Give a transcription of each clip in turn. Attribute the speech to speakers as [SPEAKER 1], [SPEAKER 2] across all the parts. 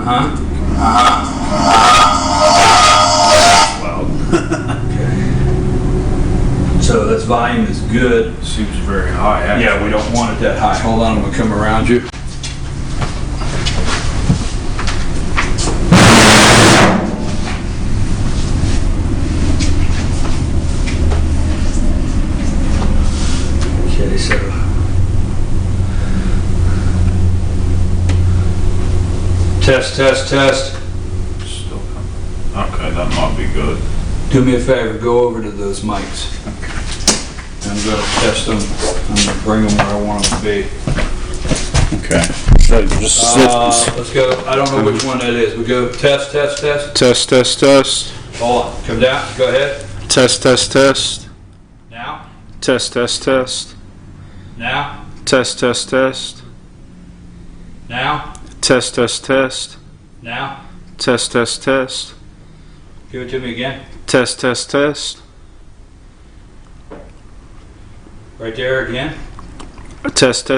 [SPEAKER 1] Loud.
[SPEAKER 2] Okay. So this volume is good.
[SPEAKER 1] Seems very high, actually.
[SPEAKER 2] Yeah, we don't want it that high. Hold on, I'm gonna come around you. Okay, so test.
[SPEAKER 1] Still coming. Okay, that might be good.
[SPEAKER 2] Do me a favor, go over to those mics.
[SPEAKER 1] Okay.
[SPEAKER 2] I'm gonna test them. I'm gonna bring them where I want them to be.
[SPEAKER 1] Okay. So just
[SPEAKER 2] Let's go. I don't know which one that is. We go test.
[SPEAKER 3] Test.
[SPEAKER 2] Hold on. Come down. Go ahead.
[SPEAKER 3] Test.
[SPEAKER 2] Now.
[SPEAKER 3] Test.
[SPEAKER 2] Now.
[SPEAKER 3] Test.
[SPEAKER 2] Now.
[SPEAKER 3] Test.
[SPEAKER 2] Now.
[SPEAKER 3] Test.
[SPEAKER 2] Give it to me again.
[SPEAKER 3] Test.
[SPEAKER 2] Right there again.
[SPEAKER 3] Test.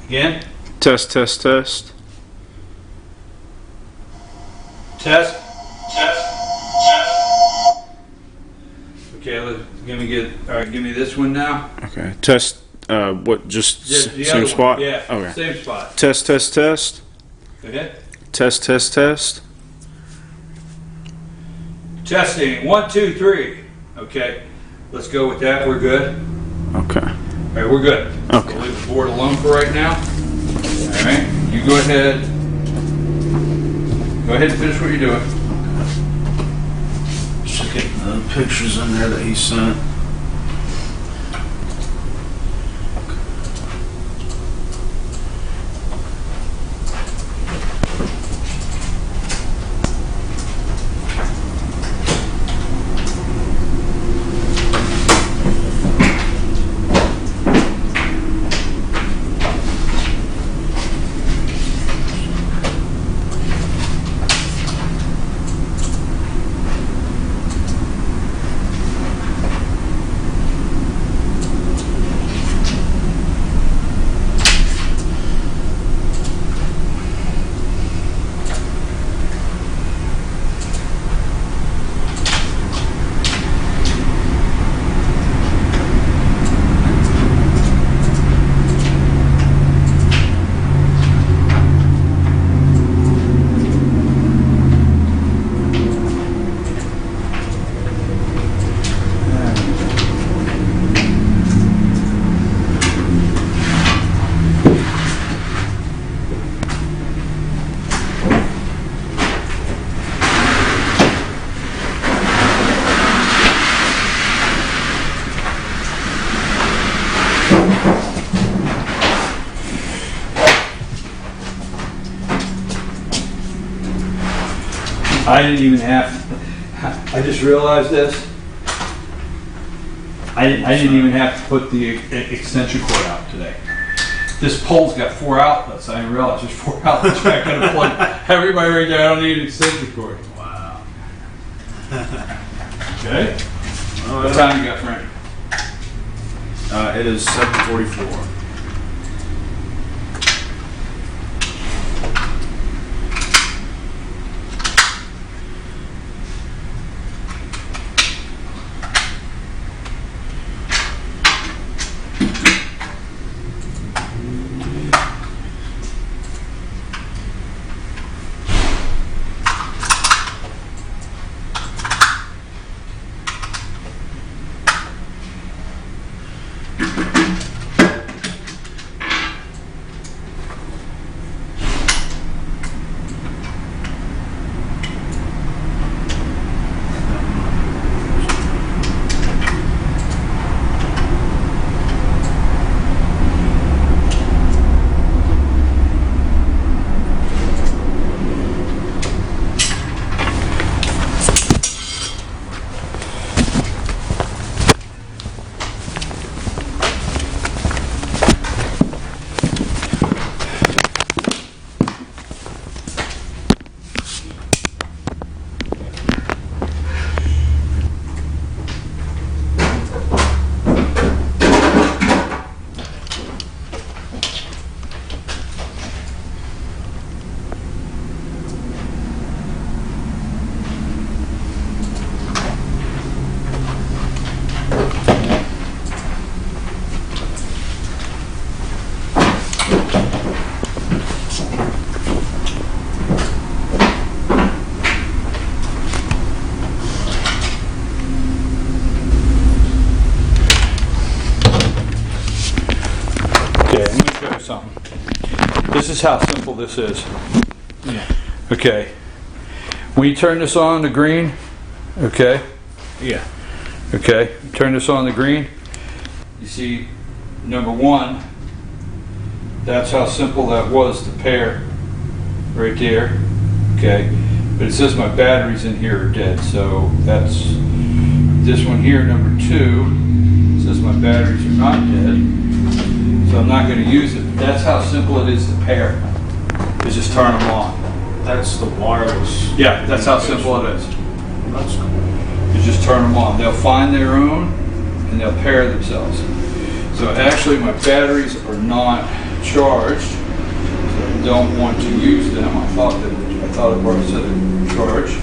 [SPEAKER 2] Again.
[SPEAKER 3] Test.
[SPEAKER 2] Test. Okay, give me this one now.
[SPEAKER 3] Okay. Test. What? Just
[SPEAKER 2] The
[SPEAKER 3] same
[SPEAKER 2] other
[SPEAKER 3] spot?
[SPEAKER 2] one. Yeah.
[SPEAKER 3] Okay.
[SPEAKER 2] Same spot.
[SPEAKER 3] Test.
[SPEAKER 2] Go ahead.
[SPEAKER 3] Test.
[SPEAKER 2] Testing. 1, 2, 3. Okay. Let's go with that. We're good.
[SPEAKER 3] Okay.
[SPEAKER 2] All right, we're good.
[SPEAKER 3] Okay.
[SPEAKER 2] We'll leave the board alone for right now. All right. You go ahead. Go ahead and finish what you're doing.
[SPEAKER 1] just getting the pictures in there that he sent.
[SPEAKER 2] I didn't even have. I just realized this. I didn't even have to put the extension cord out today. This pole's got 4 outlets. I didn't realize there's 4 outlets. I gotta plug everybody right there. I don't need an extension cord.
[SPEAKER 1] Wow.
[SPEAKER 2] Okay. What time you got, Frank?
[SPEAKER 1] It is 7:44.
[SPEAKER 2] something. This is how simple this is.
[SPEAKER 3] Yeah.
[SPEAKER 2] Okay. When you turn this on the green, okay,
[SPEAKER 3] Yeah.
[SPEAKER 2] okay, turn this on the green, you see number one, that's how simple that was to pair right there, okay, but it says my batteries in here are dead, so that's this one here, number two, says my batteries are not dead, so I'm not going to use it. That's how simple it is to pair, is just turn them on.
[SPEAKER 3] That's the wireless.
[SPEAKER 2] Yeah, that's how simple it is.
[SPEAKER 3] That's cool.
[SPEAKER 2] You just turn them on. They'll find their own and they'll pair themselves. So actually my batteries are not charged, so I don't want to use them. I thought I probably said they were charged,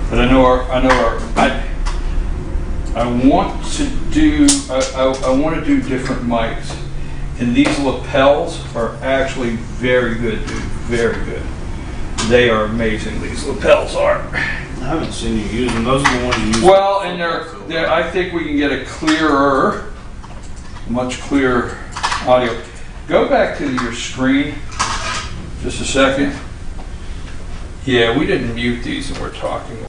[SPEAKER 2] but I want to do different mics, and these lapels are actually very good, dude. Very good. They are amazing. These lapels are.
[SPEAKER 3] I haven't seen you use them. Those are the ones you use.
[SPEAKER 2] Well, and they're I think we can get a clearer, much clearer audio. Go back to your screen just a second. Yeah, we didn't mute these and we're talking.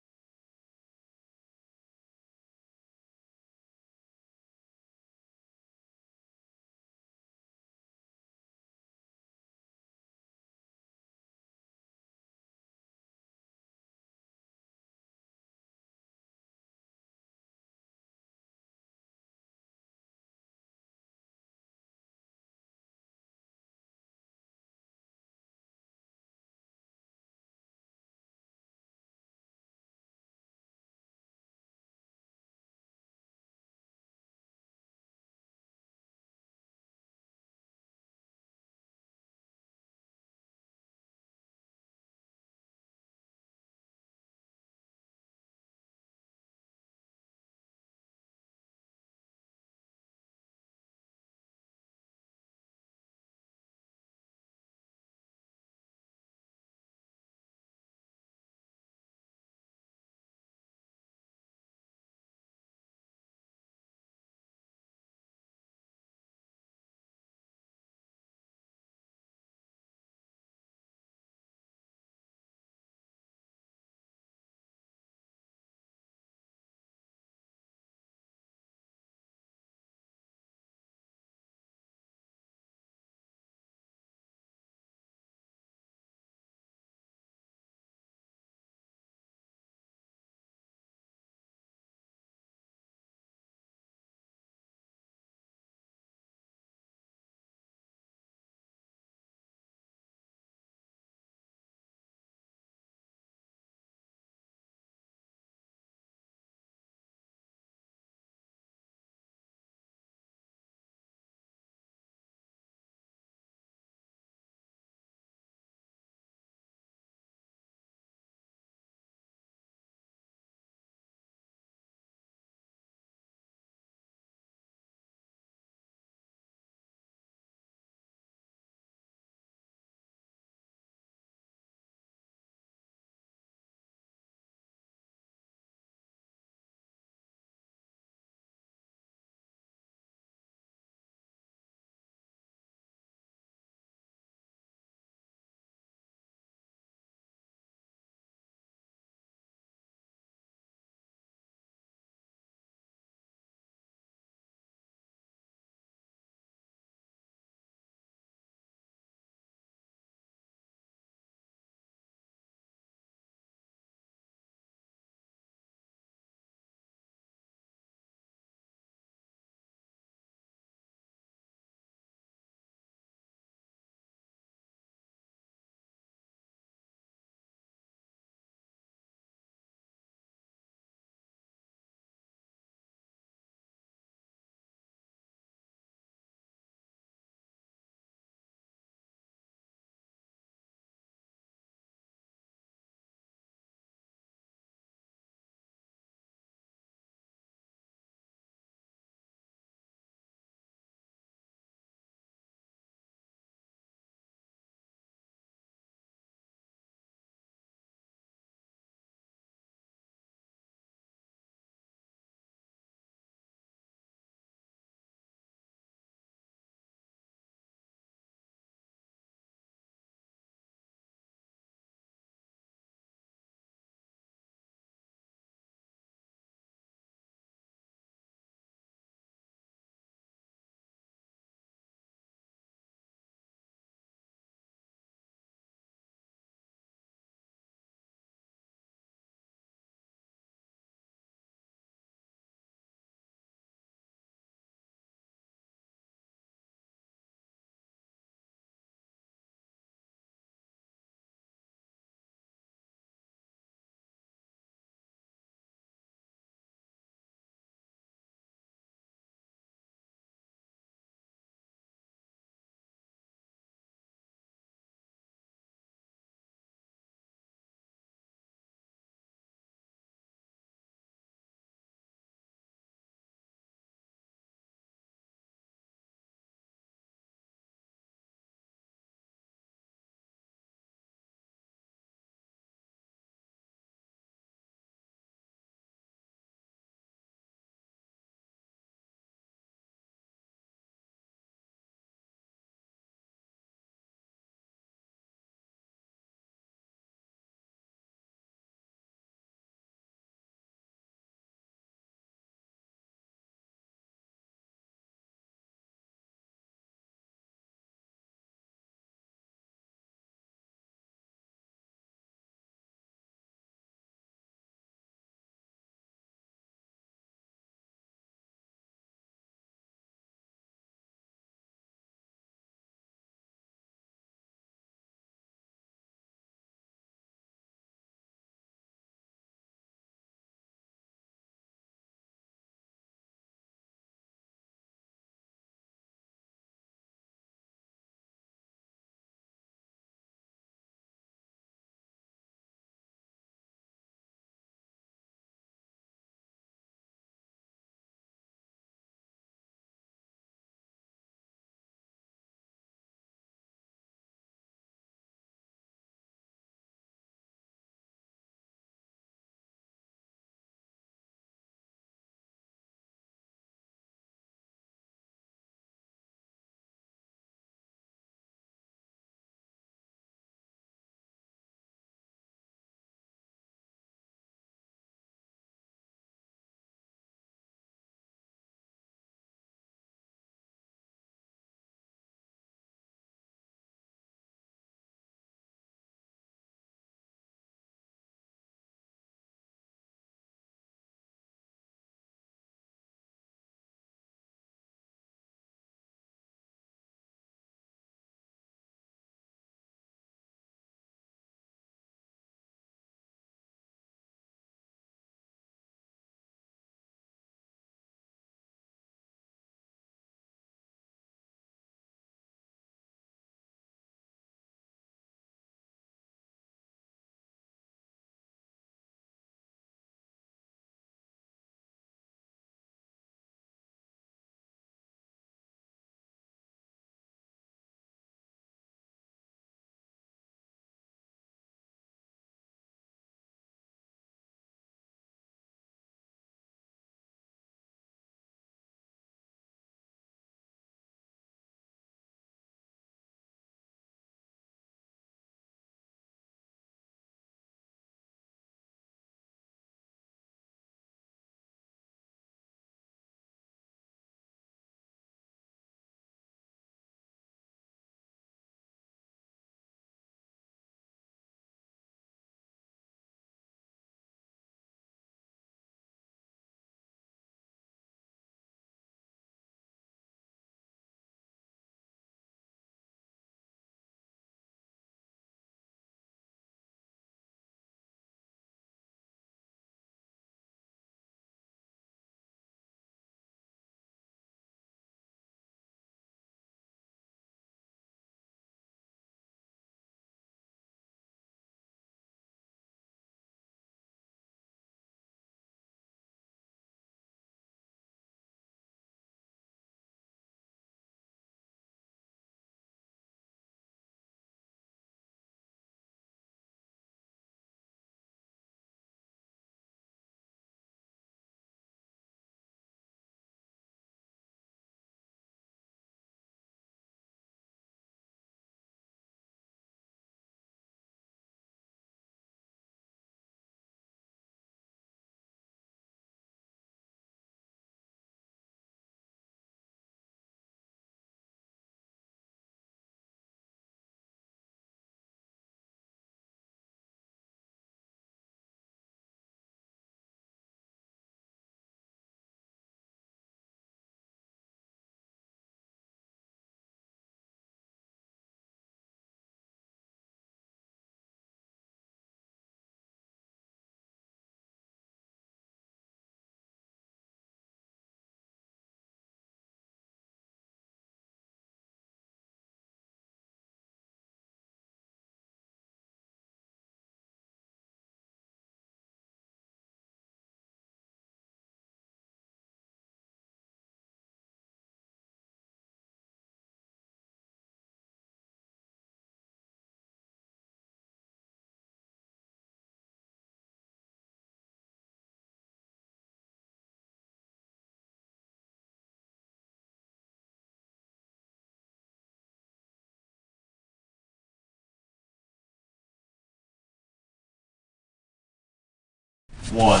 [SPEAKER 1] One.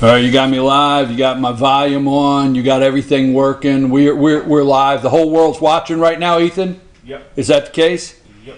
[SPEAKER 2] All right, you got me live. You got my volume on. You got everything working. We're live. The whole world's watching right now, Ethan?
[SPEAKER 3] Yep.
[SPEAKER 2] Is that the case?
[SPEAKER 3] Yep.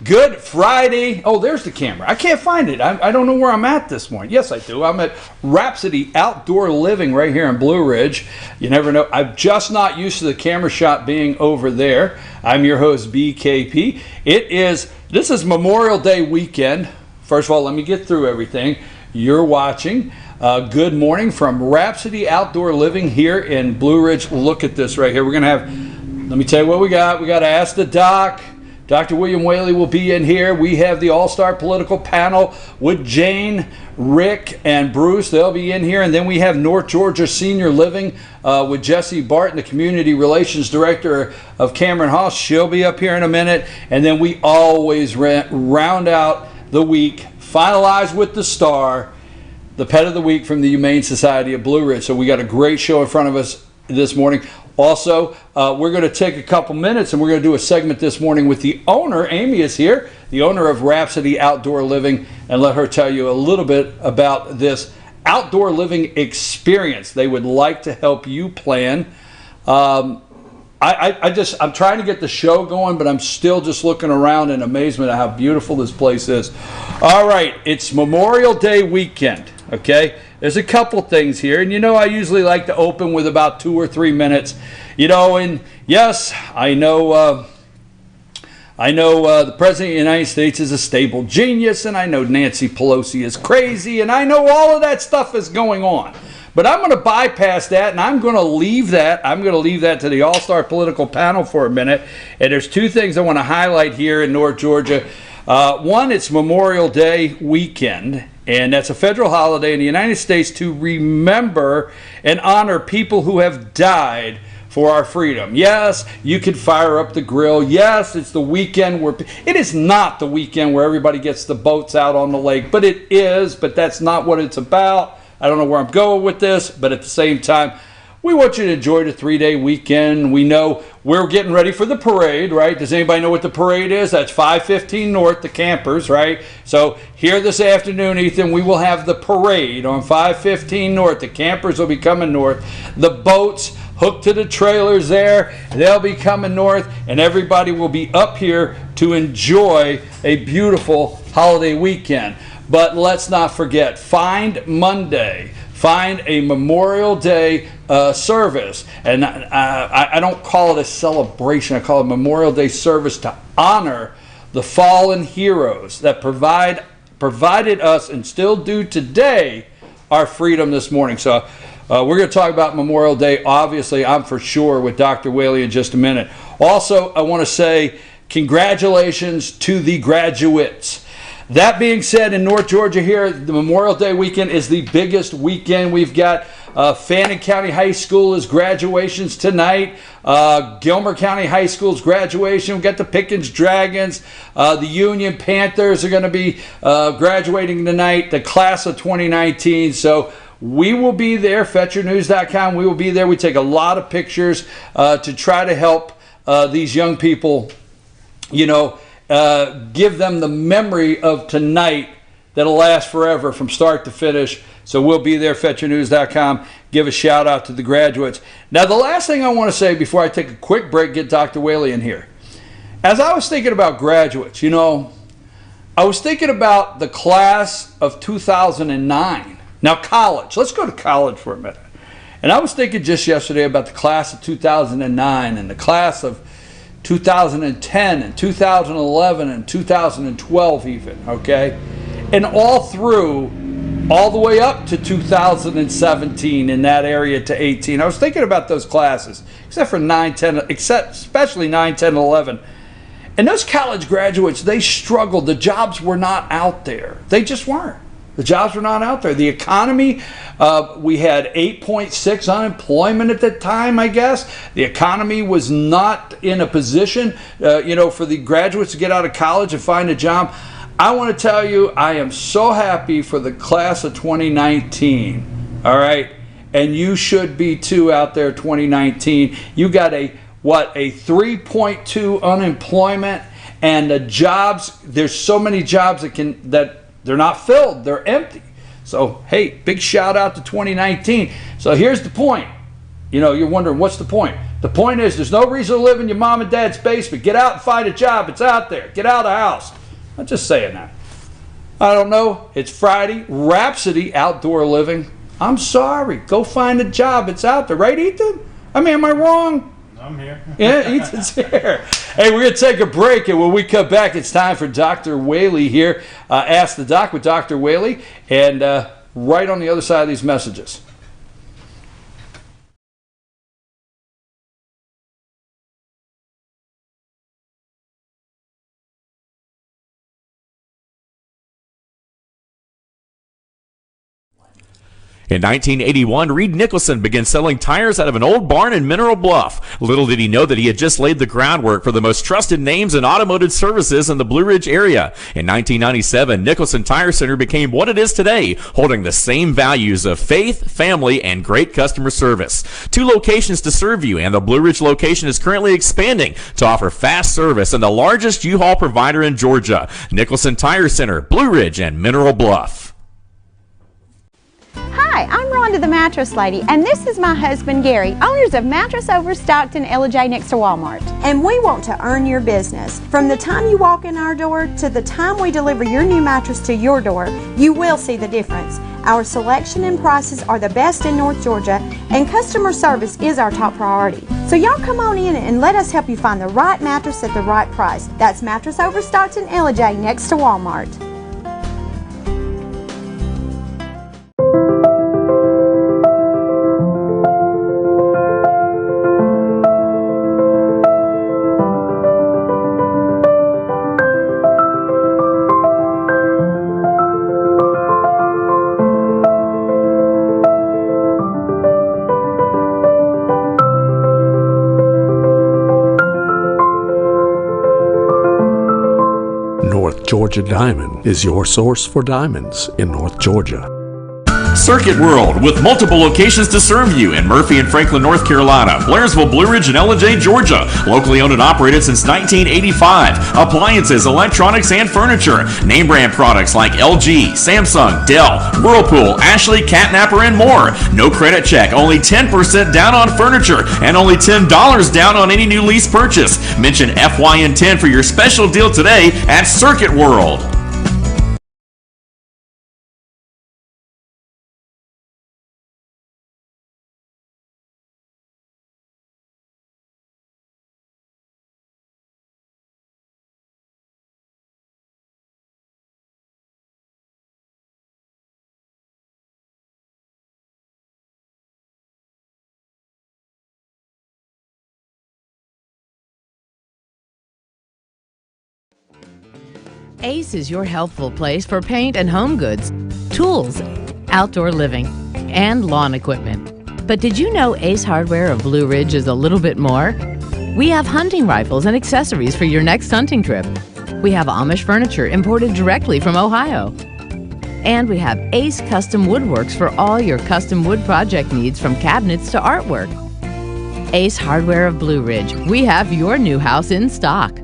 [SPEAKER 2] Good Friday. Oh, there's the camera. I can't find it. I don't know where I'm at this morning. Yes, I do. I'm at Wrapsody Outdoor Living right here in Blue Ridge. You never know. I'm just not used to the camera shot being over there. I'm your host, BKP. This is Memorial Day weekend. First of all, let me get through everything. You're watching. Good morning from Wrapsody Outdoor Living here in Blue Ridge. Look at this right here. We're going to have, let me tell you what we got. We got to ask the doc. Dr. William Whaley will be in here. We have the all-star political panel with Jane, Rick, and Bruce. They'll be in here. And then we have North Georgia Senior Living with Jesse Barton, the Community Relations Director of Cameron House. She'll be up here in a minute. And then we always round out the week, finalize with the star, the pet of the week from the Humane Society of Blue Ridge. So we got a great show in front of us this morning. Also, we're going to take a couple minutes and we're going to do a segment this morning with the owner. Amy is here, the owner of Wrapsody Outdoor Living, and let her tell you a little bit about this outdoor living experience they would like to help you plan. I'm trying to get the show going, but I'm still just looking around in amazement at how beautiful this place is. All right, it's Memorial Day weekend, okay? There's a couple things here, and I usually like to open with about 2 or 3 minutes, and yes, I know the President of the United States is a stable genius, and I know Nancy Pelosi is crazy, and I know all of that stuff is going on. But I'm going to bypass that, and I'm going to leave that. I'm going to leave that to the all-star political panel for a minute. And there's 2 things I want to highlight here in North Georgia. One, it's Memorial Day weekend, and that's a federal holiday in the United States to remember and honor people who have died for our freedom. Yes, you can fire up the grill. Yes, it's the weekend where it is not the weekend where everybody gets the boats out on the lake, but it is. But that's not what it's about. I don't know where I'm going with this, but at the same time, we want you to enjoy the 3-day weekend. We know we're getting ready for the parade, right? Does anybody know what the parade is? That's 515 North, the campers, right? So here this afternoon, Ethan, we will have the parade on 515 North. The campers will be coming north. The boats hooked to the trailers there, they'll be coming north, and everybody will be up here to enjoy a beautiful holiday weekend. But let's not forget, find Monday. Find a Memorial Day service. And I don't call it a celebration. I call it a Memorial Day service to honor the fallen heroes that provided us and still do today our freedom this morning. So we're going to talk about Memorial Day. Obviously, I'm for sure with Dr. Whaley in just a minute. Also, I want to say congratulations to the graduates. That being said, in North Georgia here, the Memorial Day weekend is the biggest weekend. We've got Fannin County High School is graduations tonight. Gilmer County High School's graduation. We've got the Pickens Dragons. The Union Panthers are going to be graduating tonight, the class of 2019. So we will be there, FetcherNews.com. We will be there. We take a lot of pictures to try to help these young people, give them the memory of tonight that'll last forever from start to finish. So we'll be there, FetcherNews.com. Give a shout out to the graduates. Now, the last thing I want to say before I take a quick break, get Dr. Whaley in here. As I was thinking about graduates, I was thinking about the class of 2009. Now, college. Let's go to college for a minute. And I was thinking just yesterday about the class of 2009 and the class of 2010 and 2011 and 2012 even, okay? And all the way up to 2017 in that area to 18. I was thinking about those classes, except for 9, 10, especially 9, 10, 11. And those college graduates, they struggled. The jobs were not out there. They just weren't. The jobs were not out there. The economy, we had 8.6 unemployment at the time, I guess. The economy was not in a position, for the graduates to get out of college and find a job. I want to tell you, I am so happy for the class of 2019, all right? And you should be too out there, 2019. You got a 3.2 unemployment, and the jobs, there's so many jobs that They're not filled, they're empty. So, hey, big shout out to 2019. So here's the point. You know, you're wondering, what's the point? The point is, there's no reason to live in your mom and dad's basement. Get out and find a job. It's out there. Get out of the house. I'm just saying that. I don't know. It's Friday. Wrapsody Outdoor Living. I'm sorry. Go find a job. It's out there. Right, Ethan? I mean, am I wrong?
[SPEAKER 3] I'm here.
[SPEAKER 2] Yeah, Ethan's here. Hey, we're going to take a break, and when we come back, it's time for Dr. Whaley here. Ask the Doc with Dr. Whaley, and right on the other side of these messages.
[SPEAKER 4] In 1981, Reed Nicholson began selling tires out of an old barn in Mineral Bluff. Little did he know that he had just laid the groundwork for the most trusted names in automotive services in the Blue Ridge area. In 1997, Nicholson Tire Center became what it is today, holding the same values of faith, family, and great customer service. 2 locations to serve you, and the Blue Ridge location is currently expanding to offer fast service and the largest U-Haul provider in Georgia. Nicholson Tire Center, Blue Ridge, and Mineral Bluff.
[SPEAKER 5] Hi, I'm Rhonda the Mattress Lady, and this is my husband Gary, owners of Mattress Overstocked in LJ next to Walmart. And we want to earn your business. From the time you walk in our door to the time we deliver your new mattress to your door, you will see the difference. Our selection and prices are the best in North Georgia, and customer service is our top priority. So y'all come on in and let us help you find the right mattress at the right price. That's Mattress Overstocked in LJ next to Walmart.
[SPEAKER 6] Georgia Diamond is your source for diamonds in North Georgia.
[SPEAKER 4] Circuit World, with multiple locations to serve you in Murphy and Franklin, North Carolina, Blairsville, Blue Ridge, and LJ, Georgia. Locally owned and operated since 1985. Appliances, electronics, and furniture. Name brand products like LG, Samsung, Dell, Whirlpool, Ashley, Catnapper, and more. No credit check, only 10% down on furniture, and only $10 down on any new lease purchase. Mention FYN10 for your special deal today at Circuit World.
[SPEAKER 7] Ace is your helpful place for paint and home goods, tools, outdoor living, and lawn equipment. But did you know Ace Hardware of Blue Ridge is a little bit more? We have hunting rifles and accessories for your next hunting trip. We have Amish furniture imported directly from Ohio. And we have Ace Custom Woodworks for all your custom wood project needs, from cabinets to artwork. Ace Hardware of Blue Ridge. We have your new house in stock.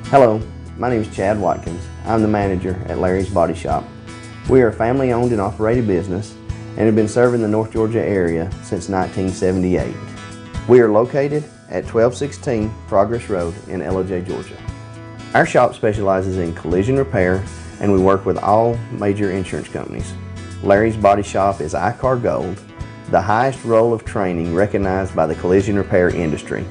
[SPEAKER 8] Hello, my name is Chad Watkins. I'm the manager at Larry's Body Shop. We are a family-owned and operated business and have been serving the North Georgia area since 1978. We are located at 1216 Progress Road in LJ, Georgia. Our shop specializes in collision repair, and we work with all major insurance companies. Larry's Body Shop is ICAR Gold, the highest role of training recognized by the collision repair industry.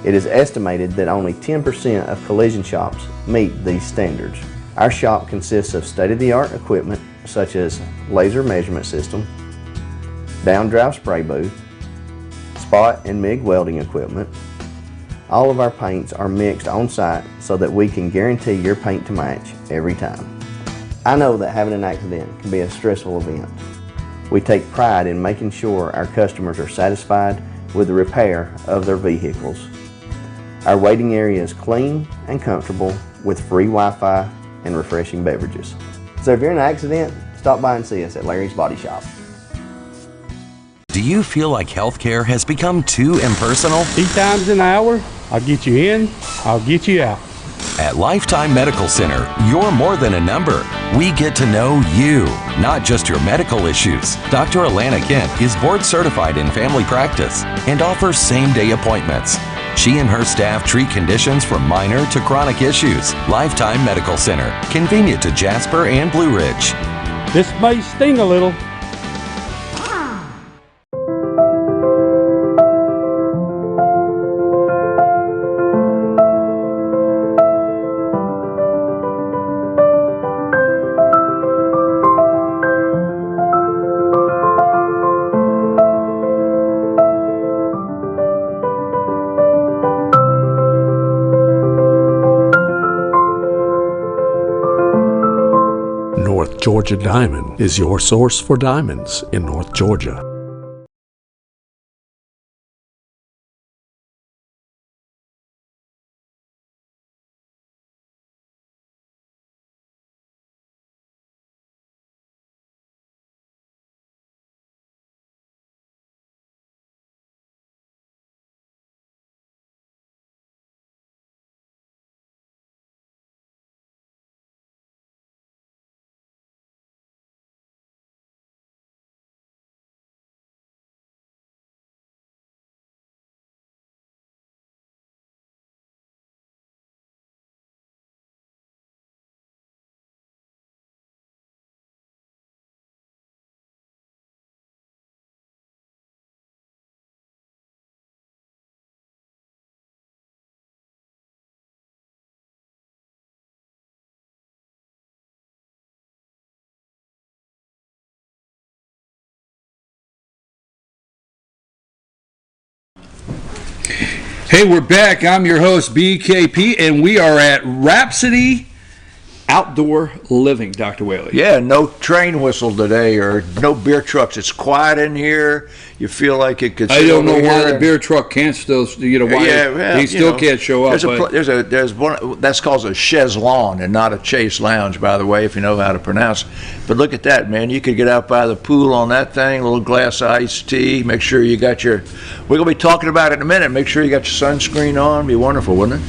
[SPEAKER 8] It is estimated that only 10% of collision shops meet these standards. Our shop consists of state-of-the-art equipment such as laser measurement system, down-drive spray booth, spot and MIG welding equipment. All of our paints are mixed on site so that we can guarantee your paint to match every time. I know that having an accident can be a stressful event. We take pride in making sure our customers are satisfied with the repair of their vehicles. Our waiting area is clean and comfortable with free Wi-Fi and refreshing beverages. So if you're in an accident, stop by and see us at Larry's Body Shop.
[SPEAKER 9] Do you feel like healthcare has become too impersonal?
[SPEAKER 10] 3 times an hour, I'll get you in, I'll get you out.
[SPEAKER 9] At Lifetime Medical Center, you're more than a number. We get to know you, not just your medical issues. Dr. Alana Kent is board certified in family practice and offers same-day appointments. She and her staff treat conditions from minor to chronic issues. Lifetime Medical Center, convenient to Jasper and Blue Ridge.
[SPEAKER 10] This may sting a little.
[SPEAKER 6] North Georgia Diamond is your source for diamonds in North Georgia.
[SPEAKER 2] Hey, we're back. I'm your host, BKP, and we are at Wrapsody Outdoor Living, Dr. Whaley.
[SPEAKER 11] Yeah, no train whistle today or no beer trucks. It's quiet in here. You feel like it could.
[SPEAKER 2] I don't know why the beer truck can't still, why he still can't show up.
[SPEAKER 11] There's one that's called a chaise lawn and not a chase lounge, by the way, if you know how to pronounce it. But look at that, man. You could get out by the pool on that thing, a little glass of iced tea. Make sure you got your. We're gonna be talking about it in a minute. Make sure you got your sunscreen on. Be wonderful, wouldn't it?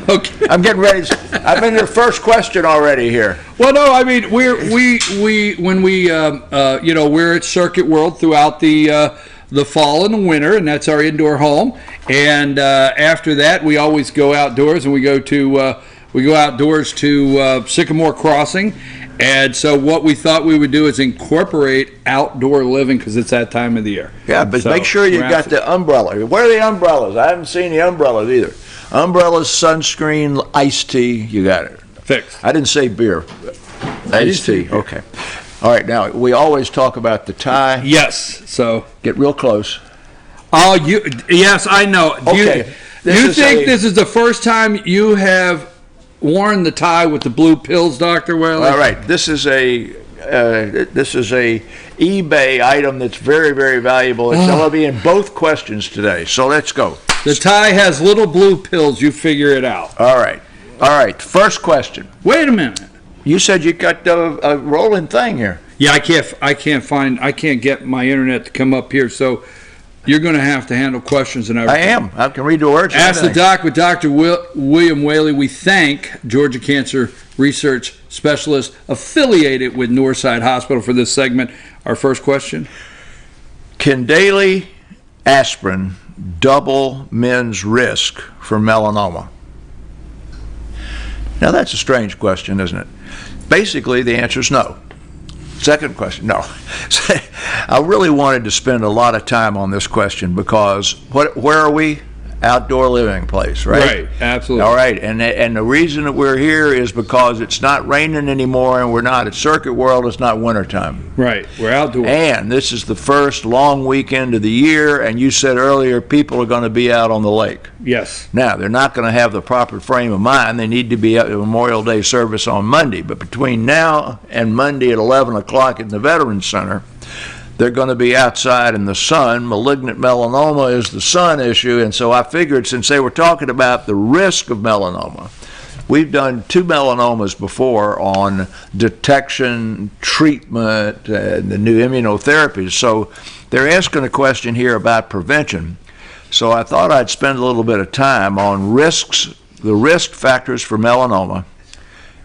[SPEAKER 2] Okay.
[SPEAKER 11] I'm getting ready. I'm in your first question already here.
[SPEAKER 2] Well, no, I mean we're at Circuit World throughout the fall and the winter, and that's our indoor home. And after that, we always go outdoors, and we go outdoors to Sycamore Crossing. And so what we thought we would do is incorporate outdoor living because it's that time of the year.
[SPEAKER 11] Yeah, but make sure you got the umbrella. Where are the umbrellas? I haven't seen the umbrellas either. Umbrellas, sunscreen, iced tea, you got it.
[SPEAKER 2] Fixed.
[SPEAKER 11] I didn't say beer. Iced tea, okay. All right, now, we always talk about the tie.
[SPEAKER 2] Yes, so.
[SPEAKER 11] Get real close.
[SPEAKER 2] Oh, yes, I know.
[SPEAKER 11] Okay.
[SPEAKER 2] You think this is the first time you have worn the tie with the blue pills, Dr. Whaley?
[SPEAKER 11] All right, this is a eBay item that's very, very valuable. It's going to be in both questions today, so let's go.
[SPEAKER 2] The tie has little blue pills. You figure it out.
[SPEAKER 11] All right. First question.
[SPEAKER 2] Wait a minute.
[SPEAKER 11] You said you got a rolling thing here.
[SPEAKER 2] Yeah, I can't get my internet to come up here, so you're going to have to handle questions and everything.
[SPEAKER 11] I am. I can read the words.
[SPEAKER 2] Ask the Doc with Dr. William Whaley. We thank Georgia Cancer Research Specialist affiliated with Northside Hospital for this segment. Our first question.
[SPEAKER 11] Can daily aspirin double men's risk for melanoma? Now that's a strange question, isn't it? Basically, the answer is no. Second question, no. I really wanted to spend a lot of time on this question because where are we? Outdoor living place, right?
[SPEAKER 2] Right, absolutely.
[SPEAKER 11] All right, and the reason that we're here is because it's not raining anymore and we're not at Circuit World, it's not wintertime.
[SPEAKER 2] Right, we're outdoors.
[SPEAKER 11] And this is the first long weekend of the year, and you said earlier people are going to be out on the lake.
[SPEAKER 2] Yes.
[SPEAKER 11] Now, they're not going to have the proper frame of mind. They need to be at the Memorial Day service on Monday, but between now and Monday at 11 o'clock in the Veterans Center, they're going to be outside in the sun. Malignant melanoma is the sun issue, and so I figured since they were talking about the risk of melanoma, we've done 2 melanomas before on detection, treatment, and the new immunotherapies. So they're asking a question here about prevention. So I thought I'd spend a little bit of time on risks, the risk factors for melanoma,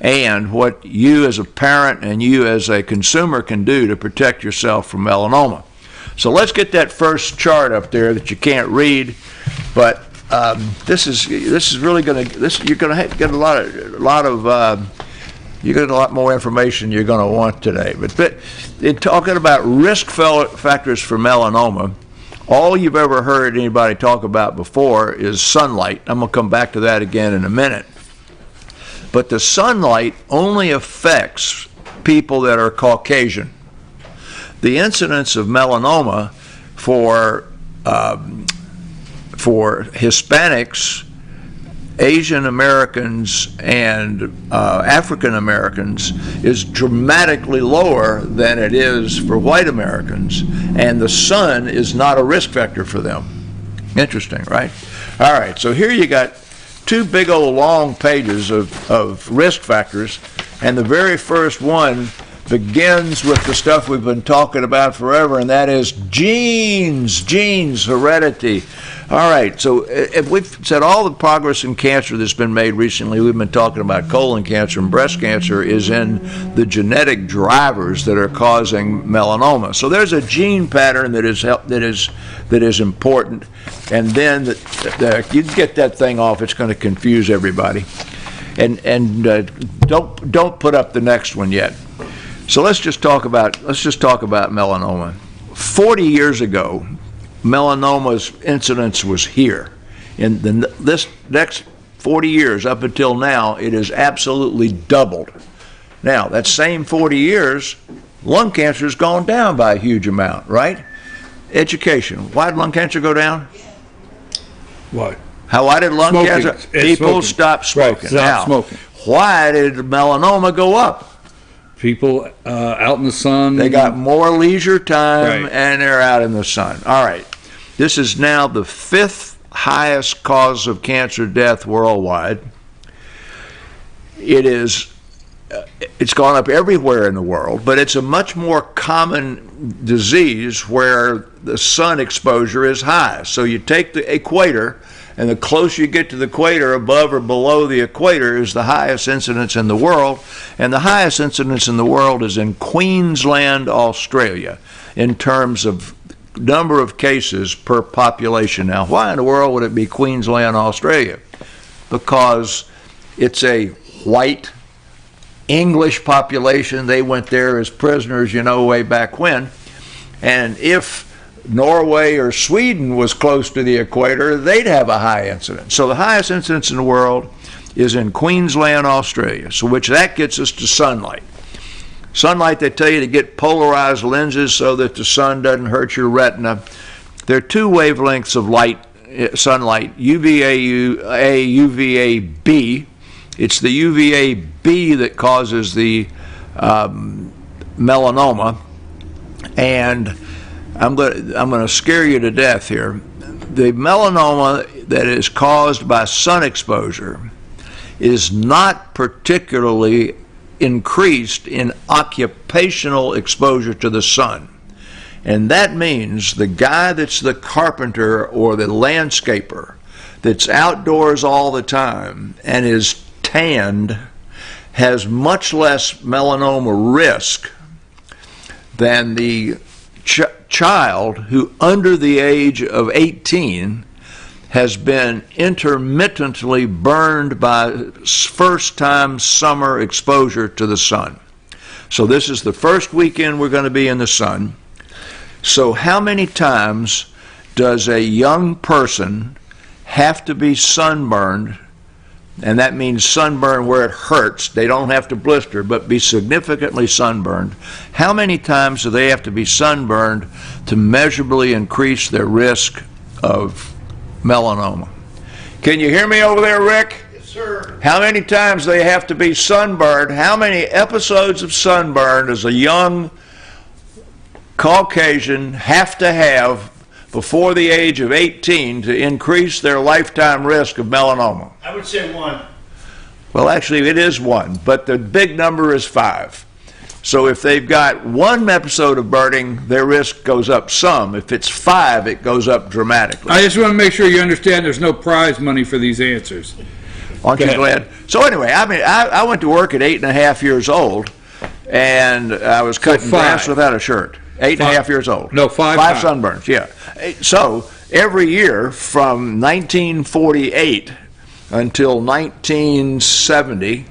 [SPEAKER 11] and what you as a parent and you as a consumer can do to protect yourself from melanoma. So let's get that first chart up there that you can't read, but this is really going to you're going to get you get a lot more information you're going to want today. But in talking about risk factors for melanoma, all you've ever heard anybody talk about before is sunlight. I'm going to come back to that again in a minute. But the sunlight only affects people that are Caucasian. The incidence of melanoma for Hispanics, Asian Americans, and African Americans is dramatically lower than it is for white Americans, and the sun is not a risk factor for them. Interesting, right? All right, so here you got 2 big old long pages of risk factors, and the very first one begins with the stuff we've been talking about forever, and that is genes, heredity. All right, so if we've said all the progress in cancer that's been made recently, we've been talking about colon cancer and breast cancer is in the genetic drivers that are causing melanoma. So there's a gene pattern that is important, and then you get that thing off. It's going to confuse everybody, and don't put up the next one yet. So let's just talk about melanoma. 40 years ago, melanoma's incidence was here. In this next 40 years, up until now, it has absolutely doubled. Now, that same 40 years, lung cancer has gone down by a huge amount, right? Education. Why did lung cancer go down?
[SPEAKER 2] What?
[SPEAKER 11] Why did lung cancer? People stopped smoking.
[SPEAKER 2] Right, smoking.
[SPEAKER 11] Why did melanoma go up?
[SPEAKER 2] People out in the sun.
[SPEAKER 11] They got more leisure time,
[SPEAKER 2] right,
[SPEAKER 11] and they're out in the sun. All right. This is now the 5th highest cause of cancer death worldwide. It's gone up everywhere in the world, but it's a much more common disease where the sun exposure is high. So you take the equator, and the closer you get to the equator, above or below the equator, is the highest incidence in the world. And the highest incidence in the world is in Queensland, Australia, in terms of number of cases per population. Now, why in the world would it be Queensland, Australia? Because it's a white English population. They went there as prisoners, way back when. And if Norway or Sweden was close to the equator, they'd have a high incidence. So the highest incidence in the world is in Queensland, Australia. So that gets us to sunlight. Sunlight, they tell you to get polarized lenses so that the sun doesn't hurt your retina. There are 2 wavelengths of sunlight, UVA-A, UVA-B. It's the UVA-B that causes the melanoma, and I'm going to scare you to death here. The melanoma that is caused by sun exposure is not particularly increased in occupational exposure to the sun. And that means the guy that's the carpenter or the landscaper that's outdoors all the time and is tanned has much less melanoma risk than the child who, under the age of 18, has been intermittently burned by first-time summer exposure to the sun. So this is the first weekend we're going to be in the sun. So how many times does a young person have to be sunburned? And that means sunburn where it hurts. They don't have to blister, but be significantly sunburned. How many times do they have to be sunburned to measurably increase their risk of melanoma? Can you hear me over there, Rick?
[SPEAKER 3] Yes, sir.
[SPEAKER 11] How many times they have to be sunburned? How many episodes of sunburn does a young Caucasian have to have before the age of 18 to increase their lifetime risk of melanoma?
[SPEAKER 3] I would say 1.
[SPEAKER 11] Well, actually, it is 1, but the big number is 5. So if they've got 1 episode of burning, their risk goes up some. If it's 5, it goes up dramatically.
[SPEAKER 2] I just want to make sure you understand there's no prize money for these answers.
[SPEAKER 11] Aren't you glad? So anyway, I went to work at 8.5 years old, and I was cutting grass without a shirt. 8.5 years old.
[SPEAKER 2] No, 5
[SPEAKER 11] 5 sunburns, yeah. So every year from 1948 until 1970,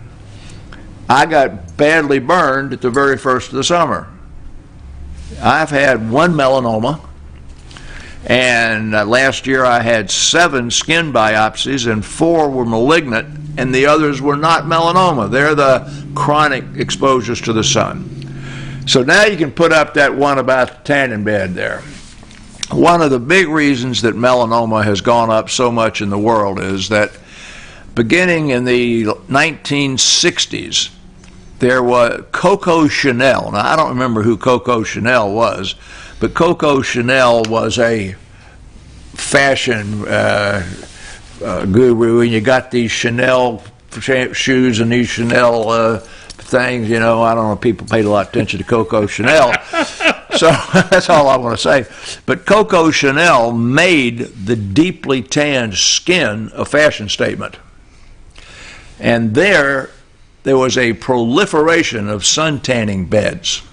[SPEAKER 11] I got badly burned at the very first of the summer. I've had 1 melanoma, and last year I had 7 skin biopsies, and 4 were malignant, and the others were not melanoma. They're the chronic exposures to the sun. So now you can put up that one about the tanning bed there. One of the big reasons that melanoma has gone up so much in the world is that beginning in the 1960s, there was Coco Chanel. Now, I don't remember who Coco Chanel was, but Coco Chanel was a fashion guru, and you got these Chanel shoes and these Chanel things, I don't know, people paid a lot of attention to Coco Chanel. So that's all I want to say. But Coco Chanel made the deeply tanned skin a fashion statement. And there was a proliferation of sun tanning beds.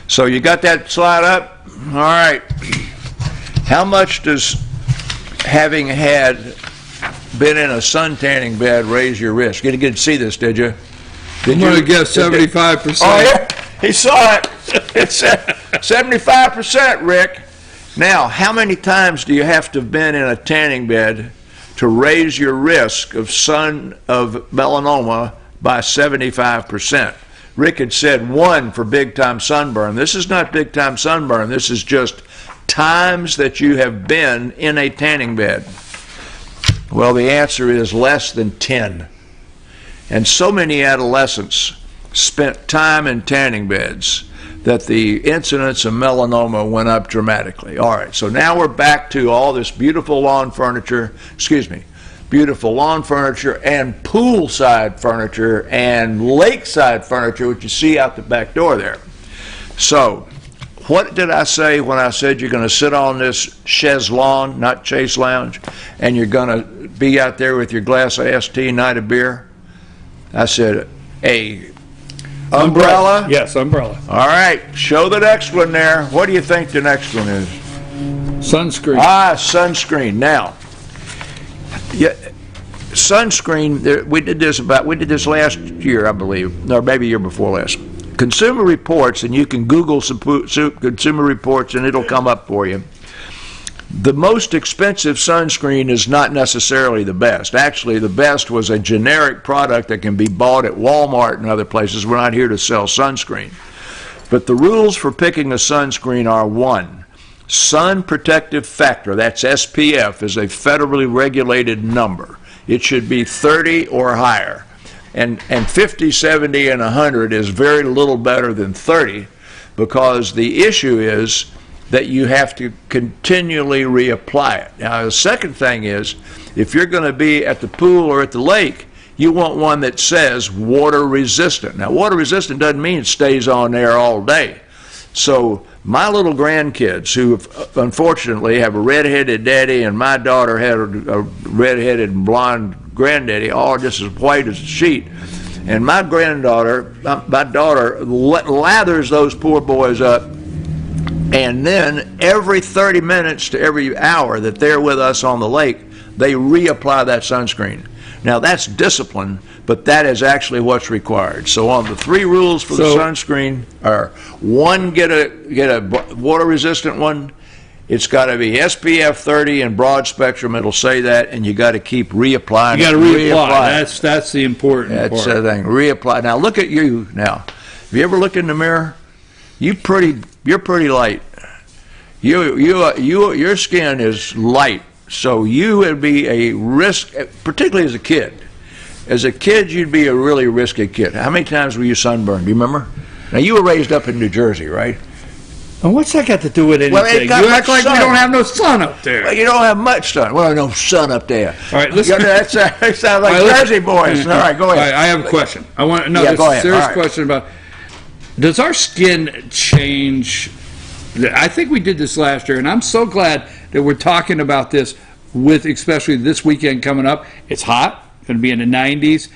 [SPEAKER 11] So you got that slide up? All right. How much does having been in a sun tanning bed raise your risk? You didn't see this, did you?
[SPEAKER 2] I'm going to guess 75%.
[SPEAKER 11] Oh, yeah? He saw it. It's 75%, Rick. Now, how many times do you have to have been in a tanning bed to raise your risk of melanoma by 75%? Rick had said 1 for big-time sunburn. This is not big-time sunburn. This is just times that you have been in a tanning bed. Well, the answer is less than 10. And so many adolescents spent time in tanning beds that the incidence of melanoma went up dramatically. All right, so now we're back to all this beautiful lawn furniture and poolside furniture and lakeside furniture, which you see out the back door there. So what did I say when I said you're going to sit on this chaise lawn, not Chase Lounge, and you're going to be out there with your glass of iced tea, night of beer? I said, umbrella?
[SPEAKER 2] Yes, umbrella.
[SPEAKER 11] All right, show the next one there. What do you think the next one is?
[SPEAKER 2] Sunscreen.
[SPEAKER 11] Sunscreen. Now, sunscreen, we did this last year, I believe, or maybe year before last. Consumer Reports, and you can Google Consumer Reports and it'll come up for you. The most expensive sunscreen is not necessarily the best. Actually, the best was a generic product that can be bought at Walmart and other places. We're not here to sell sunscreen. But the rules for picking a sunscreen are: 1, sun protective factor, that's SPF, is a federally regulated number. It should be 30 or higher. And 50, 70, and 100 is very little better than 30, because the issue is that you have to continually reapply it. Now, the second thing is, if you're going to be at the pool or at the lake, you want one that says water resistant. Now, water resistant doesn't mean it stays on there all day. So my little grandkids, who unfortunately have a redheaded daddy, and my daughter had a redheaded and blonde granddaddy, all just as white as a sheet. And my daughter lathers those poor boys up, and then every 30 minutes to every hour that they're with us on the lake, they reapply that sunscreen. Now, that's discipline, but that is actually what's required. So on the 3 rules for the sunscreen are: 1, get a water-resistant one. It's got to be SPF 30 and broad spectrum. It'll say that, and you got to keep reapplying.
[SPEAKER 2] You got to reapply. That's the important part.
[SPEAKER 11] That's the thing. Reapply. Now look at you. Now, have you ever looked in the mirror? You're pretty light. Your skin is light, so you would be a risk, particularly as a kid. As a kid, you'd be a really risky kid. How many times were you sunburned? Do you remember? Now, you were raised up in New Jersey, right?
[SPEAKER 2] And what's that got to do with anything?
[SPEAKER 11] Well, it got
[SPEAKER 2] You act
[SPEAKER 11] much
[SPEAKER 2] like we
[SPEAKER 11] sun.
[SPEAKER 2] don't have no sun up there.
[SPEAKER 11] Well, you don't have much sun. Well, no sun up there.
[SPEAKER 2] All right, listen.
[SPEAKER 11] That sounds like
[SPEAKER 2] All right,
[SPEAKER 11] Jersey boys. All right, go
[SPEAKER 2] All
[SPEAKER 11] ahead.
[SPEAKER 2] right, I have a question. I want no,
[SPEAKER 11] Yeah,
[SPEAKER 2] this
[SPEAKER 11] go
[SPEAKER 2] is a
[SPEAKER 11] ahead.
[SPEAKER 2] serious
[SPEAKER 11] All right.
[SPEAKER 2] question about, does our skin change? I think we did this last year, and I'm so glad that we're talking about this with especially this weekend coming up. It's hot, going to be in the 90s.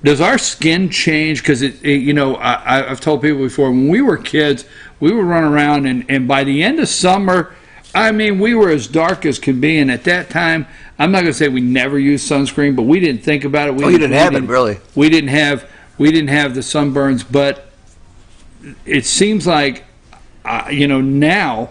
[SPEAKER 2] Does our skin change? Because I've told people before, when we were kids, we would run around, and by the end of summer, I mean, we were as dark as could be. And at that time, I'm not going to say we never used sunscreen, but we didn't think about it.
[SPEAKER 11] You didn't have it, really.
[SPEAKER 2] We didn't have the sunburns, but it seems like, now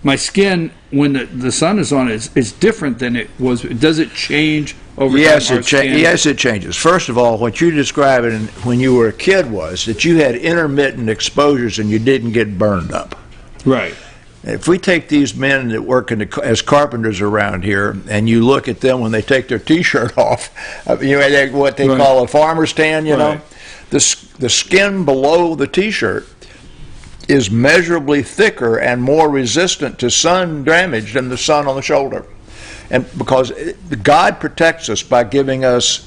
[SPEAKER 2] my skin, when the sun is on it, is different than it was. Does it change over time?
[SPEAKER 11] Yes, it changes. First of all, what you're describing when you were a kid was that you had intermittent exposures and you didn't get burned up.
[SPEAKER 2] Right.
[SPEAKER 11] If we take these men that work as carpenters around here, and you look at them when they take their T-shirt off, what they
[SPEAKER 2] Right.
[SPEAKER 11] call a farmer's tan, you know,
[SPEAKER 2] Right.
[SPEAKER 11] the skin below the T-shirt is measurably thicker and more resistant to sun damage than the sun on the shoulder. And because God protects us by giving us,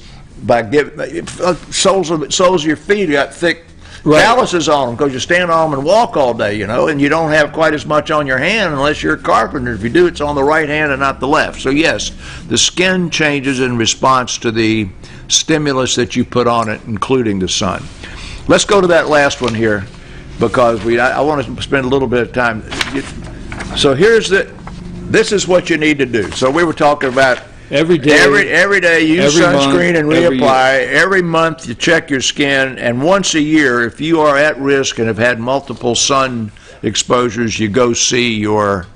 [SPEAKER 11] soles of your feet got thick calluses on them because you stand on them and walk all day, and you don't have quite as much on your hand unless you're a carpenter. If you do, it's on the right hand and not the left. So yes, the skin changes in response to the stimulus that you put on it, including the sun. Let's go to that last one here, because I want to spend a little bit of time. So this is what you need to do. So we were talking about
[SPEAKER 2] every day
[SPEAKER 11] use sunscreen
[SPEAKER 2] month,
[SPEAKER 11] and reapply. Every month you check your skin, and once a year, if you are at risk and have had multiple sun exposures, you go see your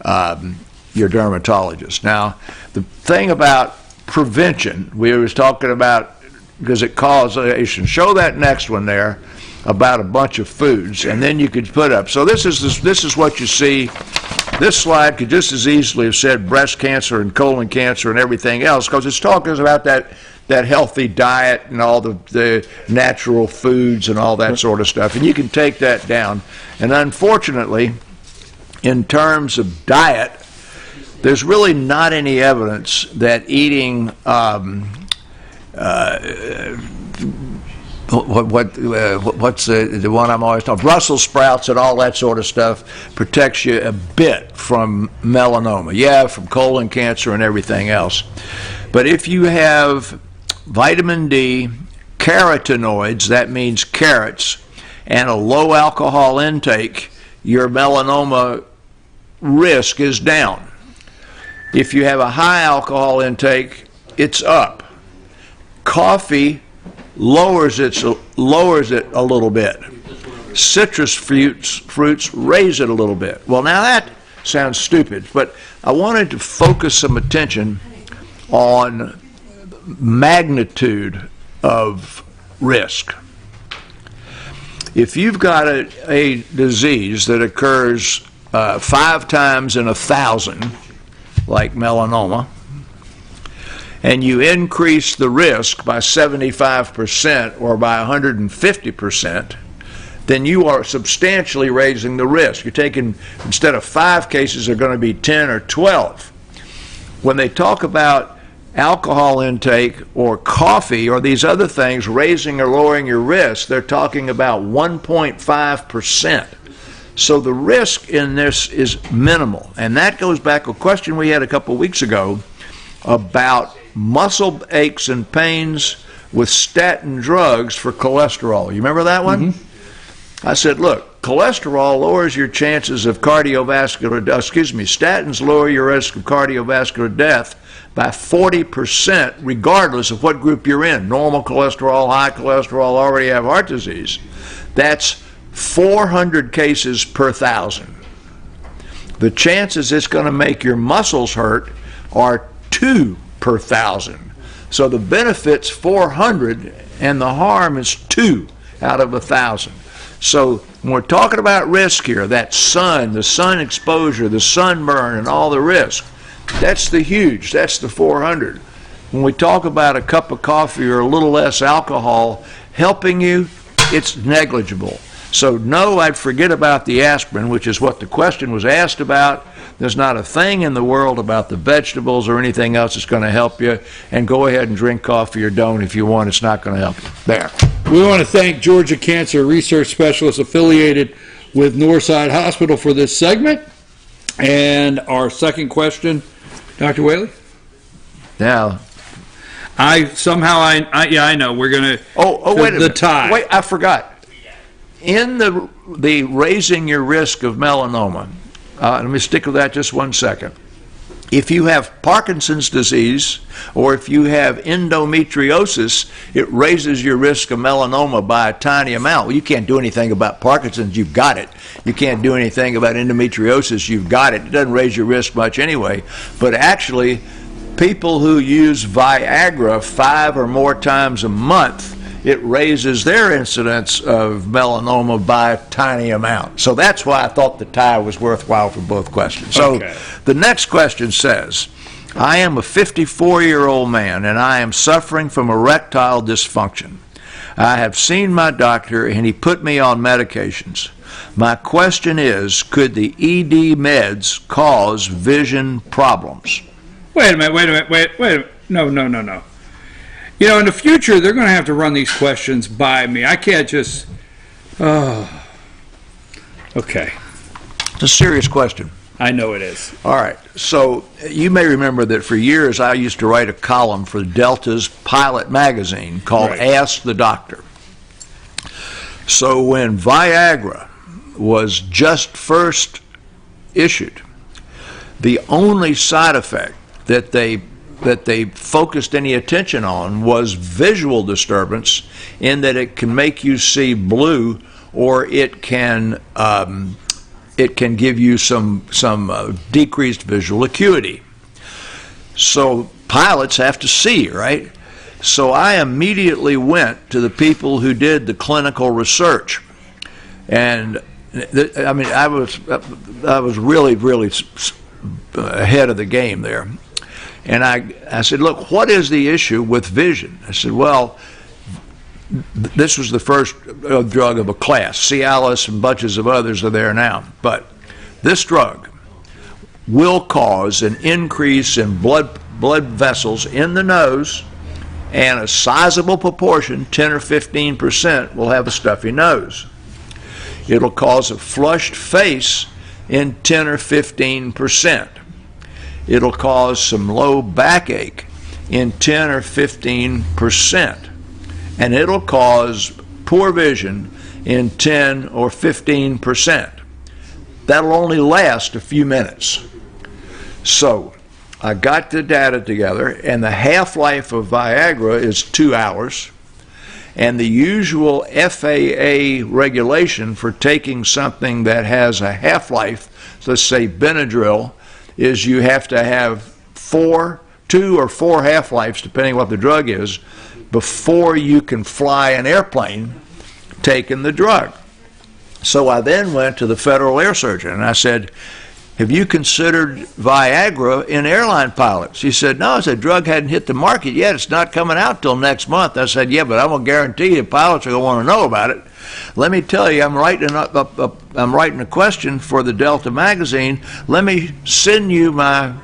[SPEAKER 11] dermatologist. Now, the thing about prevention, we was talking about, because it causation. Show that next one there about a bunch of foods, and then you could put up. So this is what you see. This slide could just as easily have said breast cancer and colon cancer and everything else, because it's talking about that healthy diet and all the natural foods and all that sort of stuff. And you can take that down. And unfortunately, in terms of diet, there's really not any evidence that eating what's the one I'm always talking, Brussels sprouts and all that sort of stuff protects you a bit from melanoma. Yeah, from colon cancer and everything else. But if you have vitamin D, carotenoids, that means carrots, and a low alcohol intake, your melanoma risk is down. If you have a high alcohol intake, it's up. Coffee lowers it a little bit. Citrus fruits raise it a little bit. Well, now that sounds stupid, but I wanted to focus some attention on magnitude of risk. If you've got a disease that occurs 5 times in 1,000, like melanoma, and you increase the risk by 75% or by 150%, then you are substantially raising the risk. You're taking, instead of 5 cases, they're going to be 10 or 12. When they talk about alcohol intake or coffee or these other things raising or lowering your risk, they're talking about 1.5%. So the risk in this is minimal. And that goes back to a question we had a couple weeks ago about muscle aches and pains with statin drugs for cholesterol. You remember that one? Mm-hmm. I said, look, cholesterol lowers your chances of statins lower your risk of cardiovascular death by 40% regardless of what group you're in. Normal cholesterol, high cholesterol, already have heart disease. That's 400 cases per 1,000. The chances it's going to make your muscles hurt are 2 per 1,000. So the benefit's 400 and the harm is 2 out of 1,000. So when we're talking about risk here, that the sun exposure, the sunburn and all the risk, that's the 400. When we talk about a cup of coffee or a little less alcohol helping you, it's negligible. So no, I'd forget about the aspirin, which is what the question was asked about. There's not a thing in the world about the vegetables or anything else that's going to help you. And go ahead and drink coffee or don't if you want. It's not going to help you. There.
[SPEAKER 2] We want to thank Georgia Cancer Research Specialist affiliated with Northside Hospital for this segment. And our second question, Dr. Whaley?
[SPEAKER 11] Now,
[SPEAKER 2] I know, we're going to...
[SPEAKER 11] Oh, wait a minute.
[SPEAKER 2] The tie.
[SPEAKER 11] Wait, I forgot. In the raising your risk of melanoma, let me stick with that just 1 second. If you have Parkinson's disease or if you have endometriosis, it raises your risk of melanoma by a tiny amount. Well, you can't do anything about Parkinson's, you've got it. You can't do anything about endometriosis, you've got it. It doesn't raise your risk much anyway. But actually, people who use Viagra 5 or more times a month, it raises their incidence of melanoma by a tiny amount. So that's why I thought the tie was worthwhile for both questions. So the next question says, I am a 54-year-old man and I am suffering from erectile dysfunction. I have seen my doctor and he put me on medications. My question is, could the ED meds cause vision problems?
[SPEAKER 2] Wait a minute. No. You know, in the future, they're going to have to run these questions by me. I can't just... Oh. Okay.
[SPEAKER 11] It's a serious question.
[SPEAKER 2] I know it is.
[SPEAKER 11] All right. So you may remember that for years I used to write a column for Delta's Pilot magazine called Ask the Doctor. So when Viagra was just first issued, the only side effect that they focused any attention on was visual disturbance, in that it can make you see blue, or it can give you some decreased visual acuity. So pilots have to see, right? So I immediately went to the people who did the clinical research, and I was really ahead of the game there. And I said, look, what is the issue with vision? I said, well, this was the first drug of a class. Cialis and bunches of others are there now. But this drug will cause an increase in blood vessels in the nose, and a sizable proportion, 10 or 15%, will have a stuffy nose. It'll cause a flushed face in 10 or 15%. It'll cause some low backache in 10 or 15%. And it'll cause poor vision in 10 or 15%. That'll only last a few minutes. So I got the data together, and the half-life of Viagra is 2 hours. And the usual FAA regulation for taking something that has a half-life, let's say Benadryl, is you have to have 2 or 4 half-lives, depending what the drug is, before you can fly an airplane taking the drug. So I then went to the federal air surgeon and I said, have you considered Viagra in airline pilots? He said, no. I said, drug hadn't hit the market yet. It's not coming out till next month. I said, yeah, but I'm going to guarantee you pilots are going to want to know about it. Let me tell you, I'm writing a question for the Delta magazine. Let me send you my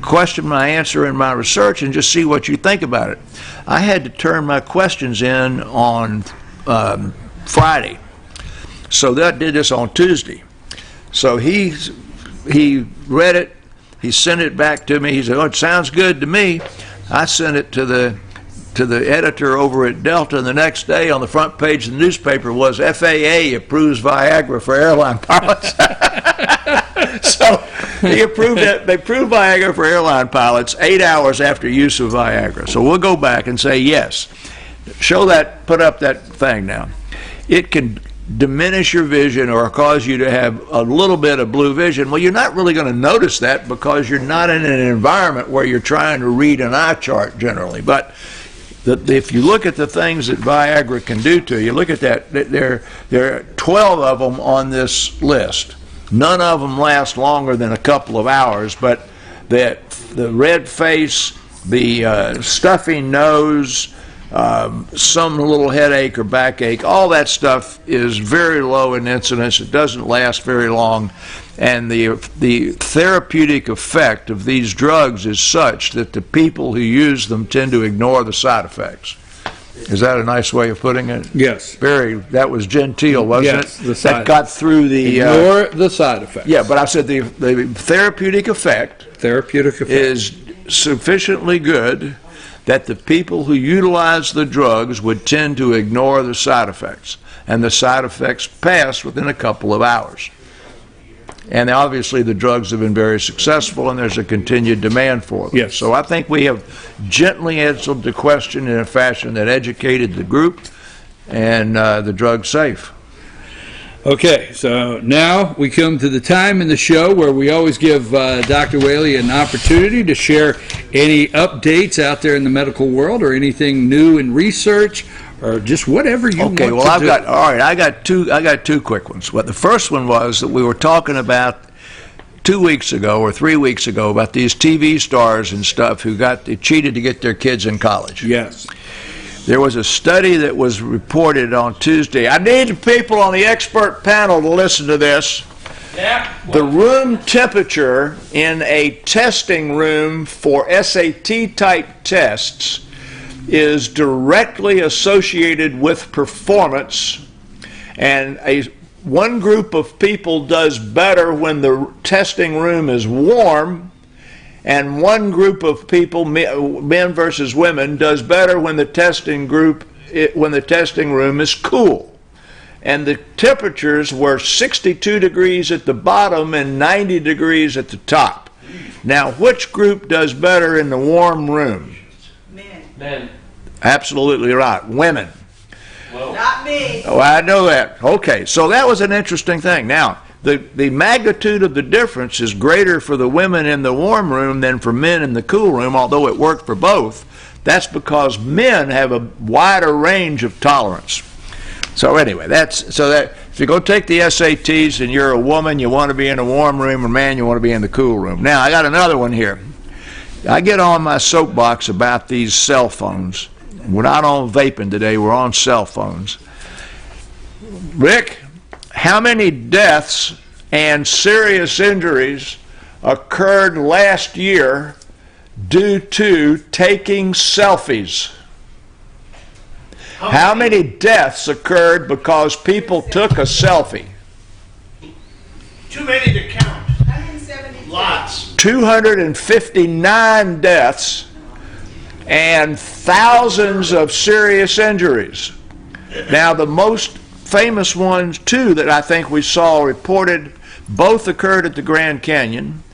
[SPEAKER 11] question, my answer, and my research, and just see what you think about it. I had to turn my questions in on Friday, so that did this on Tuesday. So he read it, he sent it back to me. He said, "Oh, it sounds good to me." I sent it to the editor over at Delta, and the next day on the front page of the newspaper was FAA approves Viagra for airline pilots. So he approved it. They approved Viagra for airline pilots 8 hours after use of Viagra. So we'll go back and say yes. Show that, put up that thing now. It can diminish your vision or cause you to have a little bit of blue vision. Well, you're not really going to notice that because you're not in an environment where you're trying to read an eye chart generally. But if you look at the things that Viagra can do to you, look at that. There are 12 of them on this list. None of them last longer than a couple of hours, but the red face, the stuffy nose, some little headache or backache. All that stuff is very low in incidence. It doesn't last very long. And the therapeutic effect of these drugs is such that the people who use them tend to ignore the side effects. Is that a nice way of putting it?
[SPEAKER 2] Yes.
[SPEAKER 11] That was genteel, wasn't
[SPEAKER 2] Yes,
[SPEAKER 11] it?
[SPEAKER 2] the side
[SPEAKER 11] That got through the...
[SPEAKER 2] Ignore the side effects.
[SPEAKER 11] Yeah, but I said the therapeutic effect is sufficiently good that the people who utilize the drugs would tend to ignore the side effects. And the side effects pass within a couple of hours. And obviously the drugs have been very successful, and there's a continued demand for them.
[SPEAKER 2] Yes.
[SPEAKER 11] So I think we have gently answered the question in a fashion that educated the group, and the drug's safe.
[SPEAKER 2] Okay, so now we come to the time in the show where we always give Dr. Whaley an opportunity to share any updates out there in the medical world or anything new in research or just whatever you want to do.
[SPEAKER 11] Okay, well, I got two quick ones. Well, the first one was that we were talking about 2 weeks ago or 3 weeks ago about these TV stars and stuff who cheated to get their kids in college.
[SPEAKER 2] Yes.
[SPEAKER 11] There was a study that was reported on Tuesday. I need the people on the expert panel to listen to this.
[SPEAKER 2] Yeah.
[SPEAKER 11] The room temperature in a testing room for SAT-type tests is directly associated with performance, and one group of people does better when the testing room is warm, and one group of people, men versus women, does better when the testing room is cool. And the temperatures were 62 degrees at the bottom and 90 degrees at the top. Now, which group does better in the warm room?
[SPEAKER 12] Men.
[SPEAKER 11] Absolutely right. Women.
[SPEAKER 12] Whoa. Not me.
[SPEAKER 11] Oh, I know that. Okay, so that was an interesting thing. Now, the magnitude of the difference is greater for the women in the warm room than for men in the cool room, although it worked for both. That's because men have a wider range of tolerance. So anyway, if you go take the SATs and you're a woman, you want to be in a warm room, or man, you want to be in the cool room. Now, I got another one here. I get on my soapbox about these cell phones. We're not on vaping today, we're on cell phones. Rick, how many deaths and serious injuries occurred last year due to taking selfies? How many deaths occurred because people took a selfie?
[SPEAKER 3] Too many to count.
[SPEAKER 12] 172.
[SPEAKER 3] Lots.
[SPEAKER 11] 259 deaths and thousands of serious injuries. Now, the most famous ones, too, that I think we saw reported, both occurred at the Grand Canyon.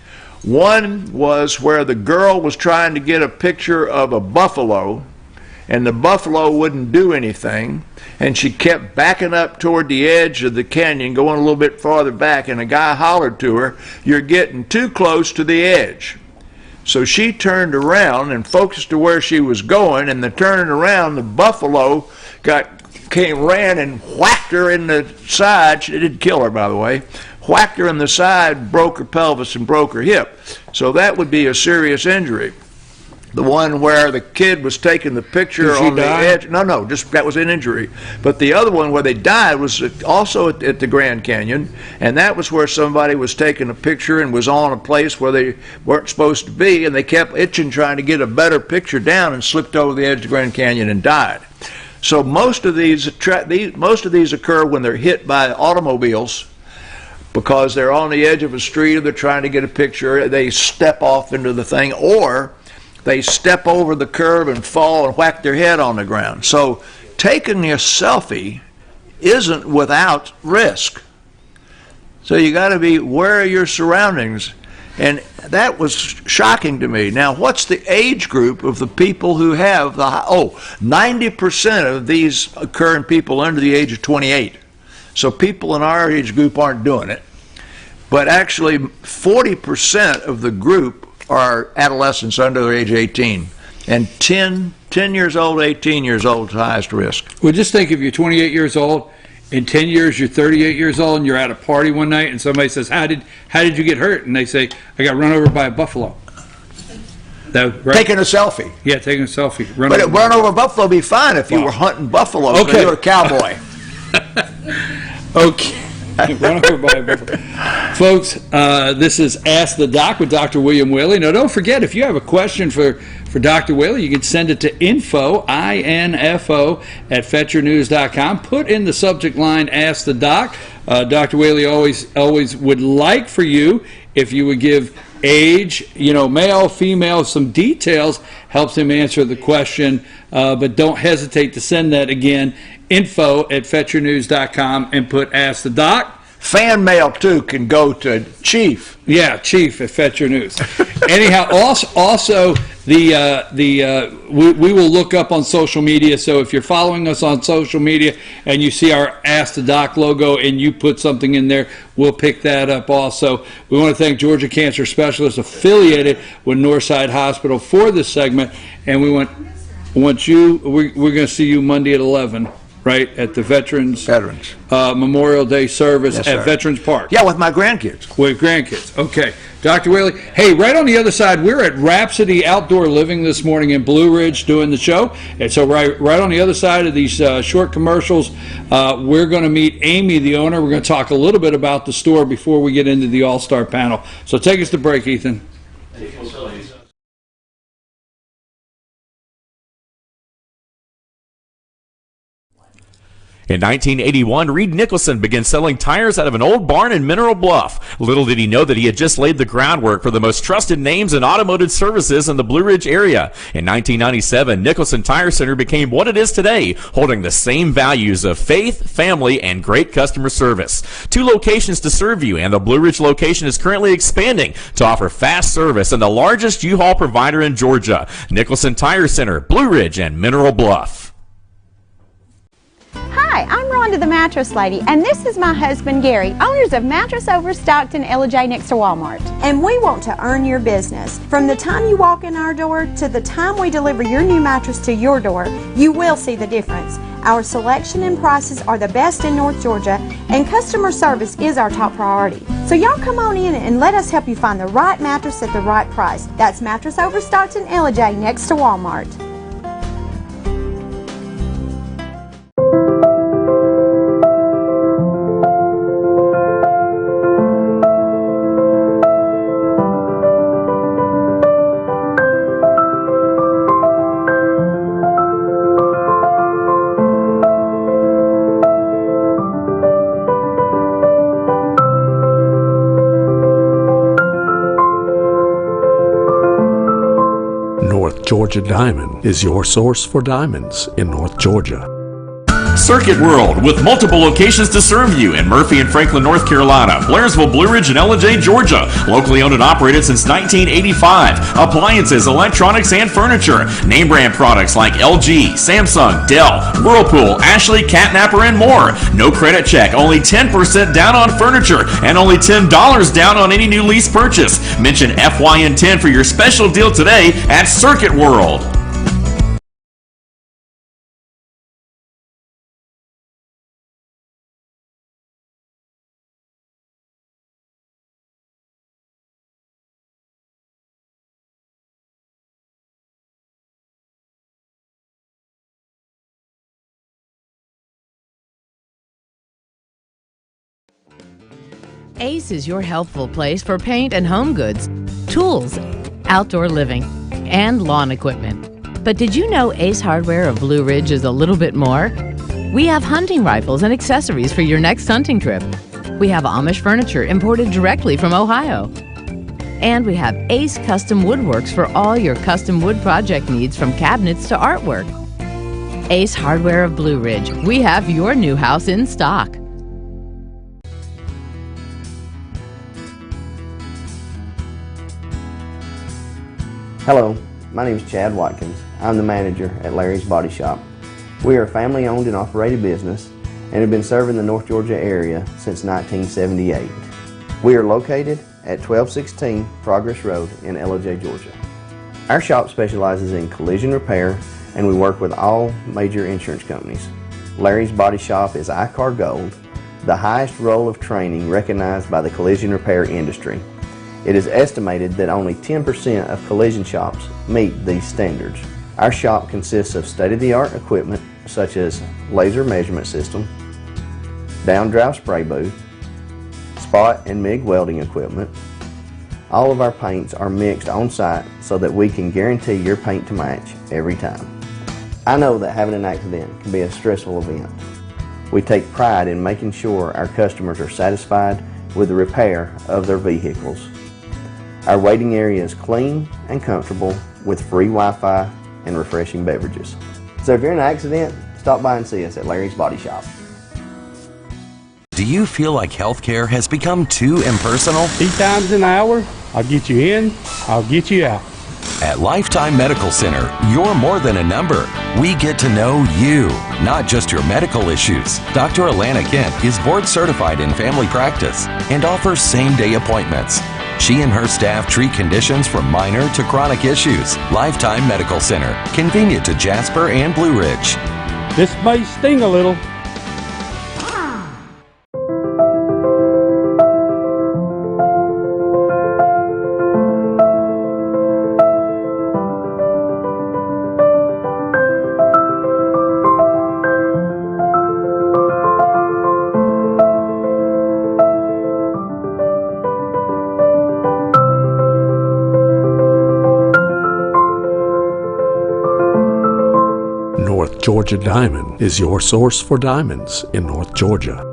[SPEAKER 11] One was where the girl was trying to get a picture of a buffalo, and the buffalo wouldn't do anything, and she kept backing up toward the edge of the canyon, going a little bit farther back, and a guy hollered to her, "You're getting too close to the edge." So she turned around and focused to where she was going, and the turning around, the buffalo ran and whacked her in the side. It didn't kill her, by the way. Whacked her in the side, broke her pelvis, and broke her hip. So that would be a serious injury. The one where the kid was taking the picture on the edge. No, just that was an injury. But the other one where they died was also at the Grand Canyon, and that was where somebody was taking a picture and was on a place where they weren't supposed to be, and they kept itching trying to get a better picture down and slipped over the edge of the Grand Canyon and died. So most of these occur when they're hit by automobiles, because they're on the edge of a street or they're trying to get a picture. They step off into the thing, or they step over the curb and fall and whack their head on the ground. So taking a selfie isn't without risk. So you got to be aware of your surroundings. And that was shocking to me. Now, what's the age group of the people who have 90% of these occur in people under the age of 28. So people in our age group aren't doing it. But actually, 40% of the group are adolescents under the age of 18. And 10 years old, 18 years old is the highest risk.
[SPEAKER 2] Well, just think if you're 28 years old, in 10 years you're 38 years old, and you're at a party one night, and somebody says, how did you get hurt? And they say, I got run over by a buffalo. That, right?
[SPEAKER 11] Taking a selfie.
[SPEAKER 2] Yeah, taking a selfie.
[SPEAKER 11] But run over buffalo would be fine if you were hunting buffalo.
[SPEAKER 2] Okay.
[SPEAKER 11] So you were a cowboy.
[SPEAKER 2] Okay. Run over by a buffalo. Folks, this is Ask the Doc with Dr. William Whaley. Now, don't forget, if you have a question for Dr. Whaley, you can send it to info, I-N-F-O, at fetchernews.com. Put in the subject line, Ask the Doc. Dr. Whaley always would like for you, if you would give age, male, female, some details, helps him answer the question. But don't hesitate to send that again, info at fetchernews.com, and put Ask the Doc.
[SPEAKER 11] Fan mail, too, can go to Chief.
[SPEAKER 2] Yeah, Chief at Fetcher News. Anyhow, also we will look up on social media. So if you're following us on social media and you see our Ask the Doc logo and you put something in there, we'll pick that up also. We want to thank Georgia Cancer Specialists affiliated with Northside Hospital for this segment, and we're going to see you Monday at 11. Right, at the Veterans Memorial Day service at Veterans Park.
[SPEAKER 11] Yeah, with my grandkids.
[SPEAKER 2] With grandkids. Okay. Dr. Whaley, hey, right on the other side, we're at Wrapsody Outdoor Living this morning in Blue Ridge doing the show. And so right on the other side of these short commercials, we're going to meet Amy, the owner. We're going to talk a little bit about the store before we get into the All-Star panel. So take us to break, Ethan.
[SPEAKER 4] In 1981, Reed Nicholson began selling tires out of an old barn in Mineral Bluff. Little did he know that he had just laid the groundwork for the most trusted names in automotive services in the Blue Ridge area. In 1997, Nicholson Tire Center became what it is today, holding the same values of faith, family, and great customer service. 2 locations to serve you, and the Blue Ridge location is currently expanding to offer fast service and the largest U-Haul provider in Georgia. Nicholson Tire Center, Blue Ridge, and Mineral Bluff.
[SPEAKER 5] Hi, I'm Rhonda the Mattress Lady, and this is my husband Gary, owners of Mattress Overstocked in Ellijay next to Walmart. And we want to earn your business. From the time you walk in our door to the time we deliver your new mattress to your door, you will see the difference. Our selection and prices are the best in North Georgia, and customer service is our top priority. So y'all come on in and let us help you find the right mattress at the right price. That's Mattress Overstocked in Ellijay next to Walmart.
[SPEAKER 6] Georgia Diamond is your source for diamonds in North Georgia.
[SPEAKER 4] Circuit World, with multiple locations to serve you in Murphy and Franklin, North Carolina, Blairsville, Blue Ridge, and Ellijay, Georgia. Locally owned and operated since 1985. Appliances, electronics, and furniture. Name brand products like LG, Samsung, Dell, Whirlpool, Ashley, Catnapper, and more. No credit check, only 10% down on furniture, and only $10 down on any new lease purchase. Mention FYN10 for your special deal today at Circuit World.
[SPEAKER 7] Ace is your healthful place for paint and home goods, tools, outdoor living, and lawn equipment. But did you know Ace Hardware of Blue Ridge is a little bit more? We have hunting rifles and accessories for your next hunting trip. We have Amish furniture imported directly from Ohio. And we have Ace Custom Woodworks for all your custom wood project needs, from cabinets to artwork. Ace Hardware of Blue Ridge. We have your new house in stock.
[SPEAKER 8] Hello, my name is Chad Watkins. I'm the manager at Larry's Body Shop. We are a family-owned and operated business and have been serving the North Georgia area since 1978. We are located at 1216 Progress Road in Ellijay, Georgia. Our shop specializes in collision repair, and we work with all major insurance companies. Larry's Body Shop is ICAR Gold, the highest role of training recognized by the collision repair industry. It is estimated that only 10% of collision shops meet these standards. Our shop consists of state-of-the-art equipment such as laser measurement system, down-drive spray booth, spot and MIG welding equipment. All of our paints are mixed on site so that we can guarantee your paint to match every time. I know that having an accident can be a stressful event. We take pride in making sure our customers are satisfied with the repair of their vehicles. Our waiting area is clean and comfortable with free Wi-Fi and refreshing beverages. So if you're in an accident, stop by and see us at Larry's Body Shop.
[SPEAKER 9] Do you feel like healthcare has become too impersonal?
[SPEAKER 10] 3 times an hour, I'll get you in, I'll get you out.
[SPEAKER 9] At Lifetime Medical Center, you're more than a number. We get to know you, not just your medical issues. Dr. Alana Kent is board certified in family practice and offers same-day appointments. She and her staff treat conditions from minor to chronic issues. Lifetime Medical Center, convenient to Jasper and Blue Ridge.
[SPEAKER 10] This may sting a little.
[SPEAKER 6] North Georgia Diamond is your source for diamonds in North Georgia.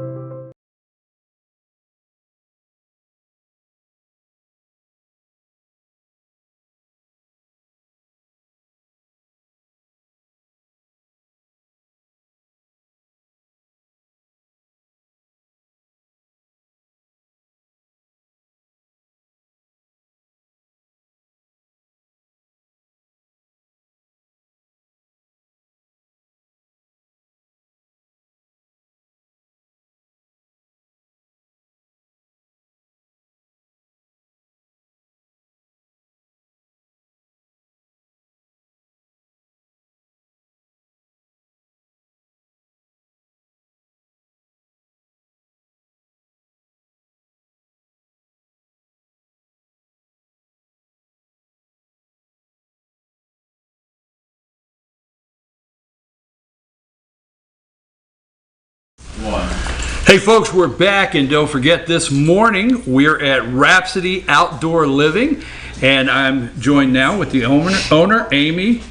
[SPEAKER 2] Hey folks, we're back, and don't forget, this morning we're at Wrapsody Outdoor Living, and I'm joined now with the owner, Amy,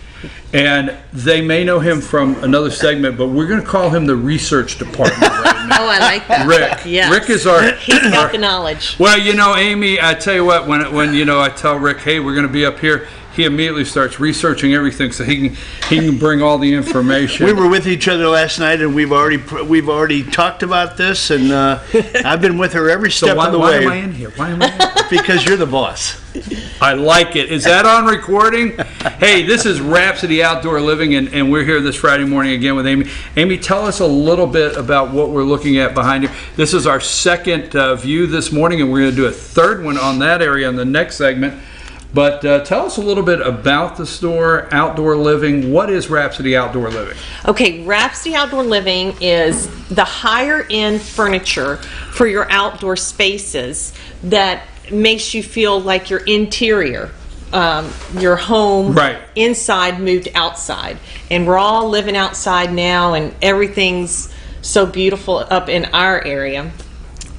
[SPEAKER 2] and they may know him from another segment, but we're going to call him the research department right now.
[SPEAKER 13] Oh, I like that.
[SPEAKER 2] Rick.
[SPEAKER 13] Yes.
[SPEAKER 2] Rick is our...
[SPEAKER 13] He's got the knowledge.
[SPEAKER 2] Well, you know, Amy, I tell you what, when I tell Rick, hey, we're going to be up here, he immediately starts researching everything so he can bring all the information.
[SPEAKER 3] We were with each other last night, and we've already talked about this, and I've been with her every step of the way.
[SPEAKER 2] Why am I in here? Why am I in here?
[SPEAKER 3] Because you're the boss.
[SPEAKER 2] I like it. Is that on recording? Hey, this is Wrapsody Outdoor Living, and we're here this Friday morning again with Amy. Amy, tell us a little bit about what we're looking at behind you. This is our second view this morning, and we're going to do a third one on that area in the next segment. But tell us a little bit about the store, Outdoor Living. What is Wrapsody Outdoor Living?
[SPEAKER 13] Okay, Wrapsody Outdoor Living is the higher end furniture for your outdoor spaces that makes you feel like your interior, your home,
[SPEAKER 2] right,
[SPEAKER 13] inside moved outside. And we're all living outside now, and everything's so beautiful up in our area.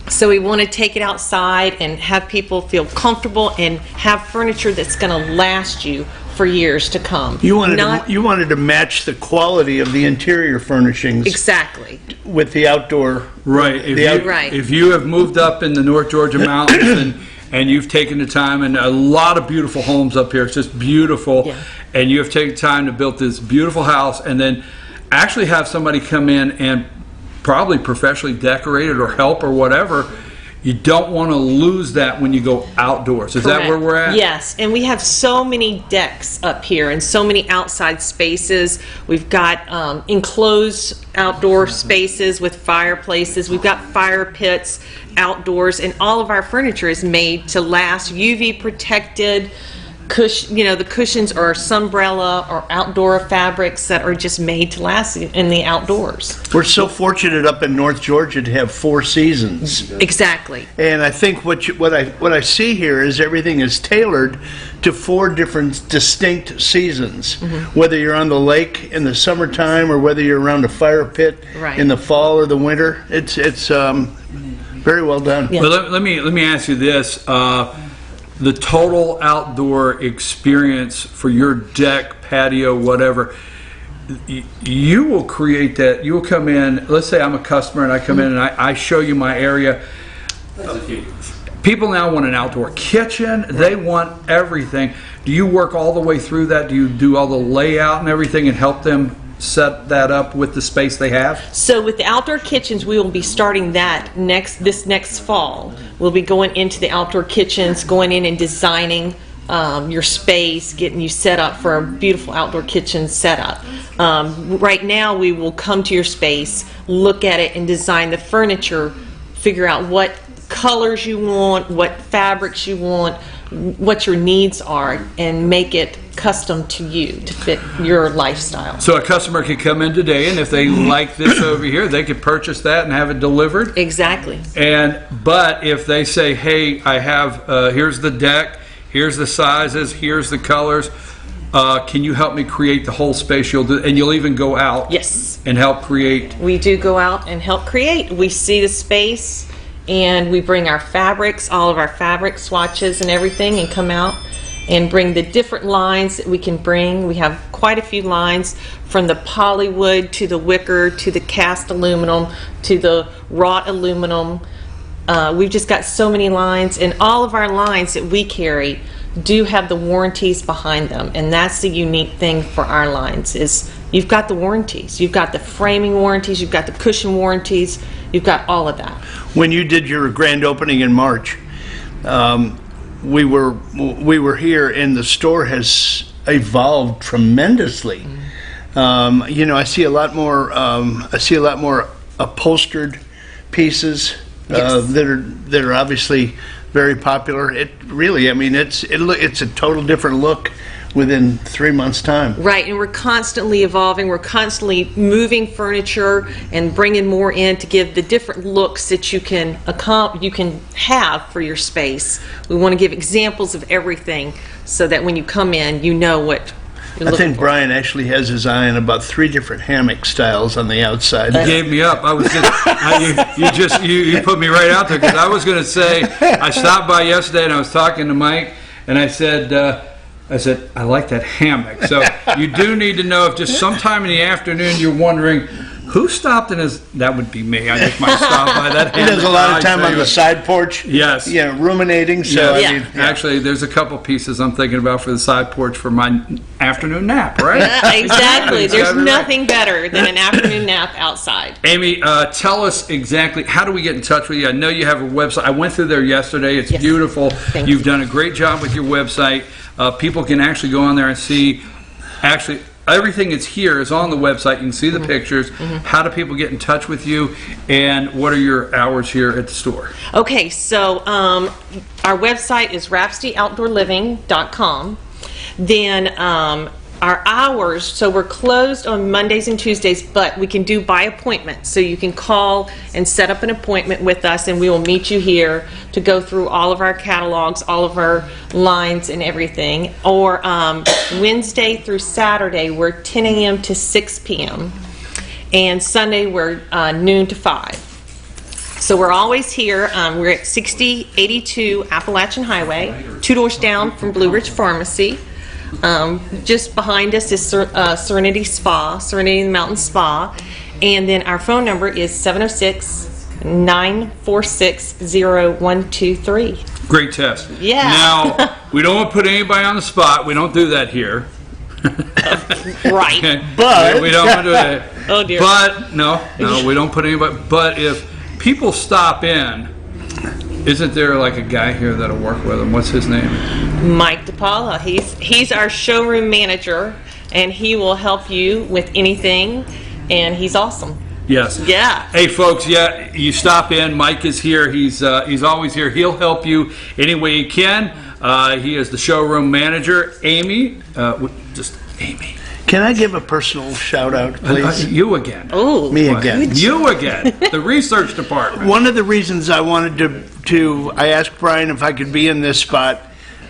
[SPEAKER 13] So we want to take it outside and have people feel comfortable and have furniture that's going to last you for years to come.
[SPEAKER 3] You wanted to match the quality of the interior furnishings.
[SPEAKER 13] Exactly.
[SPEAKER 3] With the outdoor.
[SPEAKER 2] Right. If you have moved up in the North Georgia mountains and you've taken the time, and a lot of beautiful homes up here, it's just beautiful, yeah, and you have taken time to build this beautiful house and then actually have somebody come in and probably professionally decorated or help or whatever, you don't want to lose that when you go outdoors. Is
[SPEAKER 13] Correct.
[SPEAKER 2] That where we're at?
[SPEAKER 13] Yes, and we have so many decks up here and so many outside spaces. We've got enclosed outdoor spaces with fireplaces. We've got fire pits outdoors, and all of our furniture is made to last, UV protected, the cushions or sunbrella or outdoor fabrics that are just made to last in the outdoors.
[SPEAKER 3] We're so fortunate up in North Georgia to have 4 seasons.
[SPEAKER 13] Exactly.
[SPEAKER 3] And I think what I see here is everything is tailored to 4 different distinct seasons. Whether you're on the lake in the summertime or whether you're around a fire pit in the fall or the winter, it's very well done.
[SPEAKER 2] Yeah. Well, let me ask you this. The total outdoor experience for your deck, patio, whatever, you will create that. You will come in, let's say I'm a customer and I come in and I show you my area. People now want an outdoor kitchen. They want everything. Do you work all the way through that? Do you do all the layout and everything and help them set that up with the space they have?
[SPEAKER 13] So with the outdoor kitchens, we will be starting that this next fall. We'll be going into the outdoor kitchens, going in and designing your space, getting you set up for a beautiful outdoor kitchen setup. Right now, we will come to your space, look at it, and design the furniture, figure out what colors you want, what fabrics you want, what your needs are, and make it custom to you to fit your lifestyle.
[SPEAKER 2] So a customer could come in today, and if they like this over here, they could purchase that and have it delivered.
[SPEAKER 13] Exactly.
[SPEAKER 2] But if they say, "Hey, I have here's the deck, here's the sizes, here's the colors. Can you help me create the whole space?" You'll even go out.
[SPEAKER 13] Yes.
[SPEAKER 2] And help create.
[SPEAKER 13] We do go out and help create. We see the space, and we bring our fabrics, all of our fabric swatches and everything, and come out and bring the different lines that we can bring. We have quite a few lines, from the polywood to the wicker to the cast aluminum to the wrought aluminum. We've just got so many lines, and all of our lines that we carry do have the warranties behind them, and that's the unique thing for our lines is you've got the warranties. You've got the framing warranties, you've got the cushion warranties, you've got all of that.
[SPEAKER 3] When you did your grand opening in March, we were here, and the store has evolved tremendously. I see a lot more. I see a lot more upholstered pieces that are obviously very popular. It really, it's a total different look within 3 months' time.
[SPEAKER 13] Right, and we're constantly evolving. We're constantly moving furniture and bringing more in to give the different looks that you can have for your space. We want to give examples of everything so that when you come in, you know what you're looking for.
[SPEAKER 3] Brian actually has his eye on about 3 different hammock styles on the outside.
[SPEAKER 2] You gave me up. I was you put me right out there, because I was going to say, I stopped by yesterday and I was talking to Mike, and I said, I like that hammock. So you do need to know if just sometime in the afternoon you're wondering, who stopped in his... That would be me. I just might stop by that hammock.
[SPEAKER 3] He does a lot of time on the side porch.
[SPEAKER 2] Yes.
[SPEAKER 3] Ruminating. So
[SPEAKER 2] yes. Actually, there's a couple pieces I'm thinking about for the side porch for my afternoon nap, right?
[SPEAKER 13] Exactly. There's nothing better than an afternoon nap outside.
[SPEAKER 2] Amy, tell us exactly, how do we get in touch with you? I know you have a website. I went through there yesterday. It's beautiful. You've done a great job with your website. People can actually go on there and see, everything that's here is on the website. You can see the pictures. How do people get in touch with you, and what are your hours here at the store?
[SPEAKER 13] Okay, so our website is wrapsodyoutdoorliving.com. Then our hours, so we're closed on Mondays and Tuesdays, but we can do by appointment. So you can call and set up an appointment with us, and we will meet you here to go through all of our catalogs, all of our lines and everything. Or Wednesday through Saturday, we're 10 a.m. to 6 p.m. And Sunday, we're noon to 5. So we're always here. We're at 6082 Appalachian Highway, 2 doors down from Blue Ridge Pharmacy. Just behind us is Serenity Mountain Spa, and then our phone number is 706-946-0123.
[SPEAKER 2] Great test.
[SPEAKER 13] Yeah.
[SPEAKER 2] Now, we don't want to put anybody on the spot. We don't do that here.
[SPEAKER 13] Right.
[SPEAKER 2] Okay. But we don't want to do that.
[SPEAKER 13] Oh dear.
[SPEAKER 2] But no, we don't put anybody. But if people stop in, isn't there like a guy here that'll work with them? What's his name?
[SPEAKER 13] Mike DePaula. He's our showroom manager, and he will help you with anything, and he's awesome.
[SPEAKER 2] Yes.
[SPEAKER 13] Yeah.
[SPEAKER 2] Hey, folks. Yeah, you stop in. Mike is here. He's always here. He'll help you any way he can. He is the showroom manager. Amy, just Amy.
[SPEAKER 3] Can I give a personal shout out, please?
[SPEAKER 2] You again.
[SPEAKER 13] Oh,
[SPEAKER 3] Me again.
[SPEAKER 2] You again. The research department.
[SPEAKER 3] One of the reasons I wanted I asked Brian if I could be in this spot.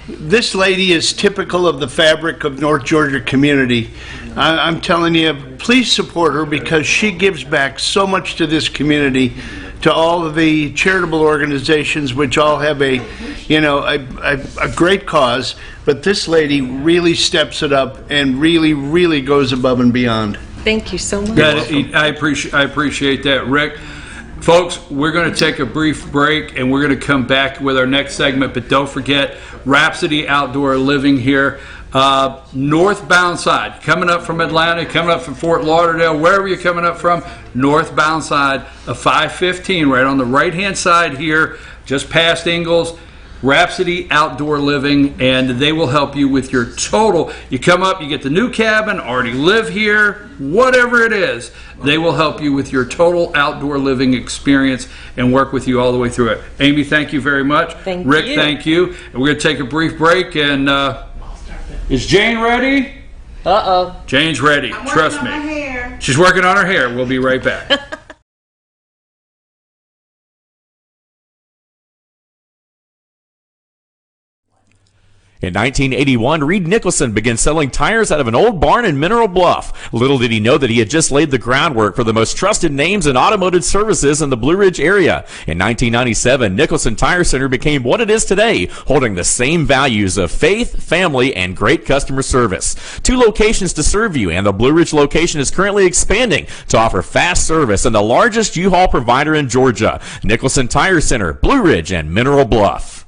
[SPEAKER 3] This lady is typical of the fabric of North Georgia community. I'm telling you, please support her because she gives back so much to this community, to all of the charitable organizations which all have a great cause. But this lady really steps it up and really goes above and beyond.
[SPEAKER 13] Thank you so much.
[SPEAKER 2] I appreciate that, Rick. Folks, we're going to take a brief break and we're going to come back with our next segment. But don't forget, Wrapsody Outdoor Living here. Northbound side, coming up from Atlanta, coming up from Fort Lauderdale, wherever you're coming up from, northbound side of 515, right on the right-hand side here, just past Ingalls, Wrapsody Outdoor Living, and they will help you with your total. You come up, you get the new cabin, already live here, whatever it is, they will help you with your total outdoor living experience and work with you all the way through it. Amy, thank you very much.
[SPEAKER 13] Thank
[SPEAKER 2] Rick,
[SPEAKER 13] you.
[SPEAKER 2] thank you. And we're going to take a brief break, and is Jane ready?
[SPEAKER 13] Uh-oh.
[SPEAKER 2] Jane's ready. Trust me. She's working on her hair. We'll be right back.
[SPEAKER 4] In 1981, Reed Nicholson began selling tires out of an old barn in Mineral Bluff. Little did he know that he had just laid the groundwork for the most trusted names in automotive services in the Blue Ridge area. In 1997, Nicholson Tire Center became what it is today, holding the same values of faith, family, and great customer service. 2 locations to serve you, and the Blue Ridge location is currently expanding to offer fast service and the largest U-Haul provider in Georgia. Nicholson Tire Center, Blue Ridge, and Mineral Bluff.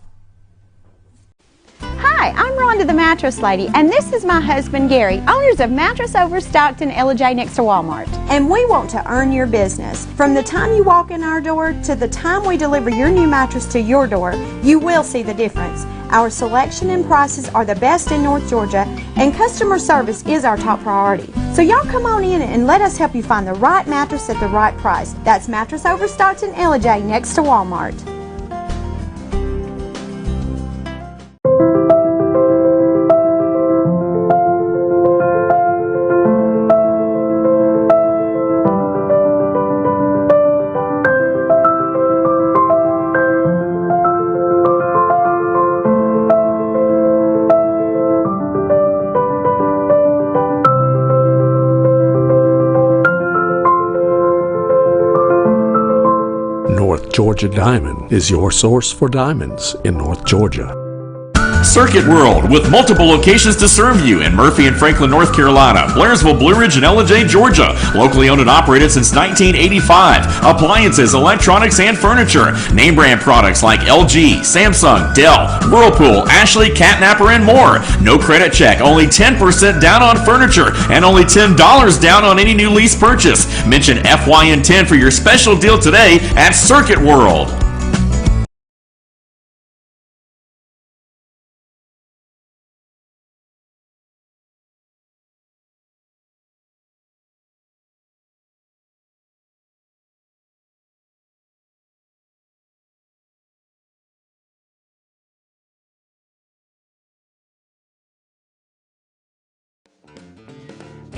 [SPEAKER 5] Hi, I'm Rhonda the Mattress Lady, and this is my husband Gary, owners of Mattress Overstocked in Ella next to Walmart. And we want to earn your business. From the time you walk in our door to the time we deliver your new mattress to your door, you will see the difference. Our selection and prices are the best in North Georgia, and customer service is our top priority. So y'all come on in and let us help you find the right mattress at the right price. That's Mattress Overstocked in Ella next to Walmart.
[SPEAKER 6] Georgia Diamond is your source for diamonds in North Georgia.
[SPEAKER 4] Circuit World, with multiple locations to serve you in Murphy and Franklin, North Carolina, Blairsville, Blue Ridge, and LJ, Georgia. Locally owned and operated since 1985. Appliances, electronics, and furniture. Name brand products like LG, Samsung, Dell, Whirlpool, Ashley, Catnapper, and more. No credit check, only 10% down on furniture, and only $10 down on any new lease purchase. Mention FYN10 for your special deal today at Circuit World.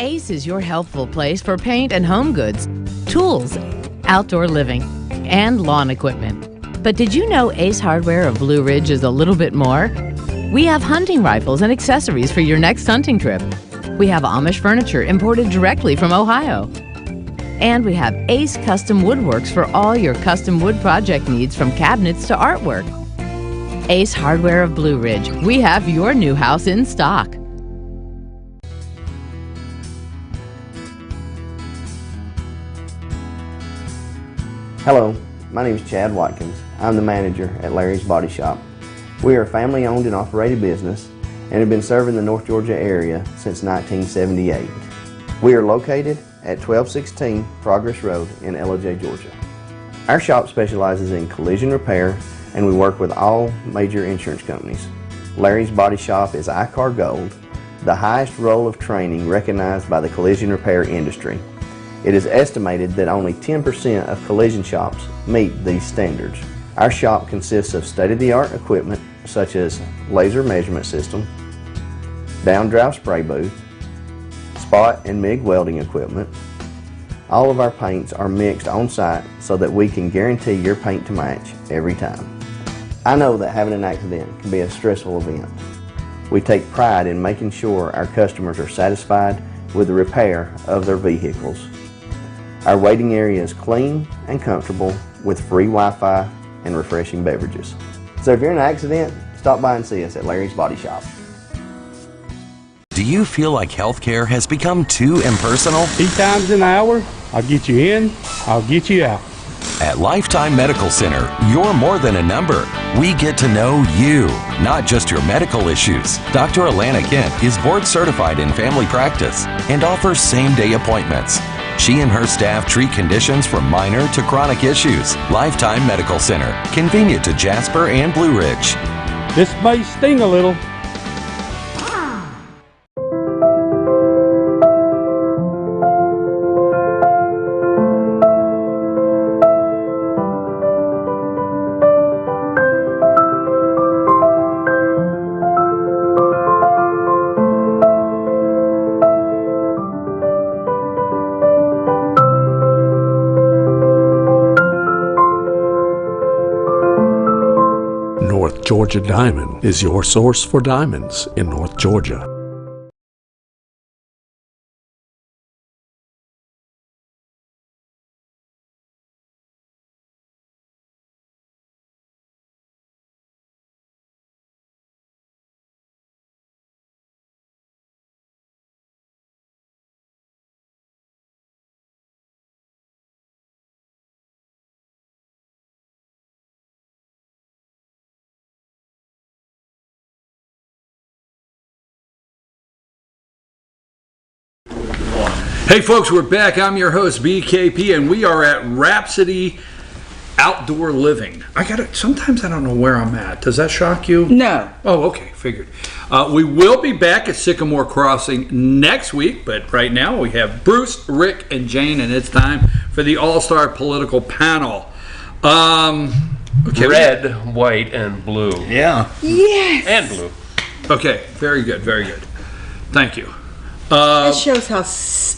[SPEAKER 7] Ace is your healthful place for paint and home goods, tools, outdoor living, and lawn equipment. But did you know Ace Hardware of Blue Ridge is a little bit more? We have hunting rifles and accessories for your next hunting trip. We have Amish furniture imported directly from Ohio. And we have Ace Custom Woodworks for all your custom wood project needs, from cabinets to artwork. Ace Hardware of Blue Ridge. We have your new house in stock.
[SPEAKER 8] Hello, my name is Chad Watkins. I'm the manager at Larry's Body Shop. We are a family-owned and operated business and have been serving the North Georgia area since 1978. We are located at 1216 Progress Road in LJ, Georgia. Our shop specializes in collision repair, and we work with all major insurance companies. Larry's Body Shop is ICAR Gold, the highest role of training recognized by the collision repair industry. It is estimated that only 10% of collision shops meet these standards. Our shop consists of state-of-the-art equipment such as laser measurement system, down-drive spray booth, spot and MIG welding equipment. All of our paints are mixed on site so that we can guarantee your paint to match every time. I know that having an accident can be a stressful event. We take pride in making sure our customers are satisfied with the repair of their vehicles. Our waiting area is clean and comfortable with free Wi-Fi and refreshing beverages. So if you're in an accident, stop by and see us at Larry's Body Shop.
[SPEAKER 9] Do you feel like healthcare has become too impersonal?
[SPEAKER 10] 3 times an hour, I'll get you in, I'll get you out.
[SPEAKER 9] At Lifetime Medical Center, you're more than a number. We get to know you, not just your medical issues. Dr. Alana Kent is board certified in family practice and offers same-day appointments. She and her staff treat conditions from minor to chronic issues. Lifetime Medical Center, convenient to Jasper and Blue Ridge.
[SPEAKER 10] This may sting a little.
[SPEAKER 6] North Georgia Diamond is your source for diamonds in North Georgia.
[SPEAKER 2] Hey folks, we're back. I'm your host BKP, and we are at Wrapsody Outdoor Living. Sometimes I don't know where I'm at. Does that shock you?
[SPEAKER 12] No.
[SPEAKER 2] Oh, okay, figured. We will be back at Sycamore Crossing next week, but right now we have Bruce, Rick, and Jane, and it's time for the All-Star Political Panel. Okay,
[SPEAKER 14] red, white, and blue.
[SPEAKER 3] Yeah.
[SPEAKER 12] Yes.
[SPEAKER 14] And blue.
[SPEAKER 2] Okay, very good, very good. Thank you.
[SPEAKER 12] That shows how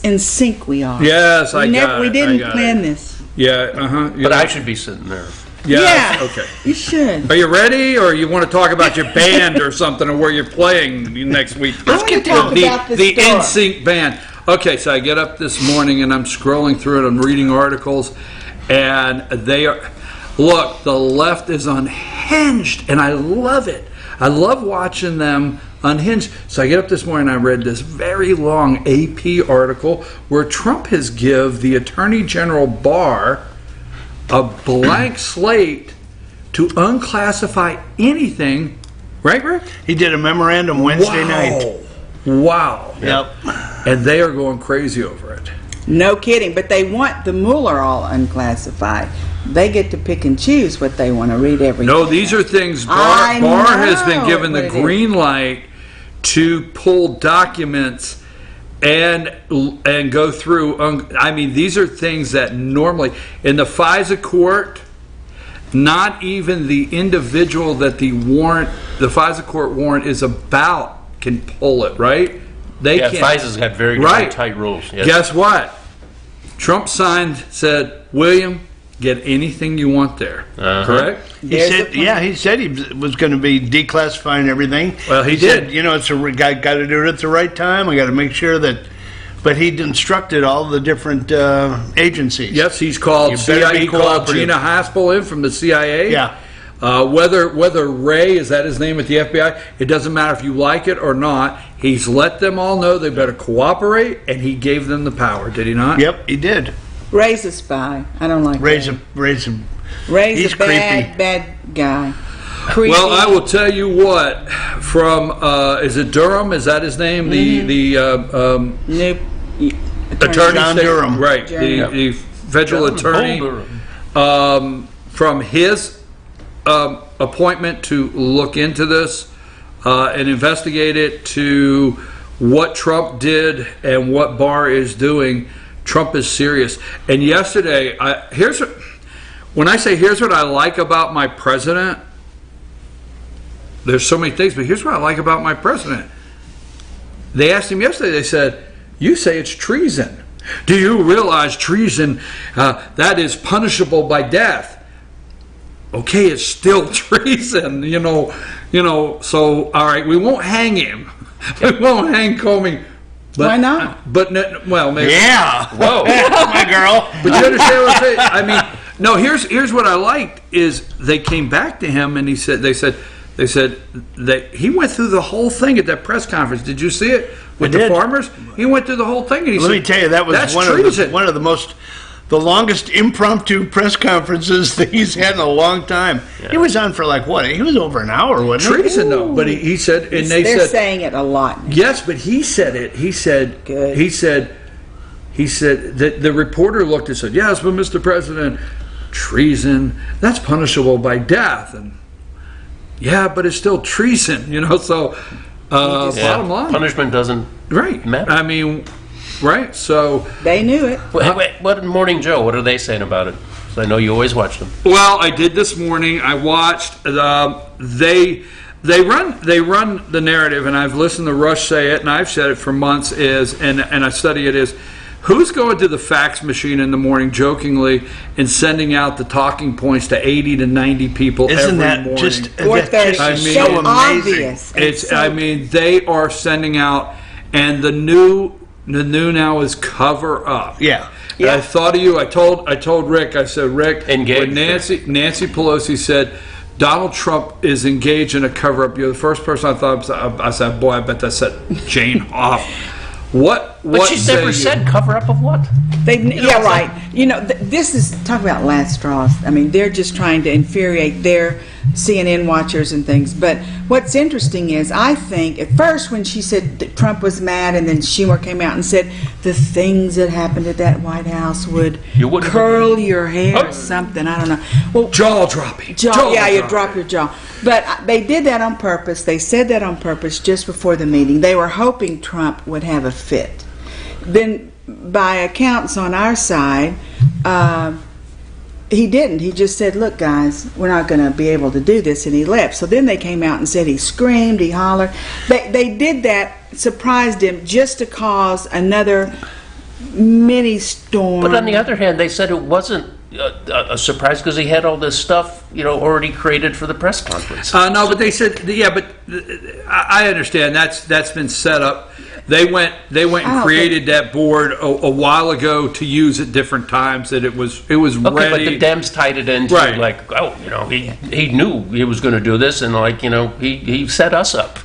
[SPEAKER 12] in sync we are.
[SPEAKER 2] Yes, I got it.
[SPEAKER 12] We didn't plan this.
[SPEAKER 2] Yeah,
[SPEAKER 14] But I should be sitting there.
[SPEAKER 2] Yeah.
[SPEAKER 12] Yeah.
[SPEAKER 2] Okay.
[SPEAKER 12] You should.
[SPEAKER 2] Are you ready, or you want to talk about your band or something, or where you're playing next week?
[SPEAKER 12] I want to talk about the
[SPEAKER 2] the
[SPEAKER 12] store.
[SPEAKER 2] NSYNC band. Okay, so I get up this morning and I'm scrolling through it. I'm reading articles, and they are. Look, the left is unhinged, and I love it. I love watching them unhinged. So I get up this morning and I read this very long AP article where Trump has given the Attorney General Barr a blank slate to unclassify anything. Right, Rick?
[SPEAKER 3] He did a memorandum Wednesday night.
[SPEAKER 2] Wow.
[SPEAKER 3] Yep.
[SPEAKER 2] And they are going crazy over it.
[SPEAKER 12] No kidding. But they want the Mueller all unclassified. They get to pick and choose what they want to read every day.
[SPEAKER 2] No, these are things Barr has been given the green light to pull documents and go through. I mean, these are things that normally in the FISA court, not even the individual that the FISA court warrant is about can pull it, right? They can't.
[SPEAKER 14] FISA's got very tight rules. Yes.
[SPEAKER 2] Guess what? Trump said, William, get anything you want there. Correct?
[SPEAKER 3] He said he was going to be declassifying everything.
[SPEAKER 2] Well, he
[SPEAKER 3] said,
[SPEAKER 2] did.
[SPEAKER 3] you know, got to do it at the right time. I got to make sure that. But he instructed all the different agencies.
[SPEAKER 2] Yes, he's called CIA. He called Gina Haspel in from the CIA.
[SPEAKER 3] Yeah.
[SPEAKER 2] Whether Ray, is that his name at the FBI? It doesn't matter if you like it or not. He's let them all know they better cooperate, and he gave them the power. Did he not?
[SPEAKER 3] Yep, he did.
[SPEAKER 12] Ray's a spy. I don't like
[SPEAKER 3] Ray's
[SPEAKER 12] Ray's
[SPEAKER 3] he's
[SPEAKER 12] a bad guy. Creepy.
[SPEAKER 2] Well, I will tell you what. From is it Durham? Is that his name?
[SPEAKER 12] Mm-hmm.
[SPEAKER 2] Attorney
[SPEAKER 3] John Durham,
[SPEAKER 2] right? The federal attorney. From his appointment to look into this and investigate it, to what Trump did and what Barr is doing. Trump is serious. And yesterday, here's what I like about my president. there's so many things, but here's what I like about my president. They asked him yesterday, they said, you say it's treason. Do you realize treason, that is punishable by death? Okay, it's still treason, so, all right, we won't hang him. We won't hang Comey. But,
[SPEAKER 12] why not?
[SPEAKER 2] But, well, maybe.
[SPEAKER 3] Yeah.
[SPEAKER 2] Whoa.
[SPEAKER 3] My girl.
[SPEAKER 2] But you understand what I'm saying? I mean, no, here's what I liked is they came back to him and they said that he went through the whole thing at that press conference. Did you see it with the farmers? He went through the whole thing and he said,
[SPEAKER 3] let me tell you, that was one of the longest impromptu press conferences that he's had in a long time. Yeah. He was on for like what? He was over an hour, wasn't he?
[SPEAKER 2] Treason, though. But he said, and they
[SPEAKER 12] they're
[SPEAKER 2] said,
[SPEAKER 12] saying it a lot now.
[SPEAKER 2] Yes, but he said it. He said, good. He said that the reporter looked and said, yes, but Mr. President, treason, that's punishable by death. And yeah, but it's still treason, So bottom line,
[SPEAKER 14] punishment doesn't matter.
[SPEAKER 2] I mean, right? So
[SPEAKER 12] they knew it.
[SPEAKER 14] What in Morning Joe? What are they saying about it? So I know you always watch them.
[SPEAKER 2] Well, I did this morning. I watched. They run the narrative, and I've listened to Rush say it, and I've said it for months. And I study it is. Who's going to the fax machine in the morning jokingly and sending out the talking points to 80 to 90 people every morning?
[SPEAKER 3] Just
[SPEAKER 12] 4:30.
[SPEAKER 3] I mean, so
[SPEAKER 12] obvious.
[SPEAKER 2] I mean, they are sending out, and the new now is cover up.
[SPEAKER 3] Yeah.
[SPEAKER 2] And I thought of you. I told Rick. I said, Rick, when Nancy Pelosi said Donald Trump is engaged in a cover up, you're the first person I thought of. I said, boy, I bet that set Jane off.
[SPEAKER 14] But she's never said cover up of what?
[SPEAKER 12] Right. This is talk about last straws. I mean, they're just trying to infuriate their CNN watchers and things. But what's interesting is, I think at first when she said that Trump was mad, and then Schumer came out and said the things that happened at that White House would curl your hair or something. I don't know. Well,
[SPEAKER 2] jaw dropping.
[SPEAKER 12] You drop your jaw. But they did that on purpose. They said that on purpose just before the meeting. They were hoping Trump would have a fit. Then, by accounts on our side, he didn't. He just said, look, guys, we're not going to be able to do this, and he left. So then they came out and said he screamed, he hollered. They did that, surprised him, just to cause another mini storm.
[SPEAKER 14] But on the other hand, they said it wasn't a surprise because he had all this stuff, already created for the press conference.
[SPEAKER 2] No, but they said, but I understand that's been set up. They went and created that board a while ago to use at different times. That it was ready.
[SPEAKER 14] But the Dems tied it into he knew he was going to do this, and he set us up.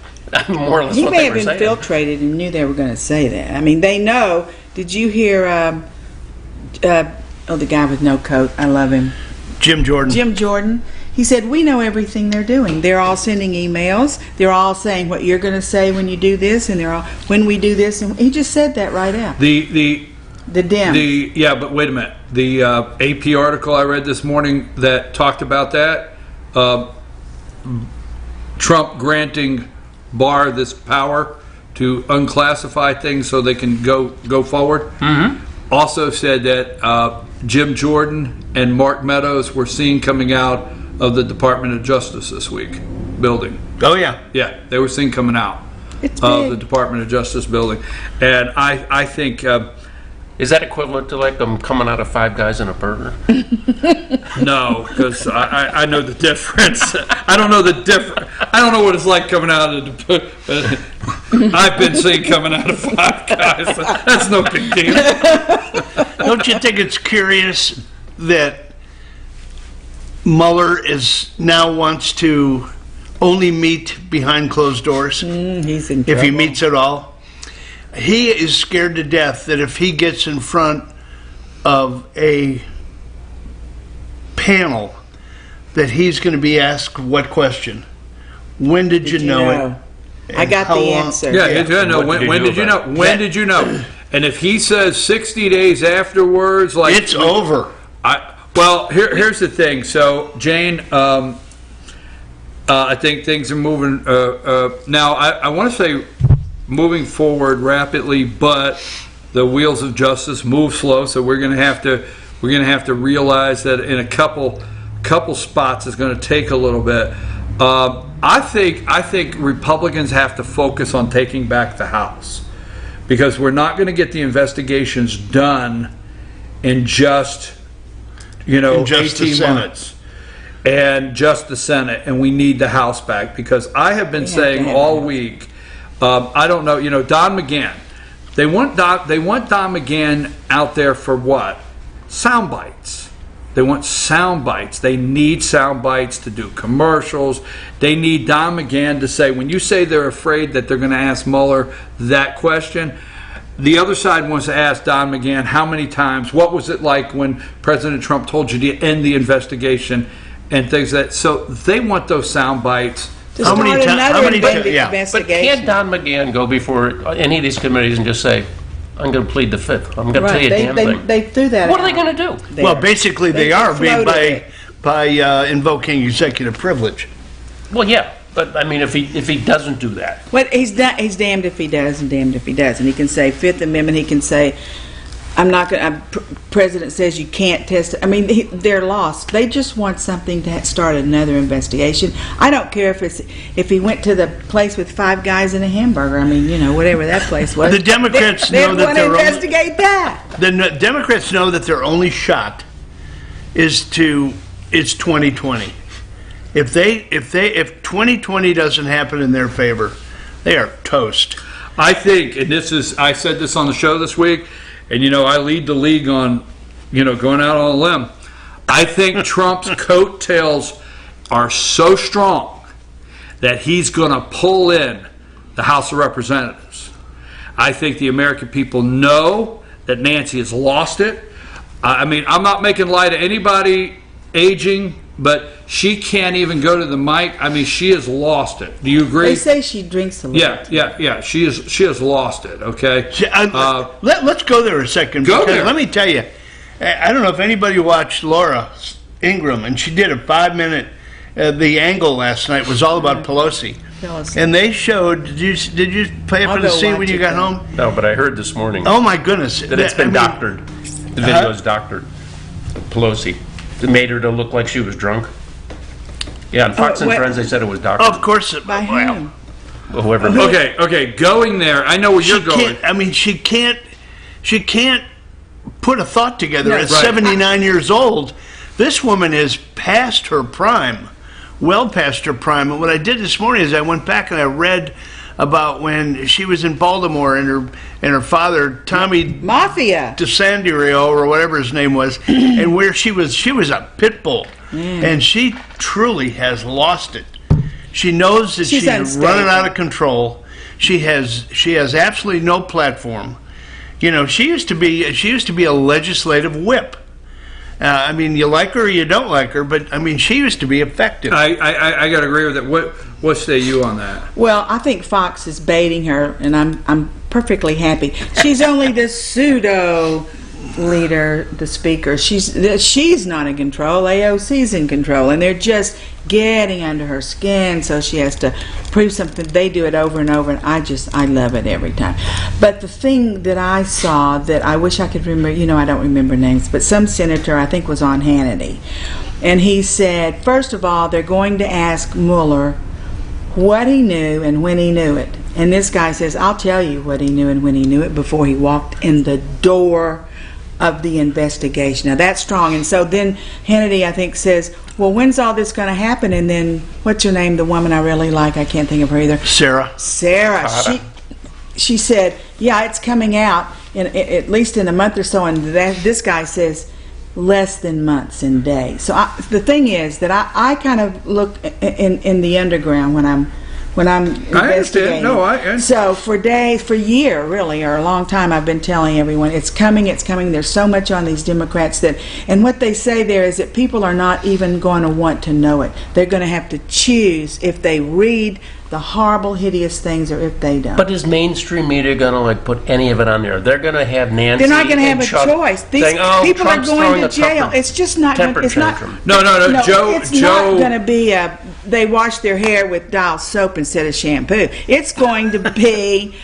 [SPEAKER 14] More or less,
[SPEAKER 12] he may have infiltrated and knew they were going to say that. I mean, they know. Did you hear? The guy with no coat. I love him.
[SPEAKER 3] Jim Jordan.
[SPEAKER 12] He said, we know everything they're doing. They're all sending emails. They're all saying what you're going to say when you do this, and they're all when we do this. And he just said that right out.
[SPEAKER 2] The
[SPEAKER 12] Dem.
[SPEAKER 2] But wait a minute. The AP article I read this morning that talked about that. Trump granting Barr this power to unclassify things so they can go forward. Mm-hmm. Also said that Jim Jordan and Mark Meadows were seen coming out of the Department of Justice this week building.
[SPEAKER 3] Oh, yeah.
[SPEAKER 2] Yeah, they were seen coming out of the Department of Justice building. And I think...
[SPEAKER 14] is that equivalent to like them coming out of Five Guys in a burger?
[SPEAKER 2] No, because I know the difference. I don't know the difference. I don't know what it's like coming out of the... I've been seen coming out of Five Guys. So that's no big deal.
[SPEAKER 3] Don't you think it's curious that Mueller now wants to only meet behind closed doors?
[SPEAKER 12] He's in trouble.
[SPEAKER 3] If he meets at all. He is scared to death that if he gets in front of a panel that he's going to be asked what question? When did you know it?
[SPEAKER 12] I got the answer.
[SPEAKER 2] When did you know? When did you know? And if he says 60 days afterwards, like
[SPEAKER 3] it's over.
[SPEAKER 2] Well, here's the thing. So, Jane, I think things are moving. Now, I want to say moving forward rapidly, but the wheels of justice move slow. So we're going to have to realize that in a couple spots it's going to take a little bit. I think Republicans have to focus on taking back the House, because we're not going to get the investigations done in just 18 months. And just the Senate, and we need the House back, because I have been saying all week, I don't know, Don McGahn. They want Don McGahn out there for what? Sound bites. They want sound bites. They need sound bites to do commercials. They need Don McGahn to say, when you say they're afraid that they're going to ask Mueller that question, the other side wants to ask Don McGahn how many times, what was it like when President Trump told you to end the investigation, and things so they want those sound bites.
[SPEAKER 14] But can't Don McGahn go before any of these committees and just say, I'm going to plead the fifth. I'm going to tell you a damn thing.
[SPEAKER 12] They threw that.
[SPEAKER 14] What are they going to do?
[SPEAKER 3] Well, basically they are by invoking executive privilege.
[SPEAKER 14] Well, yeah, but I mean, if he doesn't do that,
[SPEAKER 12] well, he's damned if he does and damned if he doesn't. He can say Fifth Amendment. He can say, I'm not going. President says you can't test. I mean, they're lost. They just want something to start another investigation. I don't care if he went to the place with 5 guys and a hamburger. I mean, whatever that place was.
[SPEAKER 3] The Democrats know that
[SPEAKER 12] they're going to investigate that.
[SPEAKER 3] The Democrats know that their only shot is 2020. If 2020 doesn't happen in their favor, they are toast.
[SPEAKER 2] I think, and I said this on the show this week. And I lead the league on, going out on a limb. I think Trump's coattails are so strong that he's going to pull in the House of Representatives. I think the American people know that Nancy has lost it. I mean, I'm not making light of anybody aging, but she can't even go to the mic. I mean, she has lost it. Do you agree?
[SPEAKER 12] They say she drinks a lot.
[SPEAKER 2] Yeah. She has lost it. Okay.
[SPEAKER 3] Let's go there a second.
[SPEAKER 2] Go there.
[SPEAKER 3] Let me tell you, I don't know if anybody watched Laura Ingraham, and she did a 5-minute. The Angle last night was all about Pelosi, and they showed. Did you play up in the scene when you got home?
[SPEAKER 14] No, but I heard this morning.
[SPEAKER 3] Oh my goodness!
[SPEAKER 14] That it's been doctored. The video is doctored. Pelosi. It made her to look like she was drunk. Yeah, on Fox and Friends, they said it was doctored.
[SPEAKER 3] Of course.
[SPEAKER 12] By whom?
[SPEAKER 14] Well, whoever.
[SPEAKER 2] Okay. Going there, I know where you're going.
[SPEAKER 3] I mean, she can't put a thought together at 79 years old. This woman is past her prime, well past her prime. And what I did this morning is I went back and I read about when she was in Baltimore and her father Tommy
[SPEAKER 12] Mafia
[SPEAKER 3] DeSandiero or whatever his name was, and where she was a pit bull, and she truly has lost it. She knows that she's running out of control. She has absolutely no platform. She used to be a legislative whip. I mean, you like her or you don't like her, but I mean, she used to be effective.
[SPEAKER 2] I got to agree with that. What say you on that?
[SPEAKER 12] Well, I think Fox is baiting her, and I'm perfectly happy. She's only the pseudo leader, the speaker. She's not in control. AOC's in control, and they're just getting under her skin, so she has to prove something. They do it over and over, and I love it every time. But the thing that I saw that I wish I could remember, I don't remember names, but some senator, I think, was on Hannity, and he said, first of all, they're going to ask Mueller what he knew and when he knew it. And this guy says, I'll tell you what he knew and when he knew it before he walked in the door of the investigation. Now that's strong. And so then Hannity, I think, says, well, when's all this going to happen? And then, what's her name, the woman I really like, I can't think of her either.
[SPEAKER 3] Sarah.
[SPEAKER 12] She said, yeah, it's coming out at least in a month or so. And this guy says less than months and days. So the thing is that I kind of look in the underground when I'm investigating. So for year really, or a long time, I've been telling everyone it's coming. There's so much on these Democrats and what they say there is that people are not even going to want to know it. They're going to have to choose if they read the horrible, hideous things or if they don't.
[SPEAKER 14] But is mainstream media going to put any of it on there? They're going to have Nancy.
[SPEAKER 12] They're not going to have a
[SPEAKER 14] Chuck
[SPEAKER 12] choice. These
[SPEAKER 14] saying,
[SPEAKER 12] people
[SPEAKER 14] Trump's
[SPEAKER 12] are going to
[SPEAKER 14] throwing
[SPEAKER 12] jail. It's just not.
[SPEAKER 14] No.
[SPEAKER 12] It's not going to be they wash their hair with Dial soap instead of shampoo. It's going to be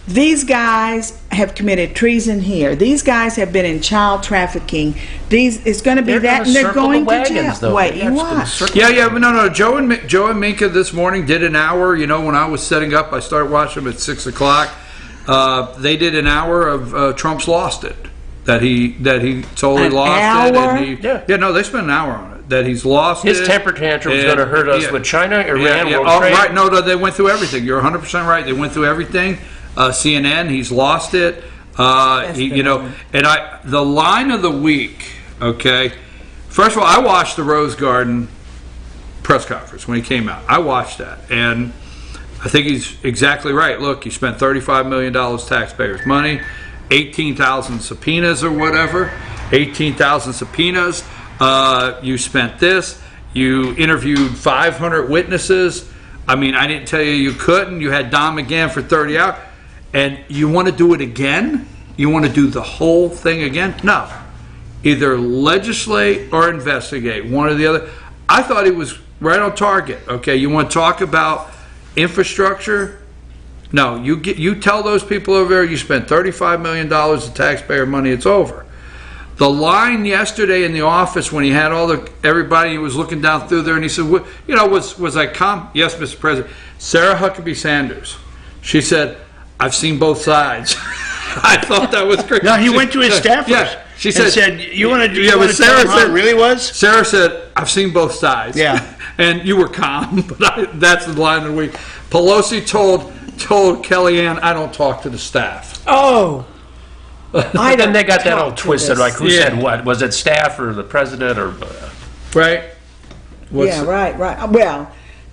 [SPEAKER 12] These guys have committed treason here. These guys have been in child trafficking. It's going to be that, and they're going to jail. Wait, you watch.
[SPEAKER 2] Yeah, but no. Joe and Minka this morning did an hour. You know, when I was setting up, I started watching them at 6 o'clock. They did an hour of Trump's lost it. That he totally lost it. And they spent an hour on it. That he's lost
[SPEAKER 14] His
[SPEAKER 2] it.
[SPEAKER 14] temper tantrum is going to hurt us with China, Iran, World Trade.
[SPEAKER 2] Right. No, they went through everything. You're 100% right. They went through everything. CNN, he's lost it. The line of the week. Okay. First of all, I watched the Rose Garden press conference when he came out. I watched that, and I think he's exactly right. Look, you spent $35 million taxpayers' money, 18,000 subpoenas or whatever, 18,000 subpoenas. You spent this. You interviewed 500 witnesses. I mean, I didn't tell you couldn't. You had Don McGahn for 30 hours. And you want to do it again? You want to do the whole thing again? No. Either legislate or investigate, one or the other. I thought he was right on target. Okay, you want to talk about infrastructure? No, you tell those people over there you spent $35 million of taxpayer money, it's over. The line yesterday in the office when he had everybody, he was looking down through there and he said, was I calm? Yes, Mr. President. Sarah Huckabee Sanders, she said, I've seen both sides. I thought that was great.
[SPEAKER 3] No, he went to his staffers.
[SPEAKER 2] Yeah, she said,
[SPEAKER 3] "You want to do?
[SPEAKER 2] Yeah, but Sarah said,
[SPEAKER 3] it really was."
[SPEAKER 2] Sarah said, "I've seen both sides."
[SPEAKER 3] Yeah,
[SPEAKER 2] and you were calm, but that's the line of the week. Pelosi told Kellyanne, "I don't talk to the staff."
[SPEAKER 12] Oh,
[SPEAKER 14] then they got that all twisted. Like, who said what? Was it staff or the president or?
[SPEAKER 2] Right.
[SPEAKER 12] Right. Well,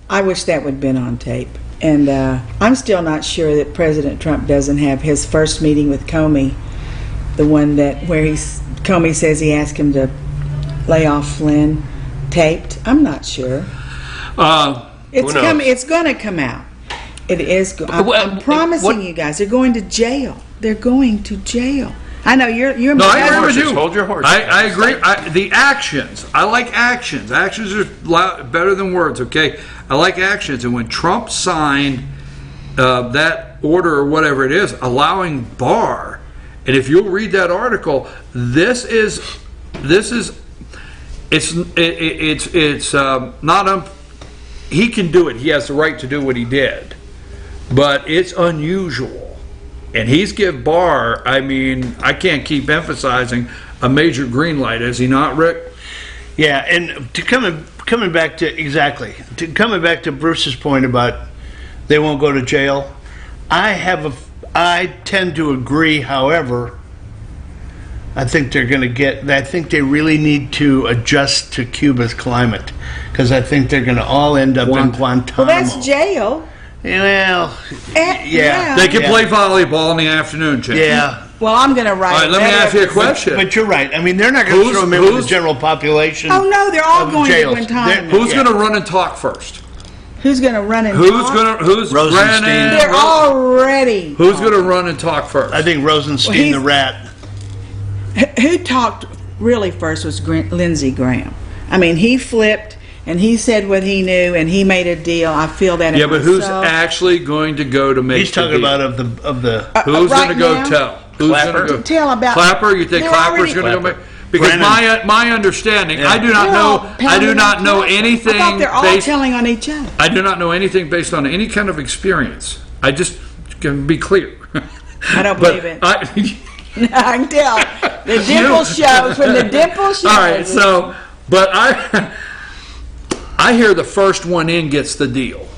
[SPEAKER 12] I wish that would have been on tape. And I'm still not sure that President Trump doesn't have his first meeting with Comey, the one where Comey says he asked him to lay off Flynn, taped. I'm not sure. It's going to come out. It is. I'm promising you guys, they're going to jail. They're going to jail. I know you're.
[SPEAKER 2] No, I agree with you.
[SPEAKER 14] Hold your horses.
[SPEAKER 2] I agree. The actions. I like actions. Actions are better than words. Okay. I like actions. And when Trump signed that order or whatever it is, allowing Barr, and if you'll read that article, it's not. He can do it. He has the right to do what he did, but it's unusual. And he's give Barr, I mean, I can't keep emphasizing a major green light, is he not, Rick?
[SPEAKER 3] Yeah, and coming back to Bruce's point about they won't go to jail, I tend to agree. However, I think they really need to adjust to Cuba's climate, because I think they're going to all end up in Guantanamo.
[SPEAKER 12] Well, that's jail.
[SPEAKER 3] Well, yeah.
[SPEAKER 2] They can play volleyball in the afternoon, Jim.
[SPEAKER 3] Yeah.
[SPEAKER 12] Well, I'm going to write.
[SPEAKER 2] All right, let me ask you a question.
[SPEAKER 3] But you're right. I mean, they're not going to throw them in with the general population.
[SPEAKER 12] Oh no, they're all going to Guantanamo.
[SPEAKER 2] Who's going to run and talk first?
[SPEAKER 12] Who's going to run and talk?
[SPEAKER 2] Who's
[SPEAKER 3] Rosenstein?
[SPEAKER 12] They're already.
[SPEAKER 2] Who's going to run and talk first?
[SPEAKER 3] I think Rosenstein, the rat.
[SPEAKER 12] Who talked really first was Lindsey Graham. I mean, he flipped. And he said what he knew, and he made a deal. I feel that.
[SPEAKER 2] Yeah, but who's actually going to go to make?
[SPEAKER 3] He's talking about of the.
[SPEAKER 2] Who's going to go tell? Who's going to go
[SPEAKER 12] tell about
[SPEAKER 2] Clapper? You think Clapper's going to go make? Because my understanding, I do not know. I do not know anything.
[SPEAKER 12] I thought they're all telling on each other.
[SPEAKER 2] I do not know anything based on any kind of experience. I just can be clear.
[SPEAKER 12] I don't believe it. I can tell. The dimple shows when the dimple shows.
[SPEAKER 2] All right, so I hear the first one in gets the deal.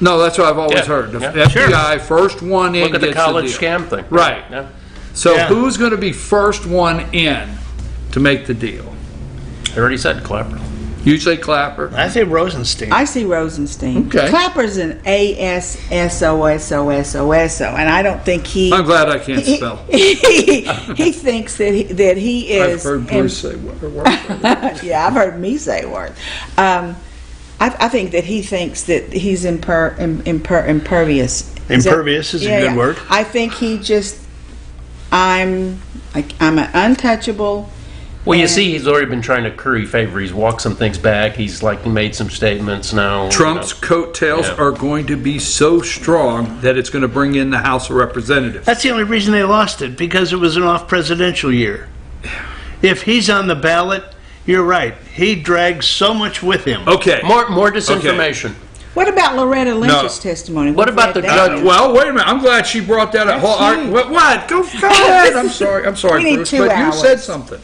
[SPEAKER 2] No, that's what I've always heard. The FBI, first one in gets the deal.
[SPEAKER 14] Look at the college scam thing.
[SPEAKER 2] Right. Yeah. So who's going to be first one in to make the deal?
[SPEAKER 14] I already said Clapper.
[SPEAKER 2] You say Clapper?
[SPEAKER 3] I say Rosenstein.
[SPEAKER 12] I see Rosenstein.
[SPEAKER 2] Okay.
[SPEAKER 12] Clapper's an ASSOSOSOSO, and I don't think he...
[SPEAKER 2] I'm glad I can't spell.
[SPEAKER 12] He thinks that he is...
[SPEAKER 2] I've heard Bruce say word.
[SPEAKER 12] Yeah, I've heard me say word. I think that he thinks that he's impervious.
[SPEAKER 3] Impervious is a good word.
[SPEAKER 12] I think he just... I'm an untouchable...
[SPEAKER 14] Well, you
[SPEAKER 12] And-
[SPEAKER 14] see, he's already been trying to curry favor. He's walked some things back. He's like made some statements now.
[SPEAKER 2] Trump's coattails
[SPEAKER 14] Yeah.
[SPEAKER 2] are going to be so strong that it's going to bring in the House of Representatives.
[SPEAKER 3] That's the only reason they lost it, because it was an off-presidential year. If he's on the ballot, you're right. He drags so much with him.
[SPEAKER 2] Okay.
[SPEAKER 14] More disinformation.
[SPEAKER 12] What about Loretta Lynch's testimony?
[SPEAKER 14] What
[SPEAKER 12] We've
[SPEAKER 14] about
[SPEAKER 12] read
[SPEAKER 14] the
[SPEAKER 12] that.
[SPEAKER 14] judge?
[SPEAKER 2] Well, wait a minute. I'm glad she brought that up. What? Go ahead. I'm sorry.
[SPEAKER 12] We need
[SPEAKER 2] Bruce,
[SPEAKER 12] 2
[SPEAKER 2] but you
[SPEAKER 12] hours.
[SPEAKER 2] said something.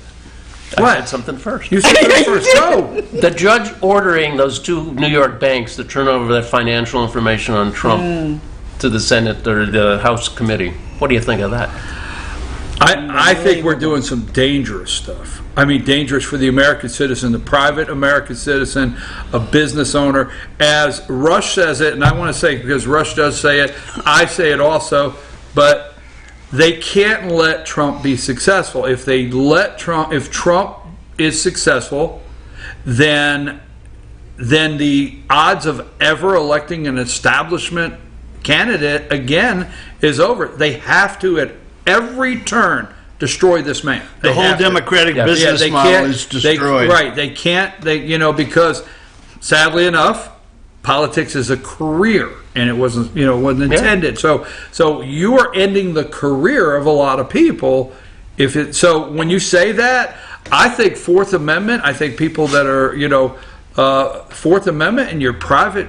[SPEAKER 14] I said something first.
[SPEAKER 2] You said that first. Go.
[SPEAKER 14] The judge ordering those 2 New York banks to turn over that financial information on Trump to the Senate or the House committee. What do you think of that?
[SPEAKER 2] I think we're doing some dangerous stuff. I mean, dangerous for the American citizen, the private American citizen, a business owner. As Rush says it, and I want to say, because Rush does say it, I say it also, but they can't let Trump be successful. If Trump is successful, then the odds of ever electing an establishment candidate again is over. They have to, at every turn, destroy this man.
[SPEAKER 3] The whole democratic business model is destroyed.
[SPEAKER 2] They can't, because sadly enough, politics is a career, and it wasn't intended. So you are ending the career of a lot of people. So when you say that, I think Fourth Amendment, I think people that are, Fourth Amendment and your private,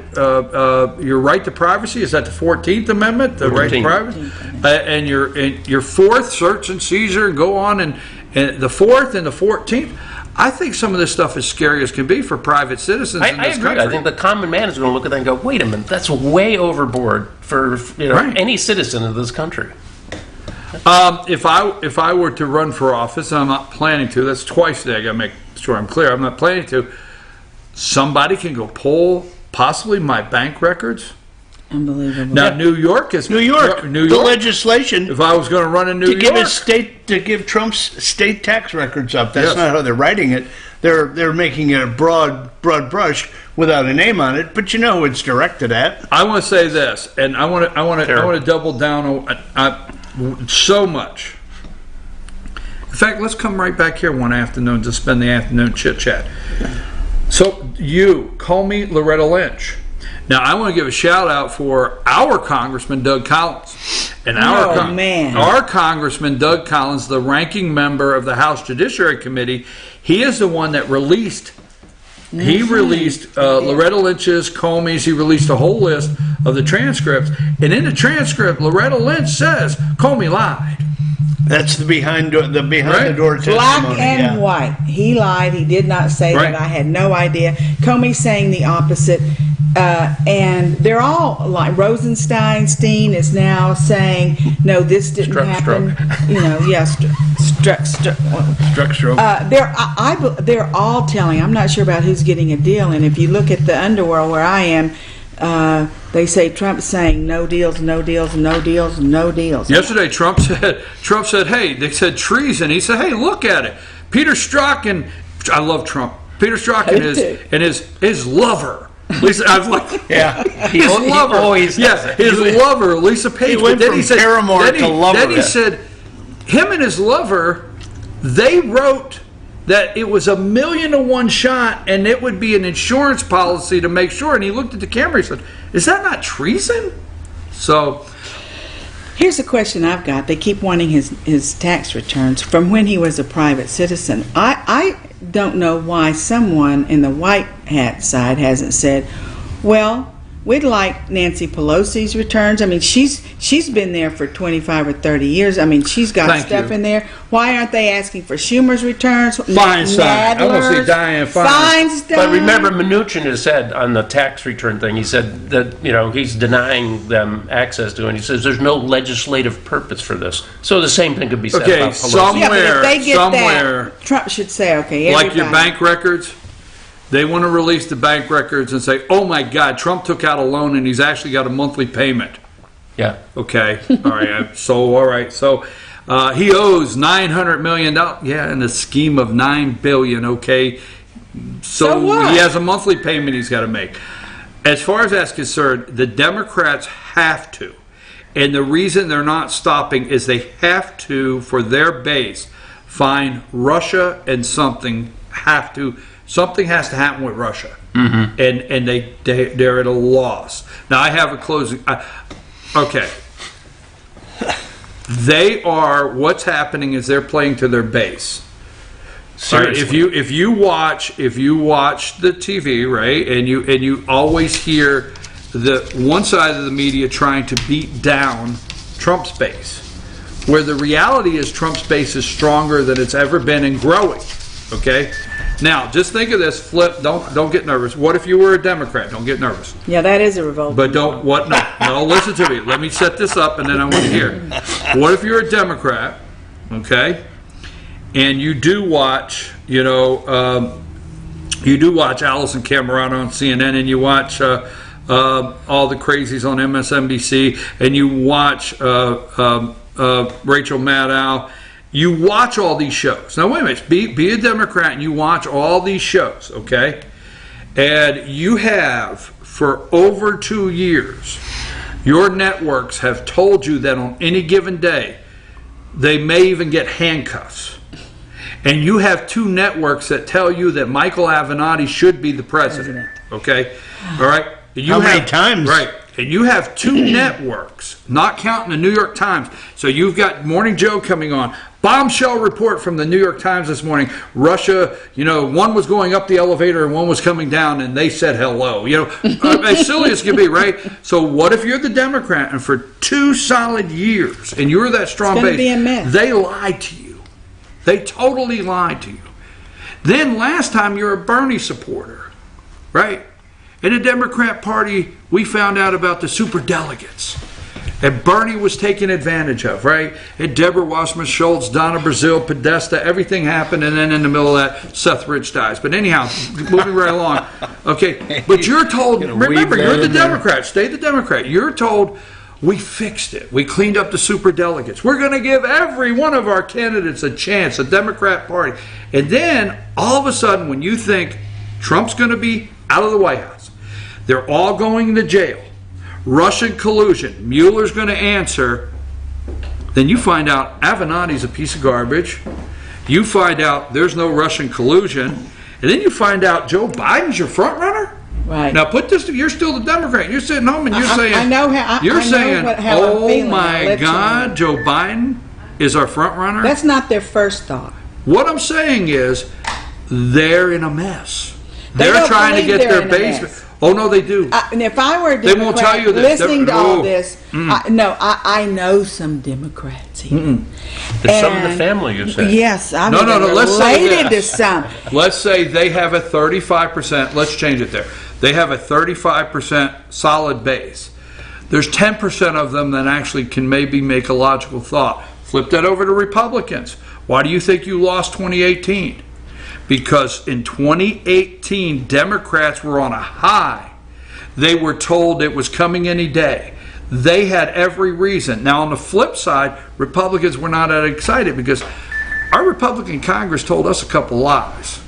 [SPEAKER 2] your right to privacy, is that the 14th Amendment, the right to privacy? And your fourth, search and seizure, and go on, and the fourth and the 14th. I think some of this stuff is scary as can be for private citizens in
[SPEAKER 14] I
[SPEAKER 2] this
[SPEAKER 14] agree.
[SPEAKER 2] country.
[SPEAKER 14] I think the common man is going to look at that and go, wait a minute, that's way overboard for any citizen of this country.
[SPEAKER 2] If I were to run for office, and I'm not planning to, that's twice today, I got to make sure I'm clear, I'm not planning to, somebody can go pull possibly my bank records.
[SPEAKER 12] Unbelievable.
[SPEAKER 2] Now, New York.
[SPEAKER 3] The legislation.
[SPEAKER 2] If I was going to run in New York,
[SPEAKER 3] to give Trump's state tax records up. That's not how they're writing it. They're making it a broad brush without a name on it. But you know who it's directed at.
[SPEAKER 2] I want to say this, and I want to double down on so much. In fact, let's come right back here one afternoon to spend the afternoon chit chat. So you call me Loretta Lynch. Now, I want to give a shout out for our Congressman Doug Collins. And our Congressman Doug Collins, the ranking member of the House Judiciary Committee, he is the one that released Loretta Lynch's, Comey's. He released a whole list of the transcripts. And in the transcript, Loretta Lynch says Comey lied.
[SPEAKER 3] That's the behind the door testimony.
[SPEAKER 12] Black and white. He lied. He did not say that. I had no idea. Comey saying the opposite. And they're all like Rosenstein is now saying, no, this didn't happen.
[SPEAKER 3] Stroke.
[SPEAKER 12] They're all telling. I'm not sure about who's getting a deal. And if you look at the underworld where I am, they say Trump's saying no deals, no deals, no deals, no deals.
[SPEAKER 2] Yesterday, Trump said, hey, they said treason. He said, hey, look at it. Peter Strzok, and I love Trump. Peter Strzok and his lover. Lisa, I was like, his lover. His lover, Lisa Page.
[SPEAKER 3] He went from Paramore to lover.
[SPEAKER 2] Then he said, him and his lover, they wrote that it was 1,000,000 to 1 shot, and it would be an insurance policy to make sure. And he looked at the camera. He said, "Is that not treason?" So,
[SPEAKER 12] here's a question I've got. They keep wanting his tax returns from when he was a private citizen. I don't know why someone in the white hat side hasn't said, well, we'd like Nancy Pelosi's returns. I mean, she's been there for 25 or 30 years. I mean, she's got stuff in there. Why aren't they asking for Schumer's returns?
[SPEAKER 2] Feinstein. I want to see Dianne
[SPEAKER 12] Feinstein.
[SPEAKER 14] But remember, Mnuchin has said on the tax return thing, he said that, he's denying them access to it. And he says there's no legislative purpose for this. So the same thing could be said about Pelosi.
[SPEAKER 12] Yeah, but if they get that, Trump should say, okay, everybody.
[SPEAKER 2] Like your bank records, they want to release the bank records and say, oh my God, Trump took out a loan and he's actually got a monthly payment.
[SPEAKER 14] Yeah.
[SPEAKER 2] Okay. All right. So he owes $900 million. Yeah, in the scheme of $9 billion. Okay. So
[SPEAKER 12] what?
[SPEAKER 2] He has a monthly payment he's got to make. As far as that's concerned, the Democrats have to. And the reason they're not stopping is they have to, for their base, fine. Russia and something has to happen with Russia, and they're at a loss. Now I have a closing. Okay, what's happening is they're playing to their base. Right, if you watch the TV, right, and you always hear the one side of the media trying to beat down Trump's base, where the reality is Trump's base is stronger than it's ever been and growing. Okay, now just think of this. Flip. Don't get nervous. What if you were a Democrat? Don't get nervous.
[SPEAKER 12] Yeah, that is a revolt.
[SPEAKER 2] But don't what? No. Listen to me. Let me set this up, and then I want to hear. What if you're a Democrat? Okay. And you do watch, Allison Camerata on CNN, and you watch all the crazies on MSNBC, and you watch Rachel Maddow. You watch all these shows. Now, wait a minute. Be a Democrat, and you watch all these shows, okay? And you have, for over 2 years, your networks have told you that on any given day, they may even get handcuffs. And you have 2 networks that tell you that Michael Avenatti should be the president. Okay? All right?
[SPEAKER 3] How many times?
[SPEAKER 2] Right. And you have 2 networks, not counting the New York Times. So you've got Morning Joe coming on. Bombshell report from the New York Times this morning. Russia, one was going up the elevator and one was coming down, and they said hello. As silly as can be, right? So what if you're the Democrat and for 2 solid years, and you're that strong base,
[SPEAKER 12] be a mess.
[SPEAKER 2] They lied to you. They totally lied to you. Then last time you're a Bernie supporter, right? In the Democrat Party, we found out about the superdelegates. And Bernie was taken advantage of, right? And Deborah Wasserman Schultz, Donna Brazile, Podesta, everything happened, and then in the middle of that, Seth Rich dies. But anyhow, moving right along. Okay, but you're told, remember, you're the Democrat. Stay the Democrat. You're told, we fixed it. We cleaned up the superdelegates. We're going to give every one of our candidates a chance, a Democrat Party. And then, all of a sudden, when you think Trump's going to be out of the White House, they're all going to jail, Russian collusion, Mueller's going to answer, then you find out Avenatti's a piece of garbage. You find out there's no Russian collusion. And then you find out Joe Biden's your front runner.
[SPEAKER 12] Right.
[SPEAKER 2] Now put this, you're still the Democrat. You're sitting home and you're saying,
[SPEAKER 12] I know how,
[SPEAKER 2] you're
[SPEAKER 12] I
[SPEAKER 2] saying,
[SPEAKER 12] know how I'm
[SPEAKER 2] oh
[SPEAKER 12] feeling.
[SPEAKER 2] my God, Joe Biden is our front runner?
[SPEAKER 12] That's not their first thought.
[SPEAKER 2] What I'm saying is, they're in a mess.
[SPEAKER 12] They
[SPEAKER 2] They're
[SPEAKER 12] don't
[SPEAKER 2] trying to
[SPEAKER 12] believe
[SPEAKER 2] get
[SPEAKER 12] they're
[SPEAKER 2] their
[SPEAKER 12] in a
[SPEAKER 2] base.
[SPEAKER 12] mess.
[SPEAKER 2] Oh no, they do.
[SPEAKER 12] And if I were a
[SPEAKER 2] They won't
[SPEAKER 12] Democrat
[SPEAKER 2] tell you this.
[SPEAKER 12] listening to all this,
[SPEAKER 2] Mm.
[SPEAKER 12] I know some Democrats here.
[SPEAKER 14] There's some in the family, you said.
[SPEAKER 12] Yes, I'm
[SPEAKER 2] No, let's say
[SPEAKER 12] related to
[SPEAKER 2] this.
[SPEAKER 12] some.
[SPEAKER 2] Let's say they have a 35%, let's change it there. They have a 35% solid base. There's 10% of them that actually can maybe make a logical thought. Flip that over to Republicans. Why do you think you lost 2018? Because in 2018, Democrats were on a high. They were told it was coming any day. They had every reason. Now, on the flip side, Republicans were not that excited because our Republican Congress told us a couple lies.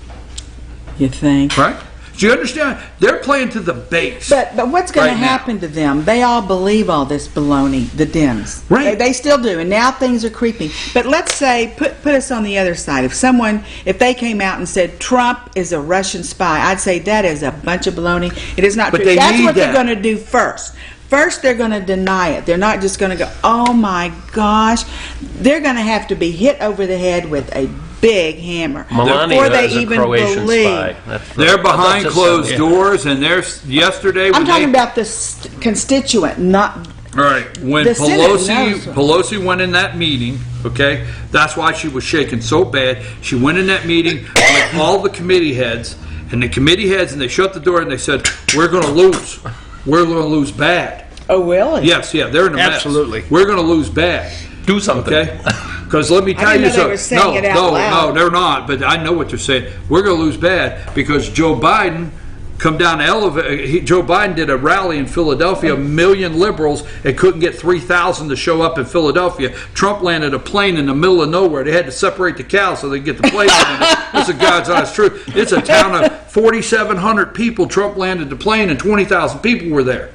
[SPEAKER 12] You think?
[SPEAKER 2] Right? Do you understand? They're playing to the base.
[SPEAKER 12] But what's going
[SPEAKER 2] right
[SPEAKER 12] to
[SPEAKER 2] now.
[SPEAKER 12] happen to them? They all believe all this baloney, the Dems.
[SPEAKER 2] Right.
[SPEAKER 12] They still do, and now things are creeping. But let's say, put us on the other side. If they came out and said Trump is a Russian spy, I'd say that is a bunch of baloney. It is not
[SPEAKER 2] But
[SPEAKER 12] true.
[SPEAKER 2] they
[SPEAKER 12] That's
[SPEAKER 2] need
[SPEAKER 12] what they're
[SPEAKER 2] that.
[SPEAKER 12] going to do first. First, they're going to deny it. They're not just going to go, oh my gosh. They're going to have to be hit over the head with a big hammer
[SPEAKER 14] Melania
[SPEAKER 12] before they
[SPEAKER 14] is a
[SPEAKER 12] even
[SPEAKER 14] Croatian
[SPEAKER 12] believe.
[SPEAKER 14] spy. That's
[SPEAKER 2] They're behind
[SPEAKER 14] that's
[SPEAKER 2] closed
[SPEAKER 14] yeah.
[SPEAKER 2] doors, and yesterday
[SPEAKER 12] I'm
[SPEAKER 2] when
[SPEAKER 12] talking
[SPEAKER 2] they,
[SPEAKER 12] about the constituent, not
[SPEAKER 2] all right, when
[SPEAKER 12] the Senate knows.
[SPEAKER 2] Pelosi went in that meeting, okay, that's why she was shaking so bad. She went in that meeting with all the committee heads, and they shut the door and they said, we're going to lose. We're going to lose bad.
[SPEAKER 12] Oh, really?
[SPEAKER 2] Yes, yeah, they're in a mess.
[SPEAKER 3] Absolutely.
[SPEAKER 2] We're going to lose bad.
[SPEAKER 14] Do something.
[SPEAKER 2] Okay? Because let me tell
[SPEAKER 12] didn't
[SPEAKER 2] you
[SPEAKER 12] know they were
[SPEAKER 2] something.
[SPEAKER 12] saying it out loud.
[SPEAKER 2] No, they're not, but I know what they're saying. We're going to lose bad because Joe Biden come down the elevator. Joe Biden did a rally in Philadelphia, 1 million liberals, and couldn't get 3,000 to show up in Philadelphia. Trump landed a plane in the middle of nowhere. They had to separate the cows so they could get the plane landed. This is God's honest truth. It's a town of 4,700 people. Trump landed the plane and 20,000 people were there.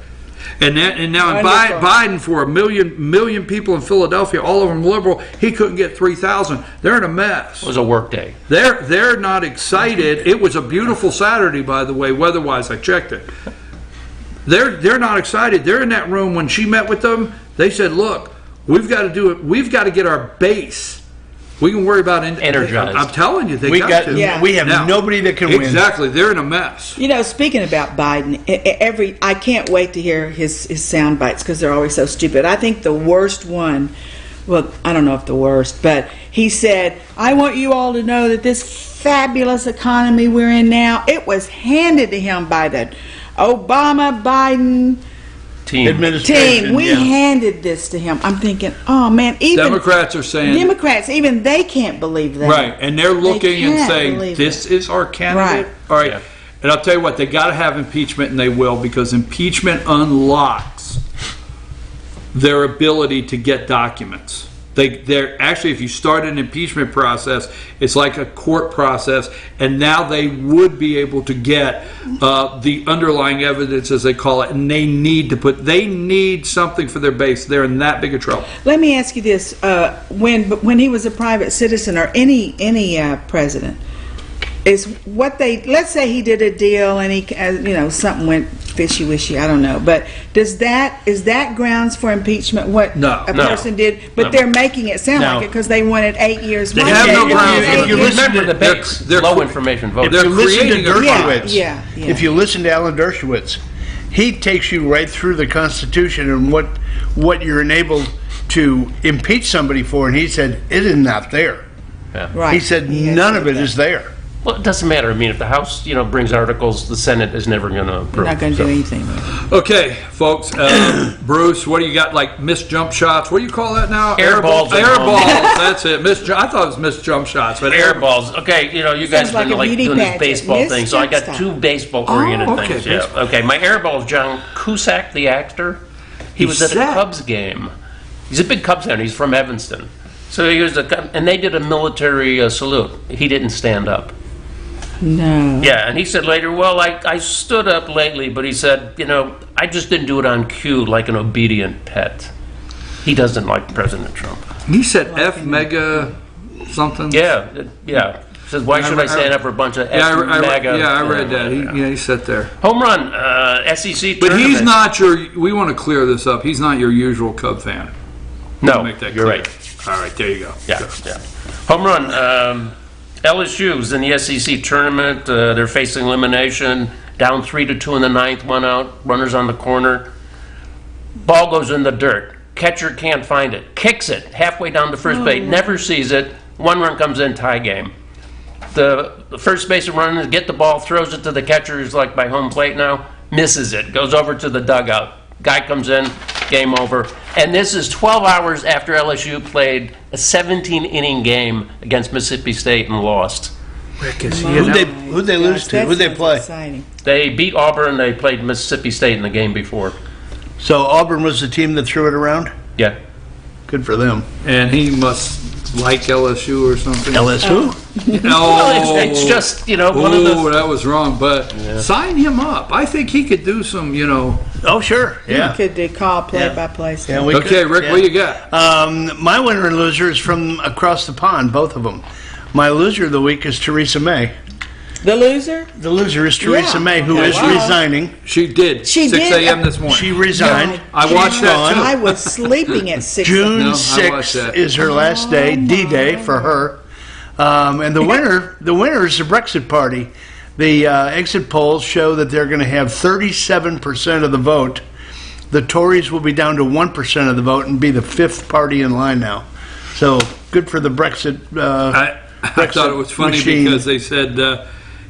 [SPEAKER 2] And now
[SPEAKER 12] Wonderful.
[SPEAKER 2] Biden, for a million people in Philadelphia, all of them liberal, he couldn't get 3,000. They're in a mess.
[SPEAKER 14] It was a work day.
[SPEAKER 2] They're not excited. It was a beautiful Saturday, by the way, weather-wise. I checked it. They're not excited. They're in that room when she met with them. They said, "Look, we've got to do it. We've got to get our base. We can worry about
[SPEAKER 14] energized.
[SPEAKER 2] I'm telling you,
[SPEAKER 3] We
[SPEAKER 2] got to.
[SPEAKER 12] Yeah.
[SPEAKER 3] We have nobody that can win.
[SPEAKER 2] Exactly. They're in a mess.
[SPEAKER 12] You know, speaking about Biden, I can't wait to hear his sound bites because they're always so stupid. I think the worst one, well, I don't know if the worst, but he said, "I want you all to know that this fabulous economy we're in now, it was handed to him by the Obama-Biden
[SPEAKER 3] Administration.
[SPEAKER 12] We handed this to him." I'm thinking, oh man, even
[SPEAKER 2] Democrats are saying
[SPEAKER 12] even they can't believe that.
[SPEAKER 2] right, and they're looking and
[SPEAKER 12] can't
[SPEAKER 2] saying
[SPEAKER 12] believe
[SPEAKER 2] this
[SPEAKER 12] it.
[SPEAKER 2] is our candidate.
[SPEAKER 12] Right.
[SPEAKER 2] All right,
[SPEAKER 14] Yeah.
[SPEAKER 2] and I'll tell you what, they got to have impeachment, and they will, because impeachment unlocks their ability to get documents. They're actually, if you start an impeachment process, it's like a court process, and now they would be able to get the underlying evidence, as they call it, and they need something for their base. They're in that big of trouble.
[SPEAKER 12] Let me ask you this: when he was a private citizen, or any president, is what let's say he did a deal and he something went fishy-wishy, I don't know, but is that grounds for impeachment? What
[SPEAKER 2] No.
[SPEAKER 12] a person did, but they're making it sound like it because they wanted 8 years.
[SPEAKER 2] They have no grounds.
[SPEAKER 3] If you listen
[SPEAKER 14] Remember
[SPEAKER 3] to-
[SPEAKER 14] the base,
[SPEAKER 2] they're-
[SPEAKER 14] low information vote.
[SPEAKER 3] If you listen to
[SPEAKER 2] creating a
[SPEAKER 3] Dershowitz,
[SPEAKER 12] Yeah.
[SPEAKER 3] if you listen to Alan Dershowitz, he takes you right through the Constitution and what you're enabled to impeach somebody for, and he said it is not there.
[SPEAKER 12] Right.
[SPEAKER 3] He said
[SPEAKER 12] has
[SPEAKER 3] none
[SPEAKER 12] said
[SPEAKER 3] of it
[SPEAKER 12] that.
[SPEAKER 3] is there.
[SPEAKER 14] Well, it doesn't matter. I mean, if the House, brings articles, the Senate is never going to approve.
[SPEAKER 12] They're not going to do anything with it.
[SPEAKER 2] Okay, folks. Bruce, what do you got? Like missed jump shots? What do you call that now?
[SPEAKER 14] Air balls.
[SPEAKER 2] Air balls. That's it. I thought it was missed jump shots, but
[SPEAKER 14] Air balls. Okay, you guys
[SPEAKER 12] Sounds like
[SPEAKER 14] have
[SPEAKER 12] a
[SPEAKER 14] been
[SPEAKER 12] beauty
[SPEAKER 14] doing this
[SPEAKER 12] pageant.
[SPEAKER 14] baseball
[SPEAKER 12] Miss
[SPEAKER 14] thing, so I got
[SPEAKER 12] Jumpstart.
[SPEAKER 14] two baseball-oriented
[SPEAKER 2] Oh, okay,
[SPEAKER 14] things. Yeah.
[SPEAKER 2] baseball.
[SPEAKER 14] Okay, my air ball is John Cusack, the actor. He was at a
[SPEAKER 2] Cusack?
[SPEAKER 14] Cubs game. He's a big Cubs fan. He's from Evanston. So he was and they did a military salute. He didn't stand up.
[SPEAKER 12] No.
[SPEAKER 14] Yeah, and he said later, well, I stood up lately, but he said, I just didn't do it on cue like an obedient pet. He doesn't like President Trump.
[SPEAKER 2] he said F mega something.
[SPEAKER 14] Yeah. He says, why should I stand up for a bunch of
[SPEAKER 2] Yeah,
[SPEAKER 14] MAGA?
[SPEAKER 2] I read that. He said there.
[SPEAKER 14] Home run, SEC
[SPEAKER 2] But
[SPEAKER 14] tournament.
[SPEAKER 2] he's not we want to clear this up. He's not your usual Cub fan.
[SPEAKER 14] No,
[SPEAKER 2] Make that
[SPEAKER 14] you're
[SPEAKER 2] clear.
[SPEAKER 14] right.
[SPEAKER 2] All right, there you go.
[SPEAKER 14] Yeah. Home run, LSU's in the SEC tournament. They're facing elimination. Down 3-2 in the ninth, one out. Runners on the corner. Ball goes in the dirt. Catcher can't find it. Kicks it halfway down to first base. Never sees it. One run comes in, tie game. The first baseman running, get the ball, throws it to the catcher who's like by home plate now. Misses it. Goes over to the dugout. Guy comes in, game over. And this is 12 hours after LSU played a 17-inning game against Mississippi State and lost.
[SPEAKER 3] Who'd they lose to? Who'd they play?
[SPEAKER 12] Exciting.
[SPEAKER 14] They beat Auburn. They played Mississippi State in the game before.
[SPEAKER 3] So Auburn was the team that threw it around?
[SPEAKER 14] Yeah.
[SPEAKER 3] Good for them.
[SPEAKER 2] And he must like LSU or something.
[SPEAKER 3] LSU?
[SPEAKER 2] No,
[SPEAKER 14] It's just, one of the...
[SPEAKER 2] that was wrong. But sign him up. I think he could do some,
[SPEAKER 3] Oh, sure. Yeah.
[SPEAKER 12] You could call play-by-play stuff.
[SPEAKER 3] Yeah, we
[SPEAKER 2] Okay,
[SPEAKER 3] could,
[SPEAKER 2] Rick, what you got?
[SPEAKER 3] My winner and loser is from across the pond, both of them. My loser of the week is Theresa May.
[SPEAKER 12] The loser?
[SPEAKER 3] The loser is Theresa
[SPEAKER 12] Yeah.
[SPEAKER 3] May, who is
[SPEAKER 12] Wow.
[SPEAKER 3] resigning.
[SPEAKER 2] She did.
[SPEAKER 12] She
[SPEAKER 2] 6
[SPEAKER 12] did.
[SPEAKER 2] a.m. this morning.
[SPEAKER 3] She resigned.
[SPEAKER 2] I watched that too.
[SPEAKER 12] I was sleeping at 6
[SPEAKER 3] June
[SPEAKER 2] No, I watched
[SPEAKER 3] 6th
[SPEAKER 2] that.
[SPEAKER 3] is her last day, D-Day for her. And the winner is the Brexit Party. The exit polls show that they're going to have 37% of the vote. The Tories will be down to 1% of the vote and be the fifth party in line now. So good for the Brexit.
[SPEAKER 2] I thought it was funny
[SPEAKER 3] machine.
[SPEAKER 2] because they said,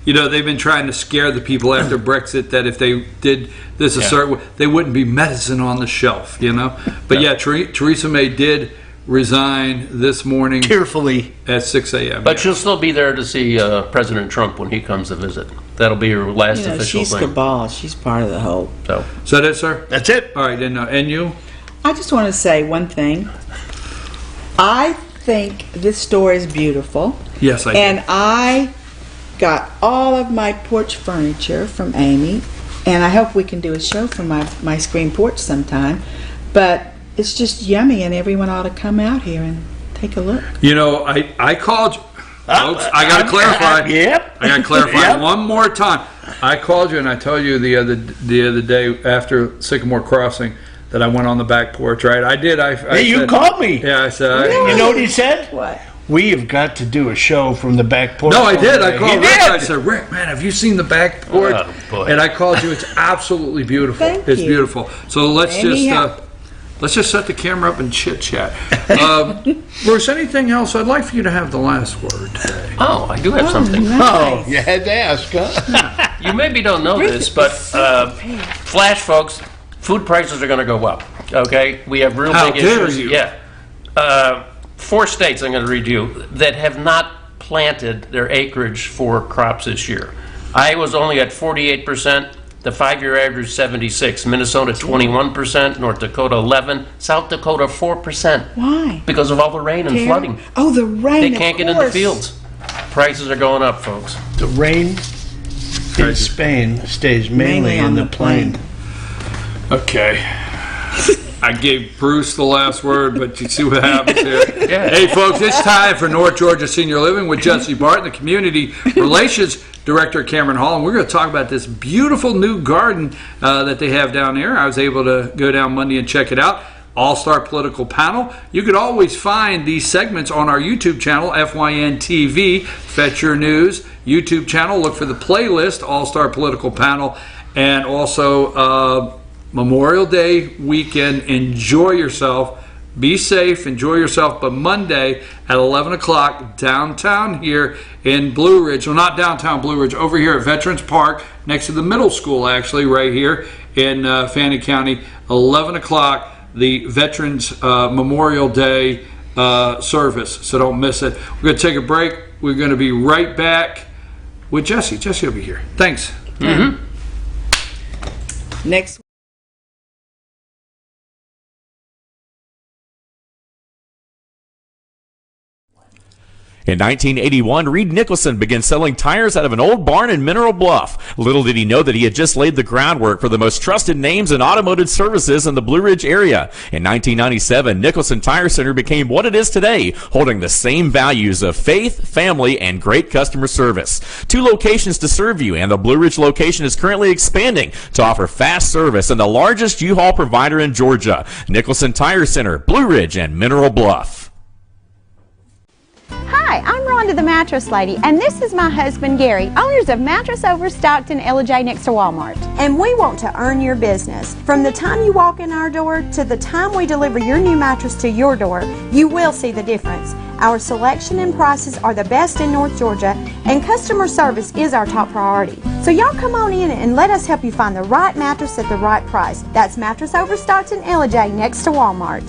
[SPEAKER 2] they've been trying to scare the people after Brexit that if they did this a certain way, they wouldn't be medicine on the shelf, But Theresa May did resign this morning
[SPEAKER 3] Tearfully.
[SPEAKER 2] at 6 a.m.
[SPEAKER 14] But she'll still be there to see President Trump when he comes to visit. That'll be her last official
[SPEAKER 12] she's
[SPEAKER 14] thing.
[SPEAKER 12] cabal. She's part of the whole.
[SPEAKER 14] So,
[SPEAKER 2] Is that it, sir?
[SPEAKER 3] That's it.
[SPEAKER 2] All right, then, and you?
[SPEAKER 12] I just want to say one thing. I think this store is beautiful.
[SPEAKER 2] Yes, I
[SPEAKER 12] And I got all of my porch furniture from Amy. And I hope we can do a show from my screen porch sometime. But it's just yummy, and everyone ought to come out here and take a look.
[SPEAKER 2] You know, I called you. Folks, I got to clarify.
[SPEAKER 3] Yep.
[SPEAKER 2] I got to clarify
[SPEAKER 3] Yep.
[SPEAKER 2] one more time. I called you and I told you the other day after Sycamore Crossing that I went on the back porch, right? I did.
[SPEAKER 3] Hey, you called me.
[SPEAKER 2] Yeah, I said.
[SPEAKER 3] You know what he said?
[SPEAKER 12] What?
[SPEAKER 3] We have got to do a show from the back porch.
[SPEAKER 2] No, I did. I called
[SPEAKER 3] He
[SPEAKER 2] Rick.
[SPEAKER 3] did.
[SPEAKER 2] I said, Rick, man, have you seen the back porch?
[SPEAKER 3] Oh, boy.
[SPEAKER 2] And I called you. It's absolutely beautiful.
[SPEAKER 12] Thank
[SPEAKER 2] it's
[SPEAKER 12] you.
[SPEAKER 2] beautiful. So let's just set the camera up and chit chat. Bruce, anything else? I'd like for you to have the last word today.
[SPEAKER 14] Oh, I do have something.
[SPEAKER 3] Oh, you had to ask, huh?
[SPEAKER 14] You maybe don't know this, but flash, folks, food prices are going to go up. Okay, we have real
[SPEAKER 2] How
[SPEAKER 14] big
[SPEAKER 2] dare
[SPEAKER 14] issues.
[SPEAKER 2] you.
[SPEAKER 14] Yeah, 4 states I'm going to read you that have not planted their acreage for crops this year. Iowa's only at 48%. The 5-year average is 76. Minnesota 21%. North Dakota 11. South Dakota 4%.
[SPEAKER 12] Why?
[SPEAKER 14] Because of all the rain and flooding.
[SPEAKER 12] Oh, the rain.
[SPEAKER 14] They can't get in the fields. Prices are going up, folks.
[SPEAKER 3] The rain in Spain stays mainly on the plain.
[SPEAKER 2] Okay. I gave Bruce the last word, but you see what happens here.
[SPEAKER 14] Yeah.
[SPEAKER 2] Hey, folks, it's time for North Georgia Senior Living with Jesse Barton, the Community Relations Director at Cameron Hall. And we're going to talk about this beautiful new garden that they have down there. I was able to go down Monday and check it out. All-Star Political Panel. You could always find these segments on our YouTube channel, FYN TV, Fetch Your News YouTube channel. Look for the playlist, All-Star Political Panel, and also Memorial Day weekend. Enjoy yourself. Be safe. Enjoy yourself. But Monday at 11 o'clock downtown here in Blue Ridge. Well, not downtown Blue Ridge. Over here at Veterans Park next to the middle school, actually, right here in Fannin County. 11 o'clock, the Veterans Memorial Day service. So don't miss it. We're going to take a break. We're going to be right back with Jesse. Jesse will be here. Thanks.
[SPEAKER 14] Mm-hmm.
[SPEAKER 12] Next.
[SPEAKER 4] In 1981, Reed Nicholson began selling tires out of an old barn in Mineral Bluff. Little did he know that he had just laid the groundwork for the most trusted names in automotive services in the Blue Ridge area. In 1997, Nicholson Tire Center became what it is today, holding the same values of faith, family, and great customer service. 2 locations to serve you, and the Blue Ridge location is currently expanding to offer fast service and the largest U-Haul provider in Georgia. Nicholson Tire Center, Blue Ridge, and Mineral Bluff.
[SPEAKER 5] Hi, I'm Rhonda the Mattress Lady, and this is my husband Gary, owners of Mattress Overstocked in LJ next to Walmart. And we want to earn your business. From the time you walk in our door to the time we deliver your new mattress to your door, you will see the difference. Our selection and prices are the best in North Georgia, and customer service is our top priority. So y'all come on in and let us help you find the right mattress at the right price. That's Mattress Overstocked in LJ next to Walmart.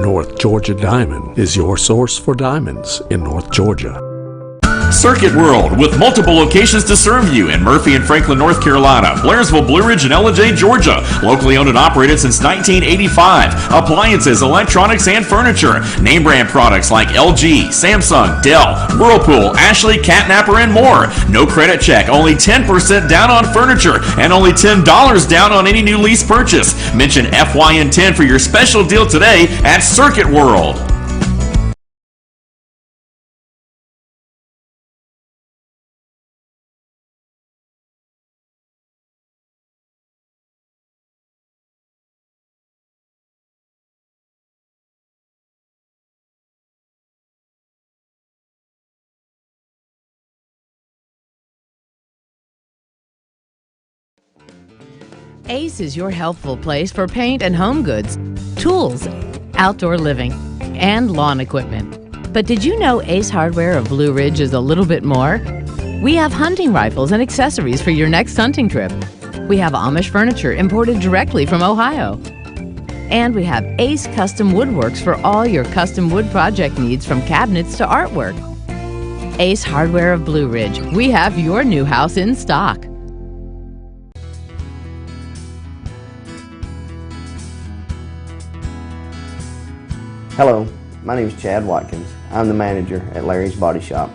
[SPEAKER 6] North Georgia Diamond is your source for diamonds in North Georgia.
[SPEAKER 4] Circuit World, with multiple locations to serve you in Murphy and Franklin, North Carolina, Blairsville, Blue Ridge, and LJ, Georgia. Locally owned and operated since 1985. Appliances, electronics, and furniture. Name brand products like LG, Samsung, Dell, Whirlpool, Ashley, Catnapper, and more. No credit check, only 10% down on furniture, and only $10 down on any new lease purchase. Mention FYN10 for your special deal today at Circuit World.
[SPEAKER 7] Ace is your healthful place for paint and home goods, tools, outdoor living, and lawn equipment. But did you know Ace Hardware of Blue Ridge is a little bit more? We have hunting rifles and accessories for your next hunting trip. We have Amish furniture imported directly from Ohio. And we have Ace Custom Woodworks for all your custom wood project needs, from cabinets to artwork. Ace Hardware of Blue Ridge. We have your new house in stock.
[SPEAKER 8] Hello, my name is Chad Watkins. I'm the manager at Larry's Body Shop.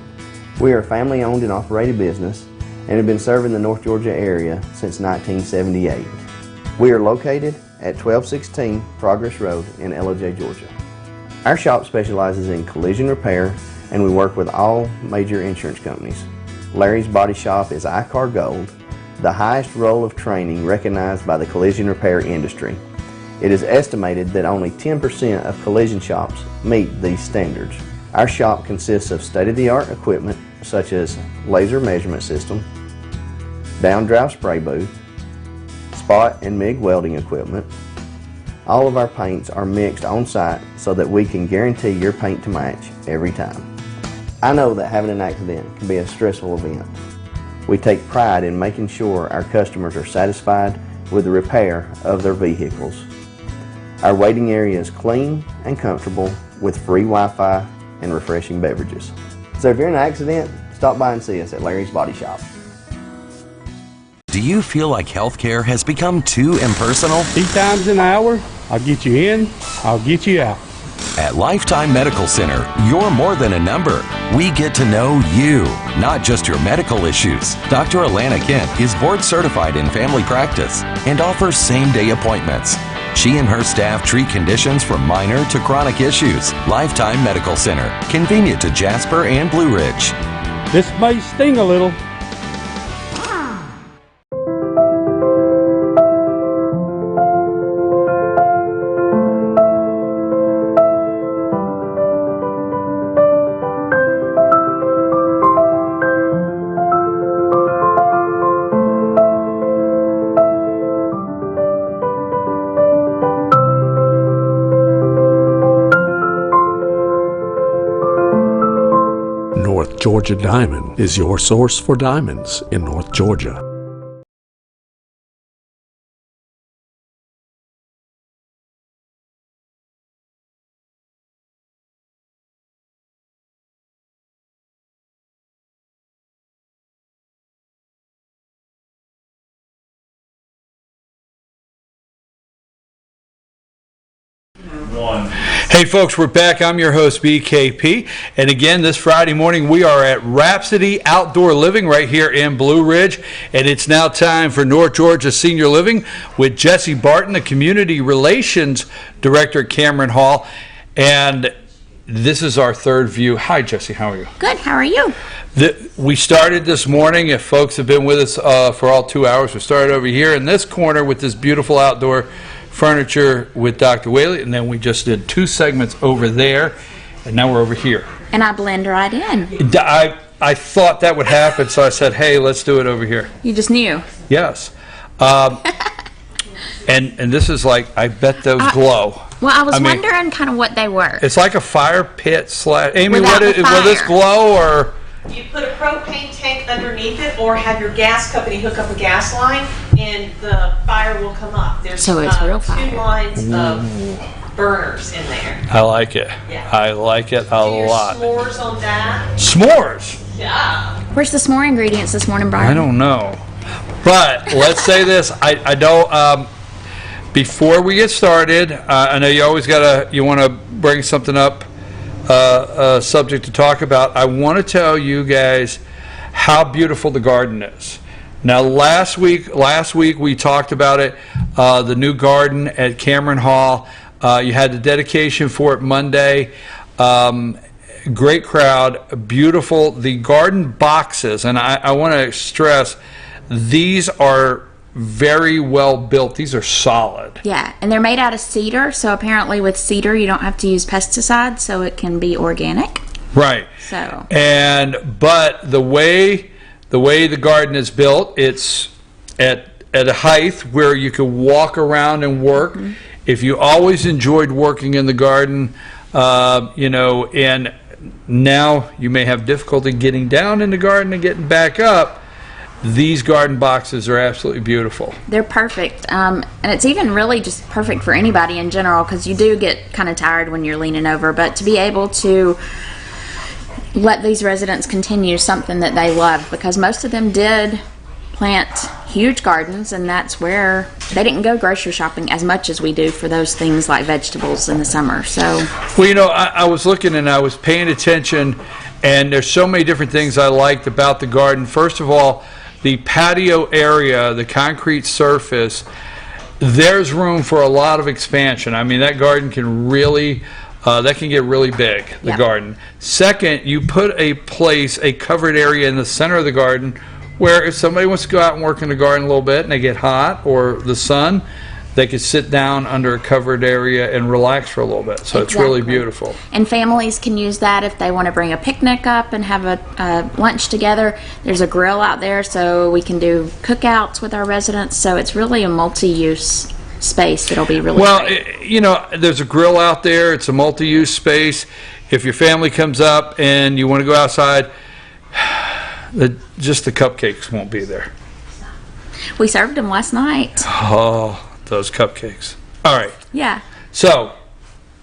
[SPEAKER 8] We are a family-owned and operated business and have been serving the North Georgia area since 1978. We are located at 1216 Progress Road in Ellijay, Georgia. Our shop specializes in collision repair, and we work with all major insurance companies. Larry's Body Shop is ICAR Gold, the highest role of training recognized by the collision repair industry. It is estimated that only 10% of collision shops meet these standards. Our shop consists of state-of-the-art equipment such as laser measurement system, down-drive spray booth, spot and MIG welding equipment. All of our paints are mixed on site so that we can guarantee your paint to match every time. I know that having an accident can be a stressful event. We take pride in making sure our customers are satisfied with the repair of their vehicles. Our waiting area is clean and comfortable with free Wi-Fi and refreshing beverages. So if you're in an accident, stop by and see us at Larry's Body Shop.
[SPEAKER 9] Do you feel like healthcare has become too impersonal?
[SPEAKER 10] 3 times an hour, I'll get you in, I'll get you out.
[SPEAKER 9] At Lifetime Medical Center, you're more than a number. We get to know you, not just your medical issues. Dr. Alana Kent is board certified in family practice and offers same-day appointments. She and her staff treat conditions from minor to chronic issues. Lifetime Medical Center, convenient to Jasper and Blue Ridge.
[SPEAKER 10] This may sting a little.
[SPEAKER 6] North Georgia Diamond is your source for diamonds in North Georgia.
[SPEAKER 2] Hey folks, we're back. I'm your host, BKP. And again, this Friday morning, we are at Wrapsody Outdoor Living right here in Blue Ridge. And it's now time for North Georgia Senior Living with Jesse Barton, the Community Relations Director at Cameron Hall. And this is our third view. Hi, Jesse. How are you?
[SPEAKER 15] Good. How are you?
[SPEAKER 2] We started this morning. If folks have been with us for all 2 hours, we started over here in this corner with this beautiful outdoor furniture with Dr. Whaley, and then we just did 2 segments over there, and now we're over here.
[SPEAKER 15] And I blend right in.
[SPEAKER 2] I thought that would happen, so I said, hey, let's do it over here.
[SPEAKER 15] You just knew.
[SPEAKER 2] Yes. And this is like, I bet those glow.
[SPEAKER 15] Well, I was wondering kind of what they were.
[SPEAKER 2] It's like a fire pit / Amy,
[SPEAKER 15] Without the
[SPEAKER 2] will this
[SPEAKER 15] fire.
[SPEAKER 2] glow, or?
[SPEAKER 13] You put a propane tank underneath it, or have your gas company hook up a gas line, and the fire will come up. There's
[SPEAKER 15] So it's real fire.
[SPEAKER 13] 2 lines of burners in there.
[SPEAKER 2] I like it.
[SPEAKER 13] Yeah.
[SPEAKER 2] I like it a
[SPEAKER 13] Do your
[SPEAKER 2] lot.
[SPEAKER 13] s'mores on that.
[SPEAKER 2] S'mores?
[SPEAKER 13] Yeah.
[SPEAKER 15] Where's the s'more ingredients this morning, Brian?
[SPEAKER 2] I don't know. But let's say this. I don't. Before we get started, I know you always you want to bring something up, a subject to talk about. I want to tell you guys how beautiful the garden is. Now, last week we talked about it, the new garden at Cameron Hall. You had the dedication for it Monday. Great crowd, beautiful. The garden boxes, and I want to stress, these are very well built. These are solid.
[SPEAKER 15] Yeah, and they're made out of cedar, so apparently with cedar you don't have to use pesticides, so it can be organic.
[SPEAKER 2] Right.
[SPEAKER 15] So.
[SPEAKER 2] But the way the garden is built, it's at a height where you can walk around and work. Mm-hmm. If you always enjoyed working in the garden, and now you may have difficulty getting down in the garden and getting back up, these garden boxes are absolutely beautiful.
[SPEAKER 15] They're perfect. And it's even really just perfect for anybody in general, because you do get kind of tired when you're leaning over. But to be able to let these residents continue something that they love, because most of them did plant huge gardens, and that's where they didn't go grocery shopping as much as we do for those things like vegetables in the summer. So,
[SPEAKER 2] well, you know, I was looking and I was paying attention, and there's so many different things I liked about the garden. First of all, the patio area, the concrete surface, there's room for a lot of expansion. I mean, that garden can really that can get really big, the garden. Second, you put a covered area in the center of the garden where if somebody wants to go out and work in the garden a little bit and they get hot or the sun, they could sit down under a covered area and relax for a little bit. So it's really beautiful.
[SPEAKER 15] And families can use that if they want to bring a picnic up and have a lunch together. There's a grill out there, so we can do cookouts with our residents. So it's really a multi-use space that'll be really great.
[SPEAKER 2] You know, there's a grill out there. It's a multi-use space. If your family comes up and you want to go outside, just the cupcakes won't be there.
[SPEAKER 15] We served them last night.
[SPEAKER 2] Oh, those cupcakes. All right.
[SPEAKER 15] Yeah.
[SPEAKER 2] So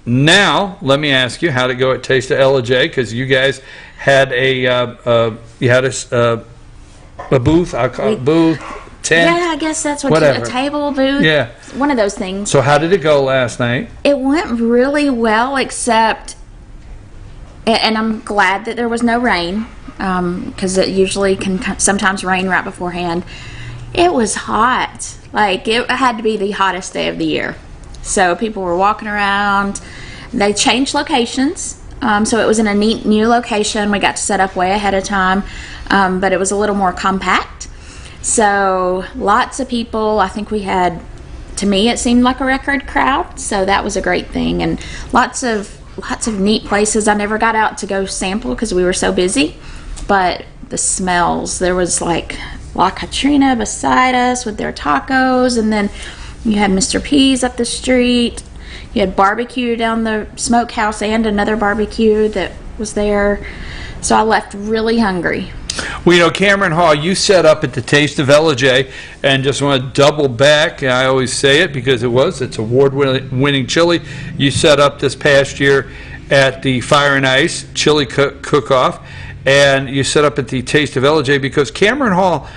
[SPEAKER 2] now let me ask you how to go at Taste of LJ, because you guys had a booth. I'll call it booth, tent.
[SPEAKER 15] Yeah, I guess that's what
[SPEAKER 2] whatever.
[SPEAKER 15] A table, booth.
[SPEAKER 2] Yeah.
[SPEAKER 15] One of those things.
[SPEAKER 2] So how did it go last night?
[SPEAKER 15] It went really well, except, and I'm glad that there was no rain, because it usually can sometimes rain right beforehand. It was hot. Like, it had to be the hottest day of the year. So people were walking around. They changed locations. So it was in a neat new location. We got to set up way ahead of time, but it was a little more compact. So lots of people. I think we had, to me, it seemed like a record crowd. So that was a great thing, and lots of neat places. I never got out to go sample because we were so busy, but the smells. There was like La Katrina beside us with their tacos, and then you had Mr. P's up the street. You had barbecue down the smokehouse and another barbecue that was there. So I left really hungry.
[SPEAKER 2] Well, you know, Cameron Hall, you set up at the Taste of LJ, and just want to double back. I always say it because it's award-winning chili. You set up this past year at the Fire and Ice Chili Cook-Off, and you set up at the Taste of LJ because at Cameron Hall,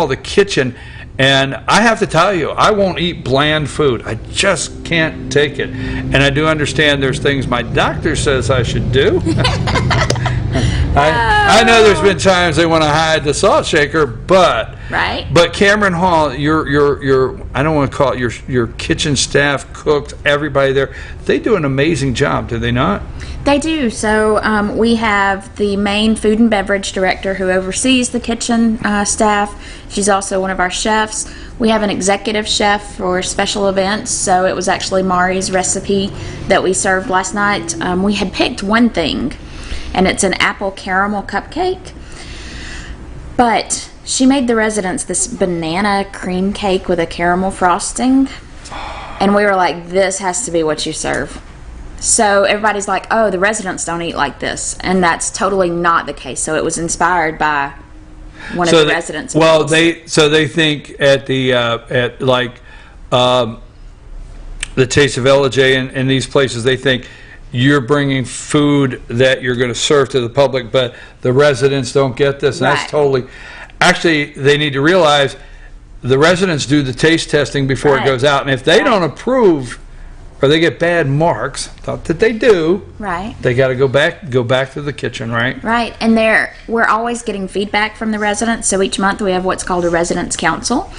[SPEAKER 2] the kitchen, and I have to tell you, I won't eat bland food. I just can't take it. And I do understand there's things my doctor says I should do. I know there's been times they want to hide the salt shaker, but Cameron Hall, your I don't want to call it your kitchen staff, cooks, everybody there, they do an amazing job, do they not?
[SPEAKER 15] They do. So we have the main food and beverage director who oversees the kitchen staff. She's also one of our chefs. We have an executive chef for special events. So it was actually Mari's recipe that we served last night. We had picked one thing, and it's an apple caramel cupcake. But she made the residents this banana cream cake with a caramel frosting. And we were like, this has to be what you serve. So everybody's like, oh, the residents don't eat like this. And that's totally not the case. So it was inspired by one of the residents.
[SPEAKER 2] Well, they think at the the Taste of LJ and these places, they think you're bringing food that you're going to serve to the public, but the residents don't get this. And that's totally, actually, they need to realize the residents do the taste testing before it goes out. And if they don't approve or they get bad marks, not that they do, they got to go back to the kitchen, right?
[SPEAKER 15] Right, and we're always getting feedback from the residents. So each month we have what's called a residents council.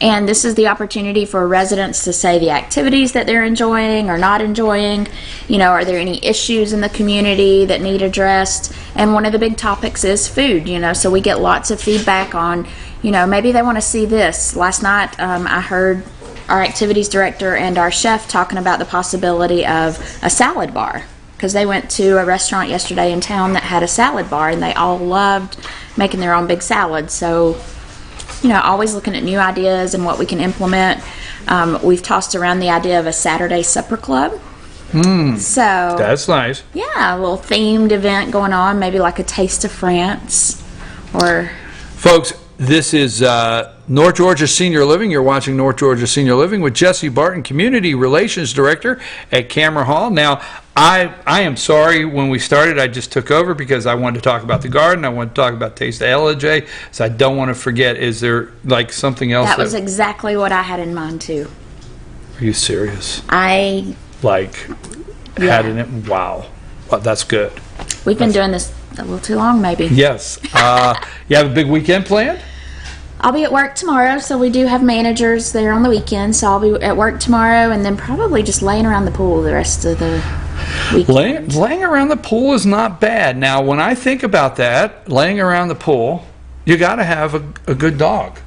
[SPEAKER 15] And this is the opportunity for residents to say the activities that they're enjoying or not enjoying. You know, are there any issues in the community that need addressed? And one of the big topics is food, you know, so we get lots of feedback on, you know, maybe they want to see this. Last night I heard our activities director and our chef talking about the possibility of a salad bar, because they went to a restaurant yesterday in town that had a salad bar, and they all loved making their own big salad. So, you know, always looking at new ideas and what we can implement. We've tossed around the idea of a Saturday supper club. So
[SPEAKER 2] that's nice.
[SPEAKER 15] Yeah, a little themed event going on, maybe like a Taste of France, or
[SPEAKER 2] folks. This is North Georgia Senior Living. You're watching North Georgia Senior Living with Jesse Barton, Community Relations Director at Cameron Hall. Now, I am sorry when we started, I just took over because I wanted to talk about the garden. I wanted to talk about Taste of LJ, so I don't want to forget. Is there like something else?
[SPEAKER 15] That was exactly what I had in mind too.
[SPEAKER 2] Are you serious?
[SPEAKER 15] I
[SPEAKER 2] had in it? Wow. Well, that's good.
[SPEAKER 15] We've been doing this a little too long, maybe.
[SPEAKER 2] Yes. You have a big weekend planned?
[SPEAKER 15] I'll be at work tomorrow, so we do have managers there on the weekend, so I'll be at work tomorrow and then probably just laying around the pool the rest of the weekend.
[SPEAKER 2] Laying around the pool is not bad. Now, when I think about that, laying around the pool, you got to have a good dog.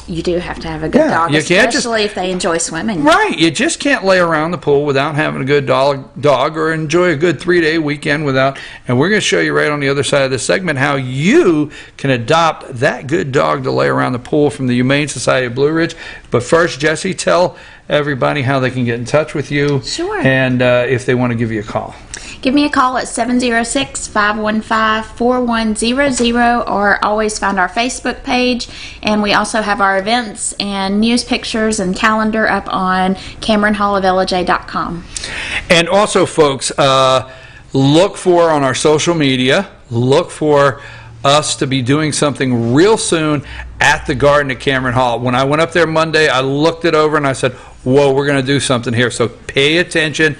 [SPEAKER 15] You do have to have a good dog,
[SPEAKER 2] you can't
[SPEAKER 15] especially if they enjoy swimming.
[SPEAKER 2] Right. You just can't lay around the pool without having a good dog or enjoy a good 3-day weekend without. And we're going to show you right on the other side of this segment how you can adopt that good dog to lay around the pool from the Humane Society of Blue Ridge. But first, Jesse, tell everybody how they can get in touch with you.
[SPEAKER 15] Sure.
[SPEAKER 2] And if they want to give you a call.
[SPEAKER 15] Give me a call at 706-515-4100 or always find our Facebook page. And we also have our events and news pictures and calendar up on CameronHallofLJ.com.
[SPEAKER 2] And also, folks, look for on our social media, look for us to be doing something real soon at the garden at Cameron Hall. When I went up there Monday, I looked it over and I said, whoa, we're going to do something here. So pay attention.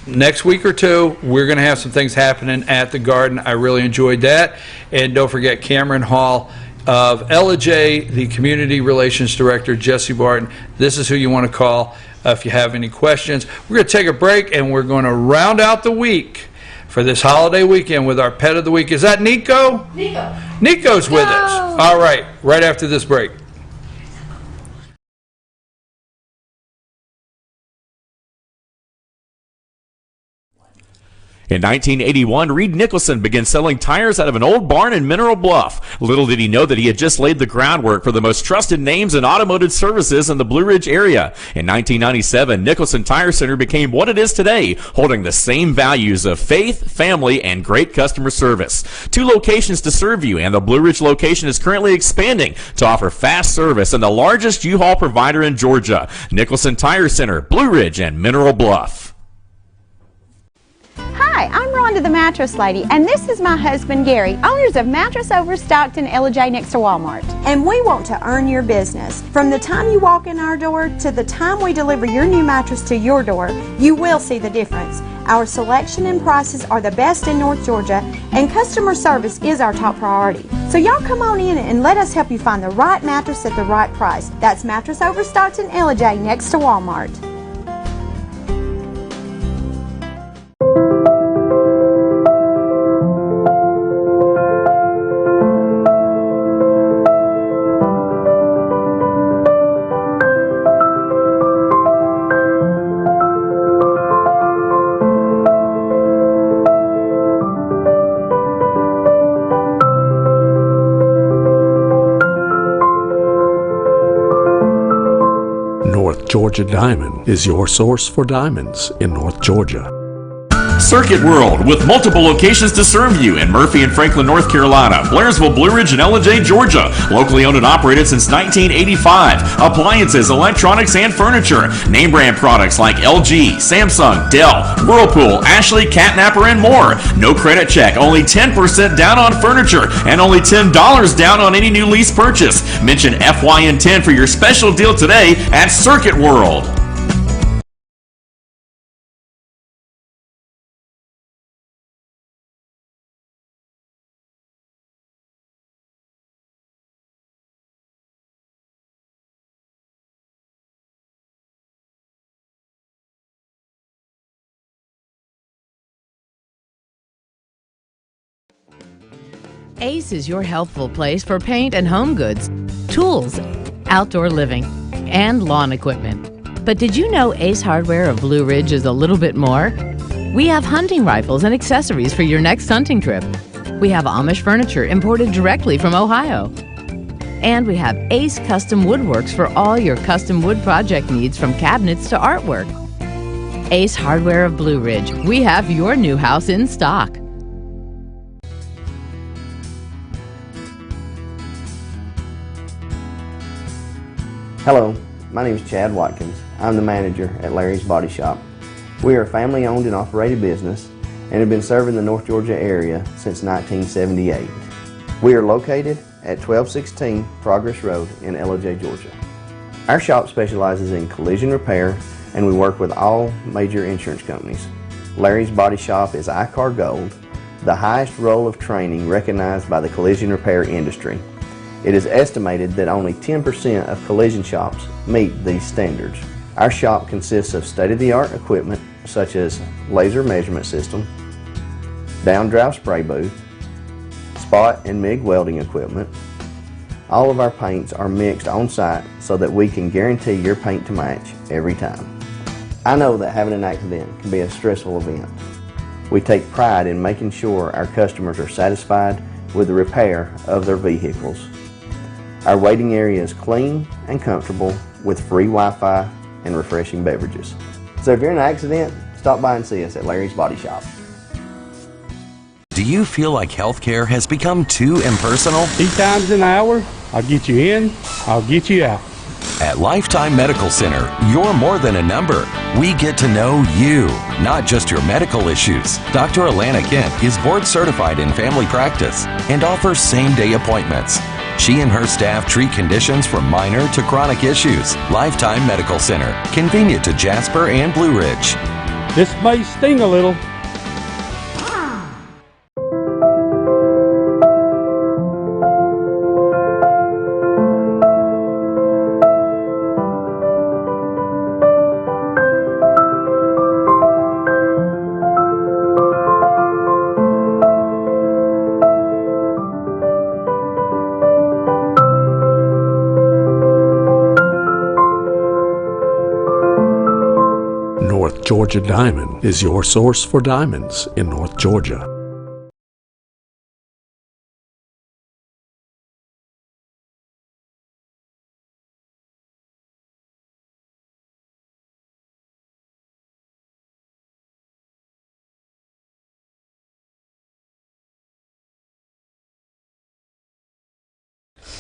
[SPEAKER 2] Next week or two, we're going to have some things happening at the garden. I really enjoyed that. And don't forget, Cameron Hall of LJ, the Community Relations Director, Jesse Barton. This is who you want to call if you have any questions. We're going to take a break, and we're going to round out the week for this holiday weekend with our pet of the week. Is that Nico? Nico's with us. All right after this break.
[SPEAKER 4] In 1981, Reed Nicholson began selling tires out of an old barn in Mineral Bluff. Little did he know that he had just laid the groundwork for the most trusted names in automotive services in the Blue Ridge area. In 1997, Nicholson Tire Center became what it is today, holding the same values of faith, family, and great customer service. 2 locations to serve you, and the Blue Ridge location is currently expanding to offer fast service and the largest U-Haul provider in Georgia. Nicholson Tire Center, Blue Ridge, and Mineral Bluff.
[SPEAKER 5] Hi, I'm Rhonda the Mattress Lady, and this is my husband Gary, owners of Mattress Overstocked in LJ next to Walmart. And we want to earn your business. From the time you walk in our door to the time we deliver your new mattress to your door, you will see the difference. Our selection and prices are the best in North Georgia, and customer service is our top priority. So y'all come on in and let us help you find the right mattress at the right price. That's Mattress Overstocked in LJ next to Walmart.
[SPEAKER 6] Georgia Diamond is your source for diamonds in North Georgia.
[SPEAKER 4] Circuit World, with multiple locations to serve you in Murphy and Franklin, North Carolina, Blairsville, Blue Ridge, and LJ, Georgia. Locally owned and operated since 1985. Appliances, electronics, and furniture. Name brand products like LG, Samsung, Dell, Whirlpool, Ashley, Catnapper, and more. No credit check, only 10% down on furniture, and only $10 down on any new lease purchase. Mention FYN10 for your special deal today at Circuit World.
[SPEAKER 7] Ace is your healthful place for paint and home goods, tools, outdoor living, and lawn equipment. But did you know Ace Hardware of Blue Ridge is a little bit more? We have hunting rifles and accessories for your next hunting trip. We have Amish furniture imported directly from Ohio. And we have Ace Custom Woodworks for all your custom wood project needs, from cabinets to artwork. Ace Hardware of Blue Ridge. We have your new house in stock.
[SPEAKER 8] Hello, my name is Chad Watkins. I'm the manager at Larry's Body Shop. We are a family-owned and operated business and have been serving the North Georgia area since 1978. We are located at 1216 Progress Road in LOJ, Georgia. Our shop specializes in collision repair and we work with all major insurance companies. Larry's Body Shop is ICAR Gold, the highest role of training recognized by the collision repair industry. It is estimated that only 10% of collision shops meet these standards. Our shop consists of state-of-the-art equipment such as laser measurement system, down-drive spray booth, spot and MIG welding equipment. All of our paints are mixed on site so that we can guarantee your paint to match every time. I know that having an accident can be a stressful event. We take pride in making sure our customers are satisfied with the repair of their vehicles. Our waiting area is clean and comfortable with free Wi-Fi and refreshing beverages. So if you're in an accident, stop by and see us at Larry's Body Shop.
[SPEAKER 9] Do you feel like healthcare has become too impersonal?
[SPEAKER 10] 3 times an hour, I'll get you in, I'll get you out.
[SPEAKER 9] At Lifetime Medical Center, you're more than a number. We get to know you, not just your medical issues. Dr. Alana Kent is board certified in family practice and offers same-day appointments. She and her staff treat conditions from minor to chronic issues. Lifetime Medical Center, convenient to Jasper and Blue Ridge.
[SPEAKER 10] This may sting a little.
[SPEAKER 6] North Georgia Diamond is your source for diamonds in North Georgia.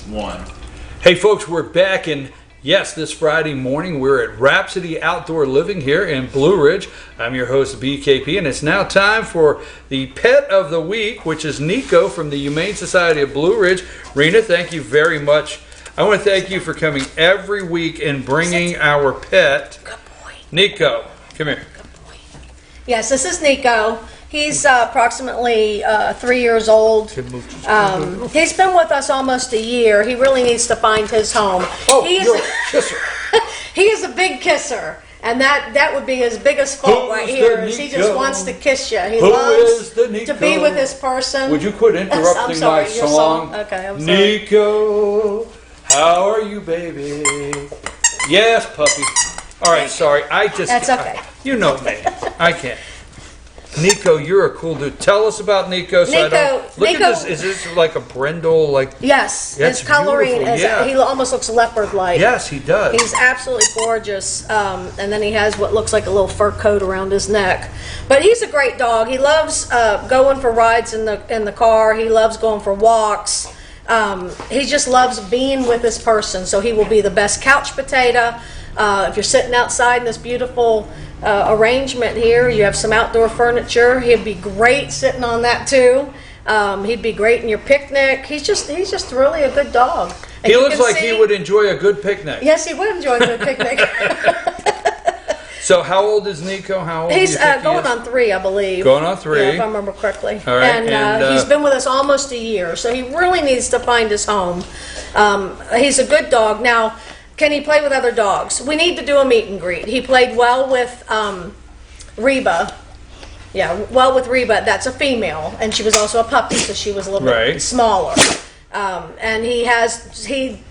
[SPEAKER 1] One.
[SPEAKER 2] Hey folks, we're back, and yes, this Friday morning we're at Wrapsody Outdoor Living here in Blue Ridge. I'm your host, BKP, and it's now time for the Pet of the Week, which is Nico from the Humane Society of Blue Ridge. Rena, thank you very much. I want to thank you for coming every week and bringing our pet.
[SPEAKER 16] Good boy.
[SPEAKER 2] Nico, come here.
[SPEAKER 16] Good boy. Yes, this is Nico. He's approximately 3 years old. He's been with us almost a year. He really needs to find his home.
[SPEAKER 2] Oh,
[SPEAKER 16] he
[SPEAKER 2] you're a kisser.
[SPEAKER 16] He is a big kisser, and that would be his biggest fault right here. Is he just wants to kiss you. He loves to be with his person.
[SPEAKER 2] Would you quit interrupting my song?
[SPEAKER 16] Okay, I'm sorry.
[SPEAKER 2] Nico, how are you, baby? Yes, puppy. All right, sorry.
[SPEAKER 16] That's okay.
[SPEAKER 2] You know me. I can't. Nico, you're a cool dude. Tell us about Nico.
[SPEAKER 16] Nico,
[SPEAKER 2] at this. Is this like a brindle?
[SPEAKER 16] Yes.
[SPEAKER 2] That's
[SPEAKER 16] his coloring
[SPEAKER 2] beautiful.
[SPEAKER 16] is.
[SPEAKER 2] Yeah.
[SPEAKER 16] He almost looks leopard-like.
[SPEAKER 2] Yes, he does.
[SPEAKER 16] He's absolutely gorgeous. And then he has what looks like a little fur coat around his neck. But he's a great dog. He loves going for rides in the car. He loves going for walks. He just loves being with this person. So he will be the best couch potato. If you're sitting outside in this beautiful arrangement here, you have some outdoor furniture. He'd be great sitting on that too. He'd be great in your picnic. He's just really a good dog. And
[SPEAKER 2] he looks like he would enjoy a good picnic.
[SPEAKER 16] Yes, he would enjoy a good picnic.
[SPEAKER 2] So how old is Nico? How old?
[SPEAKER 16] He's going on 3, I believe.
[SPEAKER 2] Going on 3.
[SPEAKER 16] Yeah, if I remember correctly.
[SPEAKER 2] All right.
[SPEAKER 16] And he's been with us almost a year, so he really needs to find his home. He's a good dog. Now, can he play with other dogs? We need to do a meet and greet. He played well with Reba. Yeah, well with Reba. That's a female, and she was also a puppy, so she was a little bit smaller. And he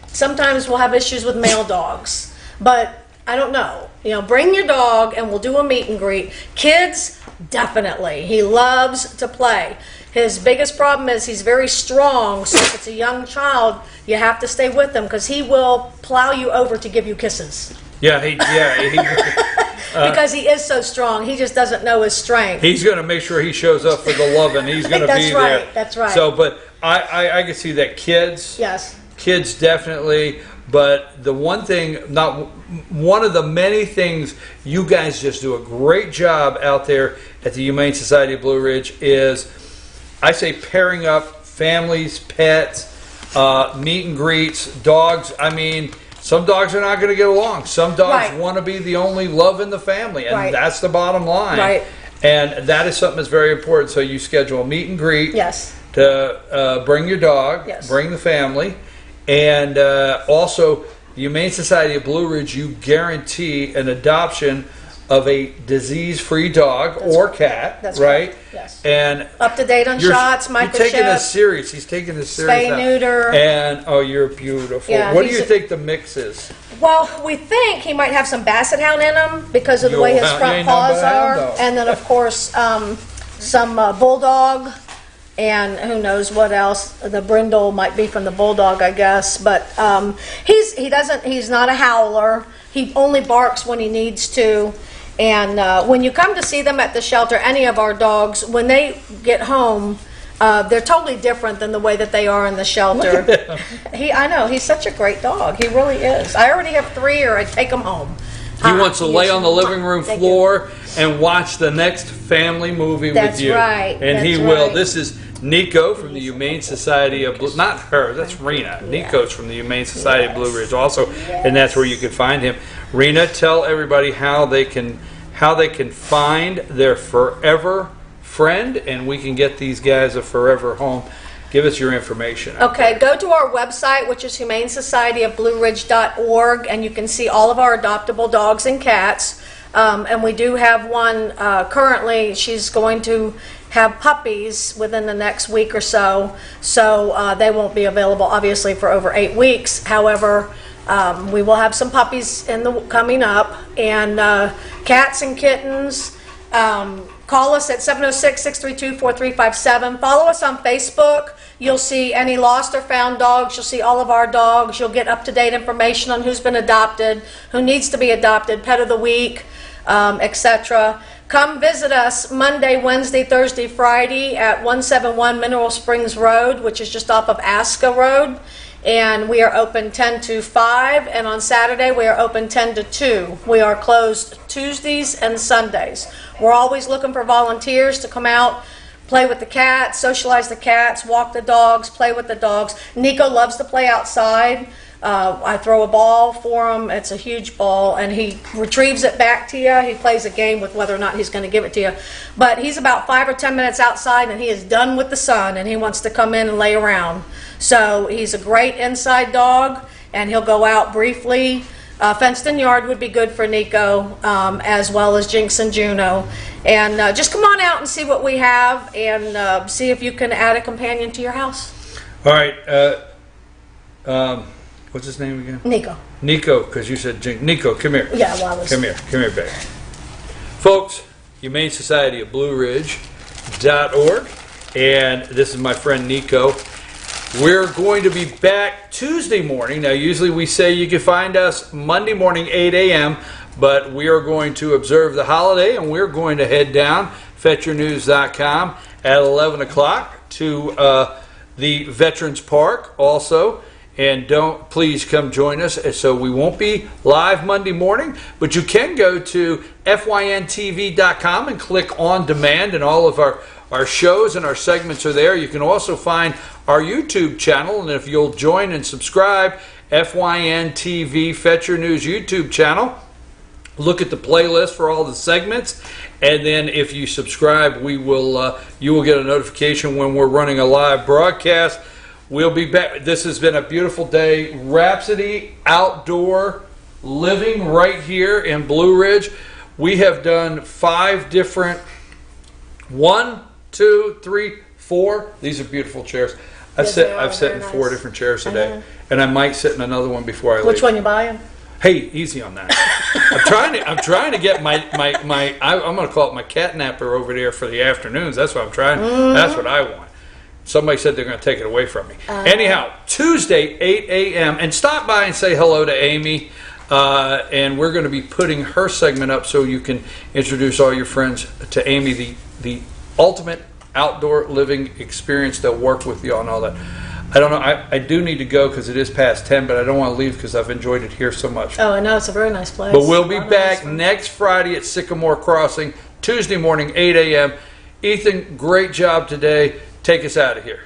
[SPEAKER 16] sometimes will have issues with male dogs, but I don't know. Bring your dog, and we'll do a meet and greet. Kids, definitely. He loves to play. His biggest problem is he's very strong, so if it's a young child, you have to stay with him because he will plow you over to give you kisses. Because he is so strong, he just doesn't know his strength.
[SPEAKER 2] He's going to make sure he shows up for the loving. He's going to be there.
[SPEAKER 16] That's right.
[SPEAKER 2] So, but I can see that kids.
[SPEAKER 16] Yes.
[SPEAKER 2] Kids definitely. But the one thing, not one of the many things you guys just do a great job out there at the Humane Society of Blue Ridge is, I say, pairing up families, pets, meet and greets, dogs. I mean, some dogs are not going to get along. Some dogs want to be the only love in the family, and that's the bottom line.
[SPEAKER 16] Right.
[SPEAKER 2] And that is something that's very important. So you schedule a meet and greet to bring your dog, bring the family, and also the Humane Society of Blue Ridge, you guarantee an adoption of a disease-free dog or cat, right?
[SPEAKER 16] Yes.
[SPEAKER 2] And
[SPEAKER 16] up to date on shots, microchip.
[SPEAKER 2] You're taking this serious. He's taking this serious.
[SPEAKER 16] Spay, neuter.
[SPEAKER 2] And you're beautiful.
[SPEAKER 16] Yeah,
[SPEAKER 2] what do you think the mix is?
[SPEAKER 16] Well, we think he might have some Basset Hound in him because of the way his front paws are, and then of course some Bulldog, and who knows what else. The brindle might be from the Bulldog, I guess. But he's not a howler. He only barks when he needs to. And when you come to see them at the shelter, any of our dogs, when they get home, they're totally different than the way that they are in the shelter. I know, he's such a great dog. He really is. I already have 3, or I take him home.
[SPEAKER 2] He wants to lay on the living room floor and watch the next family movie with you.
[SPEAKER 16] That's right.
[SPEAKER 2] And he will. This is Nico from the Humane Society of Blue. Not her. That's Rena. Nico's from the Humane Society of Blue Ridge also, and that's where you can find him. Rena, tell everybody how they can find their forever friend, and we can get these guys a forever home. Give us your information.
[SPEAKER 16] Okay, go to our website, which is humanesocietyofblueridge.org, and you can see all of our adoptable dogs and cats. And we do have one currently. She's going to have puppies within the next week or so, so they won't be available, obviously, for over 8 weeks. However, we will have some puppies coming up, and cats and kittens. Call us at 706-632-4357. Follow us on Facebook. You'll see any lost or found dogs. You'll see all of our dogs. You'll get up-to-date information on who's been adopted, who needs to be adopted, pet of the week, etc. Come visit us Monday, Wednesday, Thursday, Friday at 171 Mineral Springs Road, which is just off of Aska Road. And we are open 10 to 5, and on Saturday we are open 10 to 2. We are closed Tuesdays and Sundays. We're always looking for volunteers to come out, play with the cats, socialize the cats, walk the dogs, play with the dogs. Nico loves to play outside. I throw a ball for him. It's a huge ball, and he retrieves it back to you. He plays a game with whether or not he's going to give it to you. But he's about 5 or 10 minutes outside, and he is done with the sun, and he wants to come in and lay around. So he's a great inside dog, and he'll go out briefly. Fenced-in yard would be good for Nico, as well as Jinx and Juno. And just come on out and see what we have, and see if you can add a companion to your house.
[SPEAKER 2] All right. What's his name again?
[SPEAKER 16] Nico.
[SPEAKER 2] Nico, because you said Jinx. Nico, come here.
[SPEAKER 16] Yeah, well, I was...
[SPEAKER 2] Come here, baby. Folks, Humane Society of Blue Ridge.org, and this is my friend Nico. We're going to be back Tuesday morning. Now, usually we say you can find us Monday morning, 8 a.m., but we are going to observe the holiday, and we're going to head down FetcherNews.com at 11 o'clock to the Veterans Park also. And please come join us. So we won't be live Monday morning, but you can go to fyntv.com and click on demand, and all of our shows and our segments are there. You can also find our YouTube channel, and if you'll join and subscribe, FYNTV Fetcher News YouTube channel, look at the playlist for all the segments, and then if you subscribe, you will get a notification when we're running a live broadcast. We'll be back. This has been a beautiful day. Wrapsody Outdoor Living right here in Blue Ridge. We have done 5 different, 1, 2, 3, 4. These are beautiful chairs. I've sat in 4 different chairs today, and I might sit in another one before I leave.
[SPEAKER 16] Which one you buying?
[SPEAKER 2] Hey, easy on that. I'm trying to get my I'm going to call it my catnapper over there for the afternoons. That's what I'm trying. That's what I want. Somebody said they're going to take it away from me. Anyhow, Tuesday, 8 a.m. And stop by and say hello to Amy. And we're going to be putting her segment up so you can introduce all your friends to Amy, the ultimate outdoor living experience. They'll work with you on all that. I don't know. I do need to go because it is past 10, but I don't want to leave because I've enjoyed it here so much.
[SPEAKER 16] Oh, I know, it's a very nice place.
[SPEAKER 2] But we'll be back next Friday at Sycamore Crossing, Tuesday morning, 8 a.m. Ethan, great job today. Take us out of here.